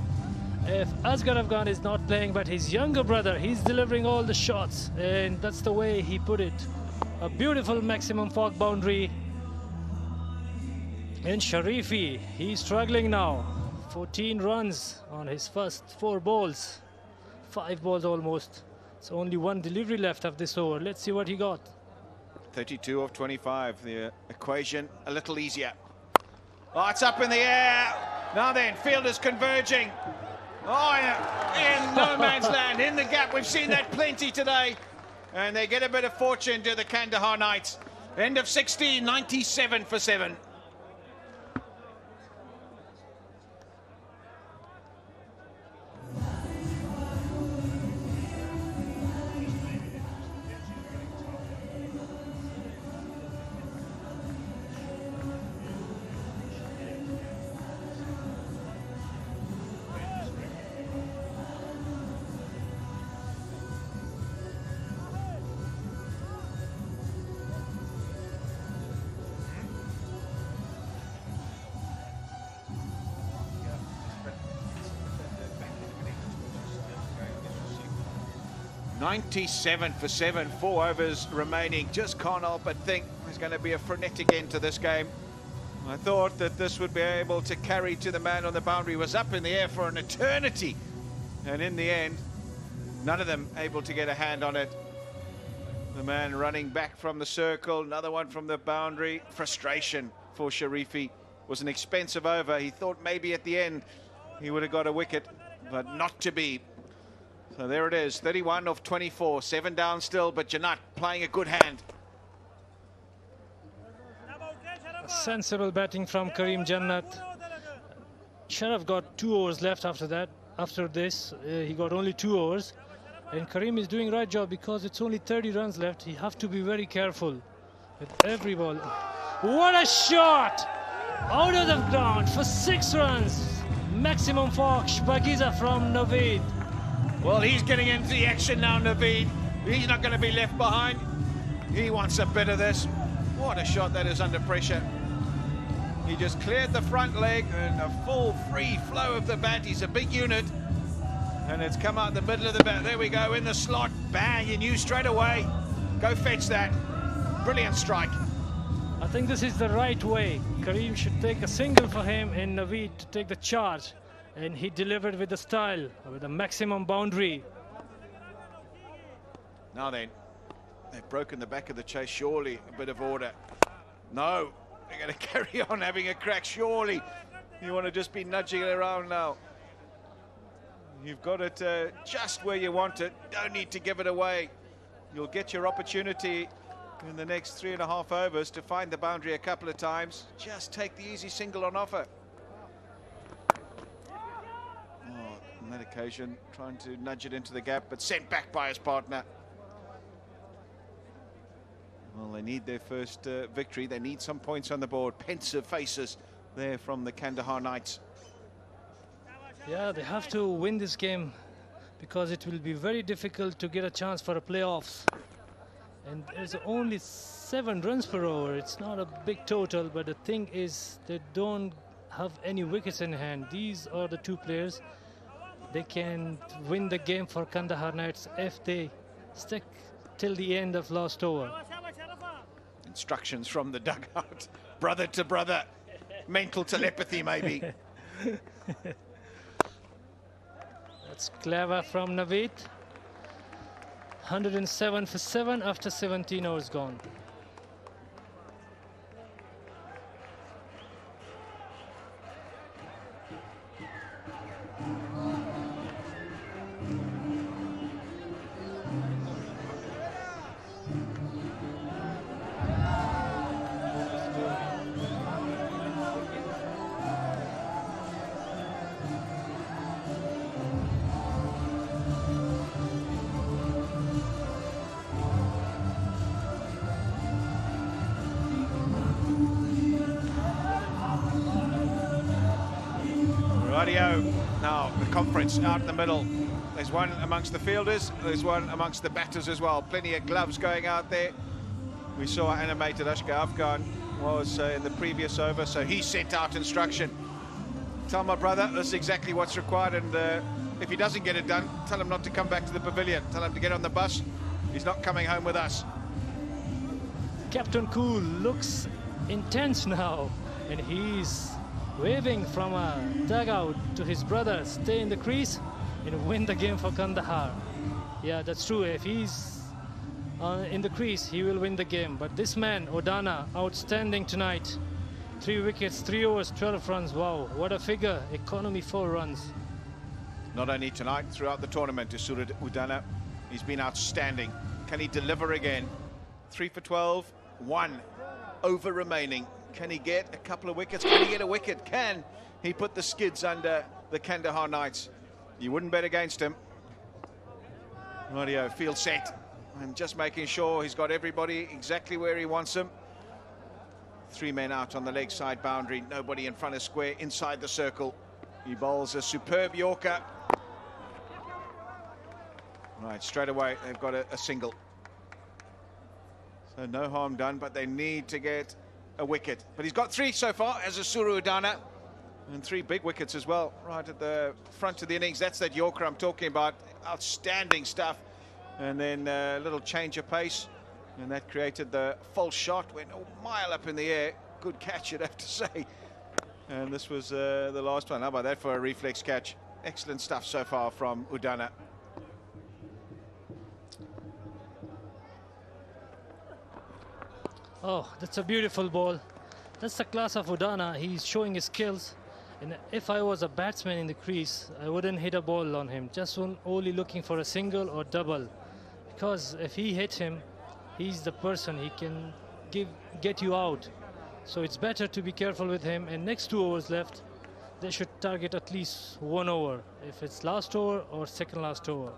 S5: If Asghar Afghan is not playing, but his younger brother, he's delivering all the shots. And that's the way he put it. A beautiful maximum fork boundary. And Sharifi, he's struggling now. 14 runs on his first 4 balls. 5 balls almost. So only 1 delivery left of this over. Let's see what he got.
S1: 32 of 25. The equation a little easier. Oh, it's up in the air. Now then, fielders converging. Oh, yeah. In no man's land, in the gap. We've seen that plenty today. And they get a bit of fortune to the Kandahar Knights. End of 16, 97 for 7. .97 for 7, 4 overs remaining. Just can't help but think there's going to be a frenetic end to this game. I thought that this would be able to carry to the man on the boundary. Was up in the air for an eternity. And in the end, none of them able to get a hand on it. The man running back from the circle, another one from the boundary. Frustration for Sharifi. Was an expensive over. He thought maybe at the end he would have got a wicket, but not to be. So there it is, 31 of 24, 7 down still, but Janat playing a good hand.
S5: Sensible batting from Karim Jannat. Sharaf got 2 overs left after that. After this, he got only 2 overs. And Karim is doing right job because it's only 30 runs left. He have to be very careful with every ball. What a shot! Out of the ground for 6 runs. Maximum fork, Shbagiza from Naveed.
S1: Well, he's getting into the action now, Naveed. He's not going to be left behind. He wants a bit of this. What a shot that is under pressure. He just cleared the front leg and a full free flow of the bat. He's a big unit. And it's come out the middle of the bat. There we go, in the slot. Bang, you knew straight away. Go fetch that. Brilliant strike.
S5: I think this is the right way. Karim should take a single for him and Naveed to take the charge. And he delivered with the style, with the maximum boundary.
S1: Now then, they've broken the back of the chase. Surely a bit of order. No, they're going to carry on having a crack. Surely you want to just be nudging it around now. You've got it just where you want it. Don't need to give it away. You'll get your opportunity in the next 3.5 overs to find the boundary a couple of times. Just take the easy single on offer. Oh, on that occasion, trying to nudge it into the gap, but sent back by his partner. Well, they need their first victory. They need some points on the board. Pensive faces there from the Kandahar Knights.
S5: Yeah, they have to win this game because it will be very difficult to get a chance for a playoffs. And there's only 7 runs per over. It's not a big total, but the thing is they don't have any wickets in hand. These are the 2 players. They can win the game for Kandahar Knights if they stick till the end of last over.
S1: Instructions from the dugout. Brother to brother. Mental telepathy, maybe.
S5: That's clever from Naveed. 107 for 7 after 17 overs gone.
S1: Radio. Now the conference out in the middle. There's one amongst the fielders, there's one amongst the batters as well. Plenty of gloves going out there. We saw animated Ashka Afghan was in the previous over, so he sent out instruction. Tell my brother this is exactly what's required, and if he doesn't get it done, tell him not to come back to the pavilion. Tell him to get on the bus. He's not coming home with us.
S5: Captain Cool looks intense now, and he's waving from a dugout to his brother, stay in the crease and win the game for Kandahar. Yeah, that's true. If he's in the crease, he will win the game. But this man, Odana, outstanding tonight. 3 wickets, 3 overs, 12 runs. Wow, what a figure. Economy 4 runs.
S1: Not only tonight, throughout the tournament, Usura Udana, he's been outstanding. Can he deliver again? 3 for 12, 1 over remaining. Can he get a couple of wickets? Can he get a wicket? Can he put the skids under the Kandahar Knights? You wouldn't bet against him. Radio, field set. And just making sure he's got everybody exactly where he wants them. 3 men out on the leg side boundary. Nobody in front of square, inside the circle. He bowls a superb Yorker. Right, straight away, they've got a single. So no harm done, but they need to get a wicket. But he's got 3 so far as a Usura Udana, and 3 big wickets as well, right at the front of the innings. That's that Yorker I'm talking about. Outstanding stuff. And then a little change of pace, and that created the false shot. Went a mile up in the air. Good catch, you'd have to say. And this was the last one. How about that for a reflex catch? Excellent stuff so far from Udana.
S5: Oh, that's a beautiful ball. That's the class of Udana. He's showing his skills. And if I was a batsman in the crease, I wouldn't hit a ball on him. Just only looking for a single or double. Because if he hits him, he's the person. He can get you out. So it's better to be careful with him. And next 2 overs left, they should target at least 1 over. If it's last over or second last over.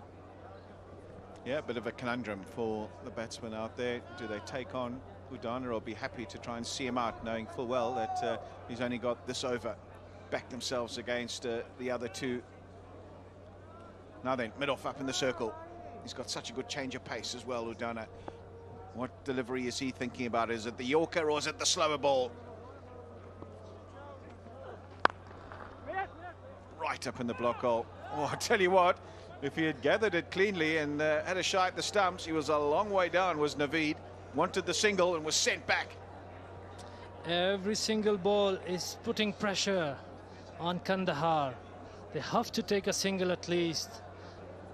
S1: Yeah, a bit of a conundrum for the batsmen out there. Do they take on Udana or be happy to try and see him out, knowing full well that he's only got this over? Back themselves against the other 2. Now then, mid-off up in the circle. He's got such a good change of pace as well, Udana. What delivery is he thinking about? Is it the Yorker or is it the slower ball? Right up in the block hole. Oh, I tell you what, if he had gathered it cleanly and had a shot at the stumps, he was a long way down, was Naveed. wanted the single and was sent back.
S5: Every single ball is putting pressure on Kandahar. They have to take a single at least.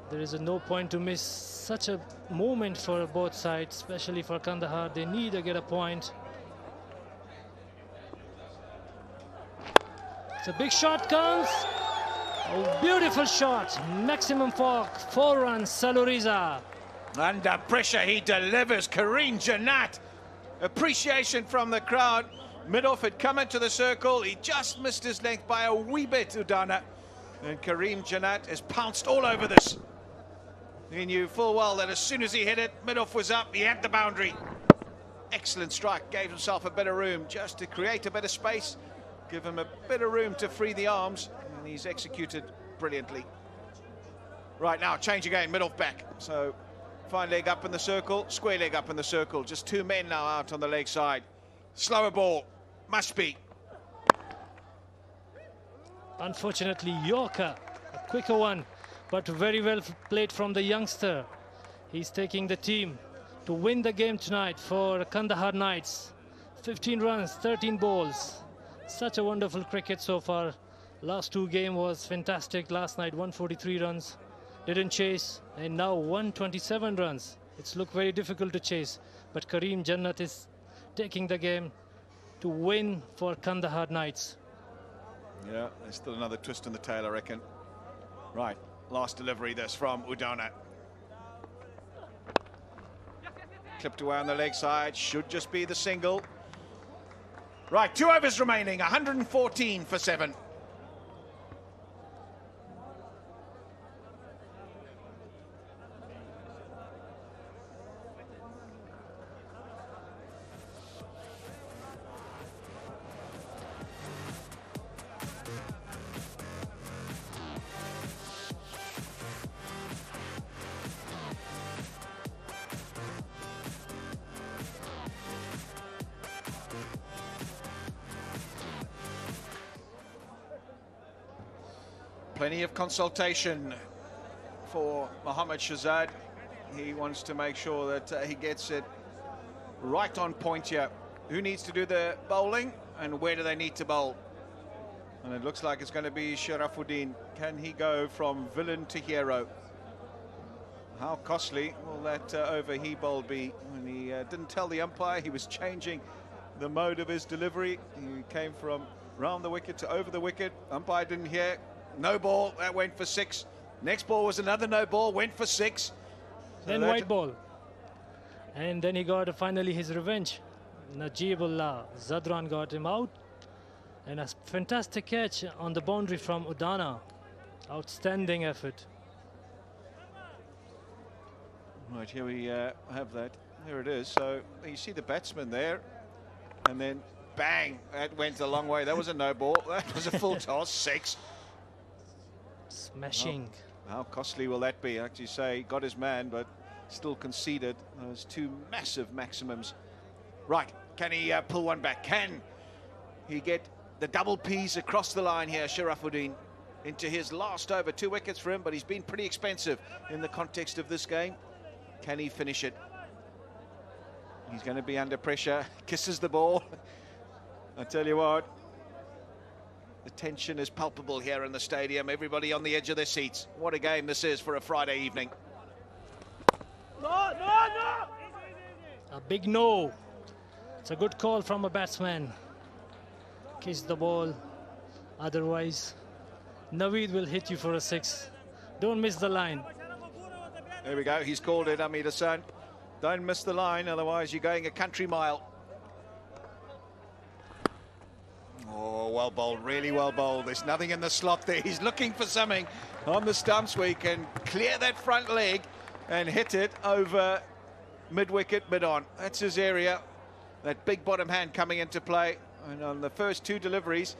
S5: There is no point to miss such a moment for both sides, especially for Kandahar. They need to get a point. It's a big shot comes. Oh, beautiful shot. Maximum fork. 4 runs, Saluriza.
S1: Under pressure, he delivers. Kareem Jannat. Appreciation from the crowd. Midoff had come into the circle. He just missed his length by a wee bit, Udana. And Kareem Jannat has pounced all over this. He knew full well that as soon as he hit it, Midoff was up. He had the boundary. Excellent strike. Gave himself a bit of room just to create a bit of space. Give him a bit of room to free the arms. And he's executed brilliantly. Right now, change again. Midoff back. So fine leg up in the circle. Square leg up in the circle. Just 2 men now out on the leg side. Slower ball. Must be.
S5: Unfortunately, Yorker, a quicker one, but very well played from the youngster. He's taking the team to win the game tonight for Kandahar Knights. 15 runs, 13 balls. Such a wonderful cricket so far. Last 2 games was fantastic. Last night, 143 runs. Didn't chase, and now 127 runs. It's looked very difficult to chase, but Kareem Jannat is taking the game to win for Kandahar Knights.
S1: Yeah, there's still another twist in the tail, I reckon. Right, last delivery this from Udana. Clipped away on the leg side, should just be the single. Right, 2 overs remaining, 114 for 7. Plenty of consultation for Mohammad Shahzad. He wants to make sure that he gets it right on point here. Who needs to do the bowling and where do they need to bowl? And it looks like it's going to be Sharafuddin. Can he go from villain to hero? How costly will that over he bowl be? When he didn't tell the umpire, he was changing the mode of his delivery. He came from round the wicket to over the wicket. Umpire didn't hear. No ball, that went for 6. Next ball was another no ball, went for 6. So
S5: then white ball. And then he got finally his revenge. Najibullah Zadran got him out. And a fantastic catch on the boundary from Udana. Outstanding effort.
S1: Right, here we have that. There it is. So you see the batsman there. And then bang, that went a long way. That was a no ball. That was a full toss, 6.
S5: Smashing.
S1: How costly will that be? Like you say, got his man, but still conceded those 2 massive maximums. Right, can he pull one back? Can he get the double P's across the line here, Sharafuddin, into his last over? 2 wickets for him, but he's been pretty expensive in the context of this game. Can he finish it? He's going to be under pressure. Kisses the ball. I tell you what, the tension is palpable here in the stadium. Everybody on the edge of their seats. What a game this is for a Friday evening.
S5: No! A big no. It's a good call from a batsman. Kiss the ball. Otherwise, Naveed will hit you for a 6. Don't miss the line.
S1: There we go. He's called it, Hamid Hassan. Don't miss the line, otherwise you're going a country mile. Oh, well bowled, really well bowled. There's nothing in the slot there. He's looking for something on the stumps where he can clear that front leg and hit it over mid-wicket, mid-on. That's his area. That big bottom hand coming into play. And on the first 2 deliveries,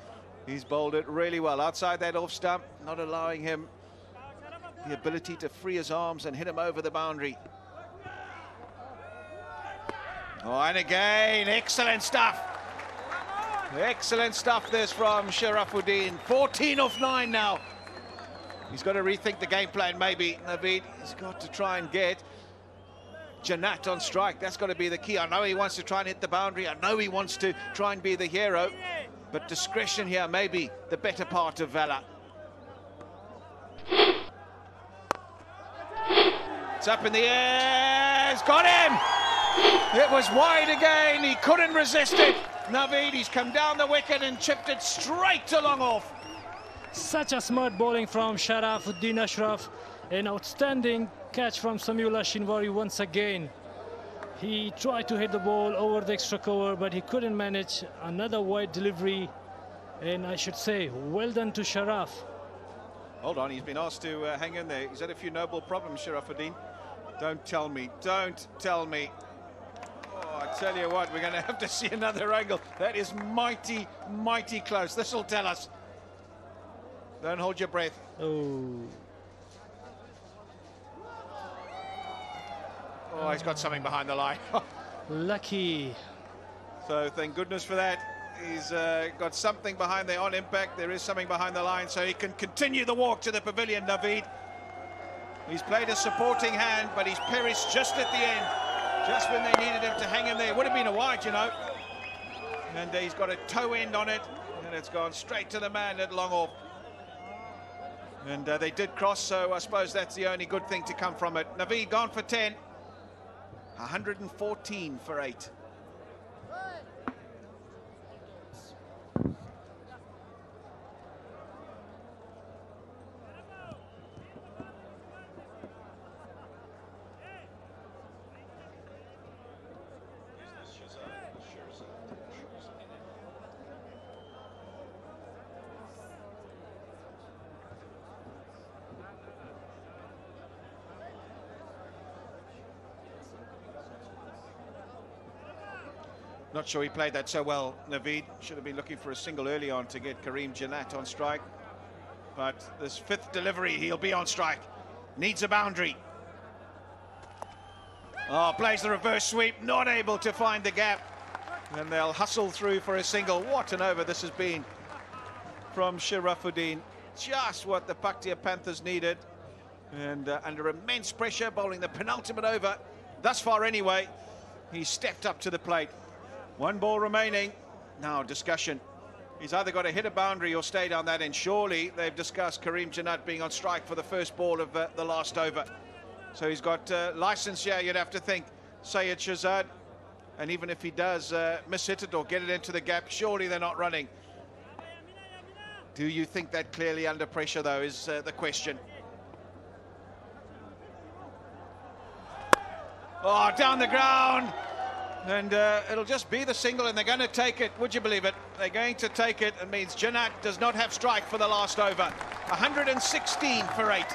S1: he's bowled it really well. Outside that off stump, not allowing him the ability to free his arms and hit him over the boundary. Oh, and again, excellent stuff. Excellent stuff this from Sharafuddin. 14 off 9 now. He's got to rethink the game plan maybe, Naveed. He's got to try and get Janat on strike. That's got to be the key. I know he wants to try and hit the boundary. I know he wants to try and be the hero. But discretion here may be the better part of valor. It's up in the air. It's got him. It was wide again. He couldn't resist it. Naveed, he's come down the wicket and chipped it straight to long off.
S5: Such a smart bowling from Sharafuddin Ashraf. An outstanding catch from Samiullah Shinwari once again. He tried to hit the ball over the extra cover, but he couldn't manage. Another wide delivery. And I should say, well done to Sharaf.
S1: Hold on, he's been asked to hang in there. He's had a few noble problems, Sharafuddin. Don't tell me. Don't tell me. Oh, I tell you what, we're going to have to see another angle. That is mighty, mighty close. This will tell us. Don't hold your breath.
S5: Oh,
S1: he's got something behind the line.
S5: lucky.
S1: So thank goodness for that. He's got something behind there on impact. There is something behind the line, so he can continue the walk to the pavilion, Naveed. He's played a supporting hand, but he's perished just at the end. Just when they needed him to hang in there. Would have been a wide, you know. And he's got a toe end on it, and it's gone straight to the man at long off. And they did cross, so I suppose that's the only good thing to come from it. Naveed gone for 10. 114 for 8. Not sure he played that so well, Naveed. Should have been looking for a single early on to get Karim Janat on strike. But this fifth delivery, he'll be on strike. Needs a boundary. Oh, plays the reverse sweep, not able to find the gap. And they'll hustle through for a single. What an over this has been from Sharafuddin. Just what the Paktia Panthers needed. And under immense pressure, bowling the penultimate over. Thus far anyway, he stepped up to the plate. One ball remaining. Now discussion. He's either got to hit a boundary or stay down that end. Surely they've discussed Karim Janat being on strike for the first ball of the last over. So he's got license here, you'd have to think, Syed Shahzad. And even if he does miss hit it or get it into the gap, surely they're not running. Do you think that clearly under pressure, though, is the question. Oh, down the ground. And it'll just be the single, and they're going to take it. Would you believe it? They're going to take it. It means Janat does not have strike for the last over. 116 for 8.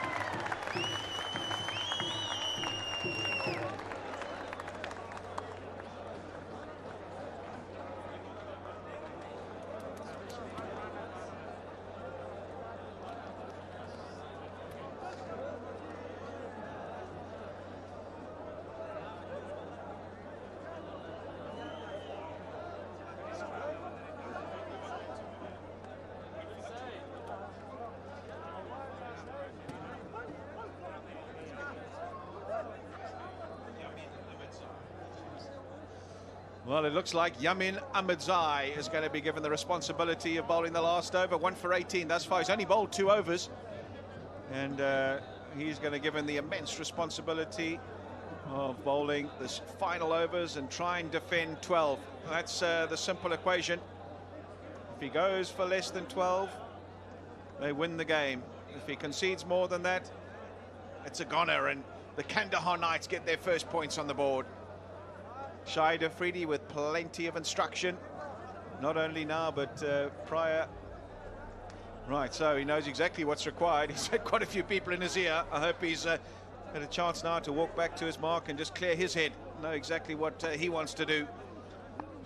S1: Well, it looks like Yamin Ahmedzai is going to be given the responsibility of bowling the last over. 1 for 18 thus far. He's only bowled 2 overs. And he's going to give him the immense responsibility of bowling this final overs and try and defend 12. That's the simple equation. If he goes for less than 12, they win the game. If he concedes more than that, it's a goner, and the Kandahar Knights get their first points on the board. Shahid Afridi with plenty of instruction, not only now but prior. Right, so he knows exactly what's required. He's had quite a few people in his ear. I hope he's had a chance now to walk back to his mark and just clear his head, know exactly what he wants to do.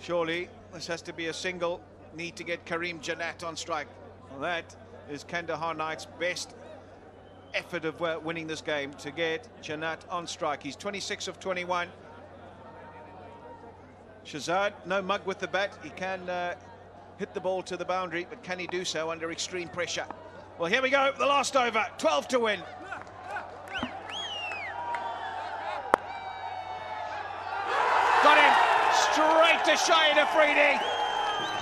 S1: Surely this has to be a single. Need to get Karim Janat on strike. Well, that is Kandahar Knights' best effort of winning this game, to get Janat on strike. He's 26 of 21. Shahzad, no mug with the bat. He can hit the ball to the boundary, but can he do so under extreme pressure? Well, here we go, the last over, 12 to win. to Shahid Afridi.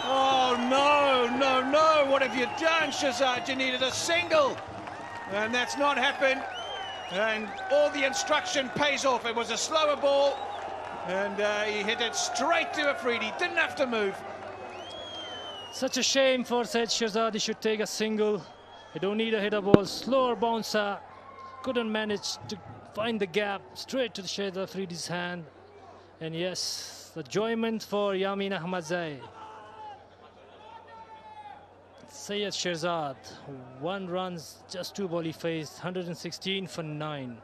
S1: Oh, no. What have you done, Shahzad? You needed a single. And that's not happened. And all the instruction pays off. It was a slower ball. And he hit it straight to Afridi. Didn't have to move.
S5: Such a shame for Said Shahzad. He should take a single. He don't need a hitter ball. Slower bouncer. Couldn't manage to find the gap. Straight to Shahid Afridi's hand. And yes, the enjoyment for Yamin Ahmadzai. Syed Shahzad, 1 run, just 2 ball he faced, 116 for 9.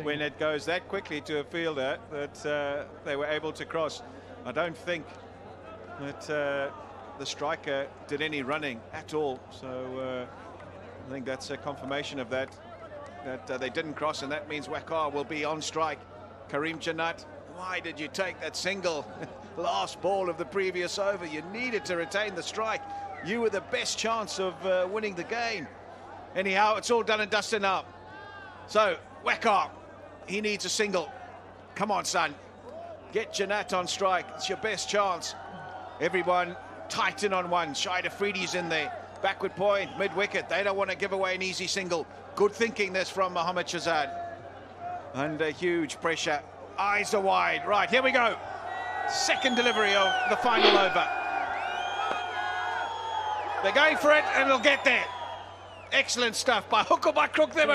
S1: When it goes that quickly to a fielder that they were able to cross. I don't think that the striker did any running at all. So I think that's a confirmation of that they didn't cross, and that means Waqar will be on strike. Karim Jannat, why did you take that single? Last ball of the previous over. You needed to retain the strike. You were the best chance of winning the game. Anyhow, it's all done and dusted now. So Waqar, he needs a single. Come on, son. Get Jannat on strike. It's your best chance. Everyone tighten on one. Shahid Afridi's in there. Backward point, mid-wicket. They don't want to give away an easy single. Good thinking this from Mohammad Shahzad. Under huge pressure. Eyes are wide. Right, here we go. Second delivery of the final over. They're going for it, and they'll get there. Excellent stuff by hook or by crook.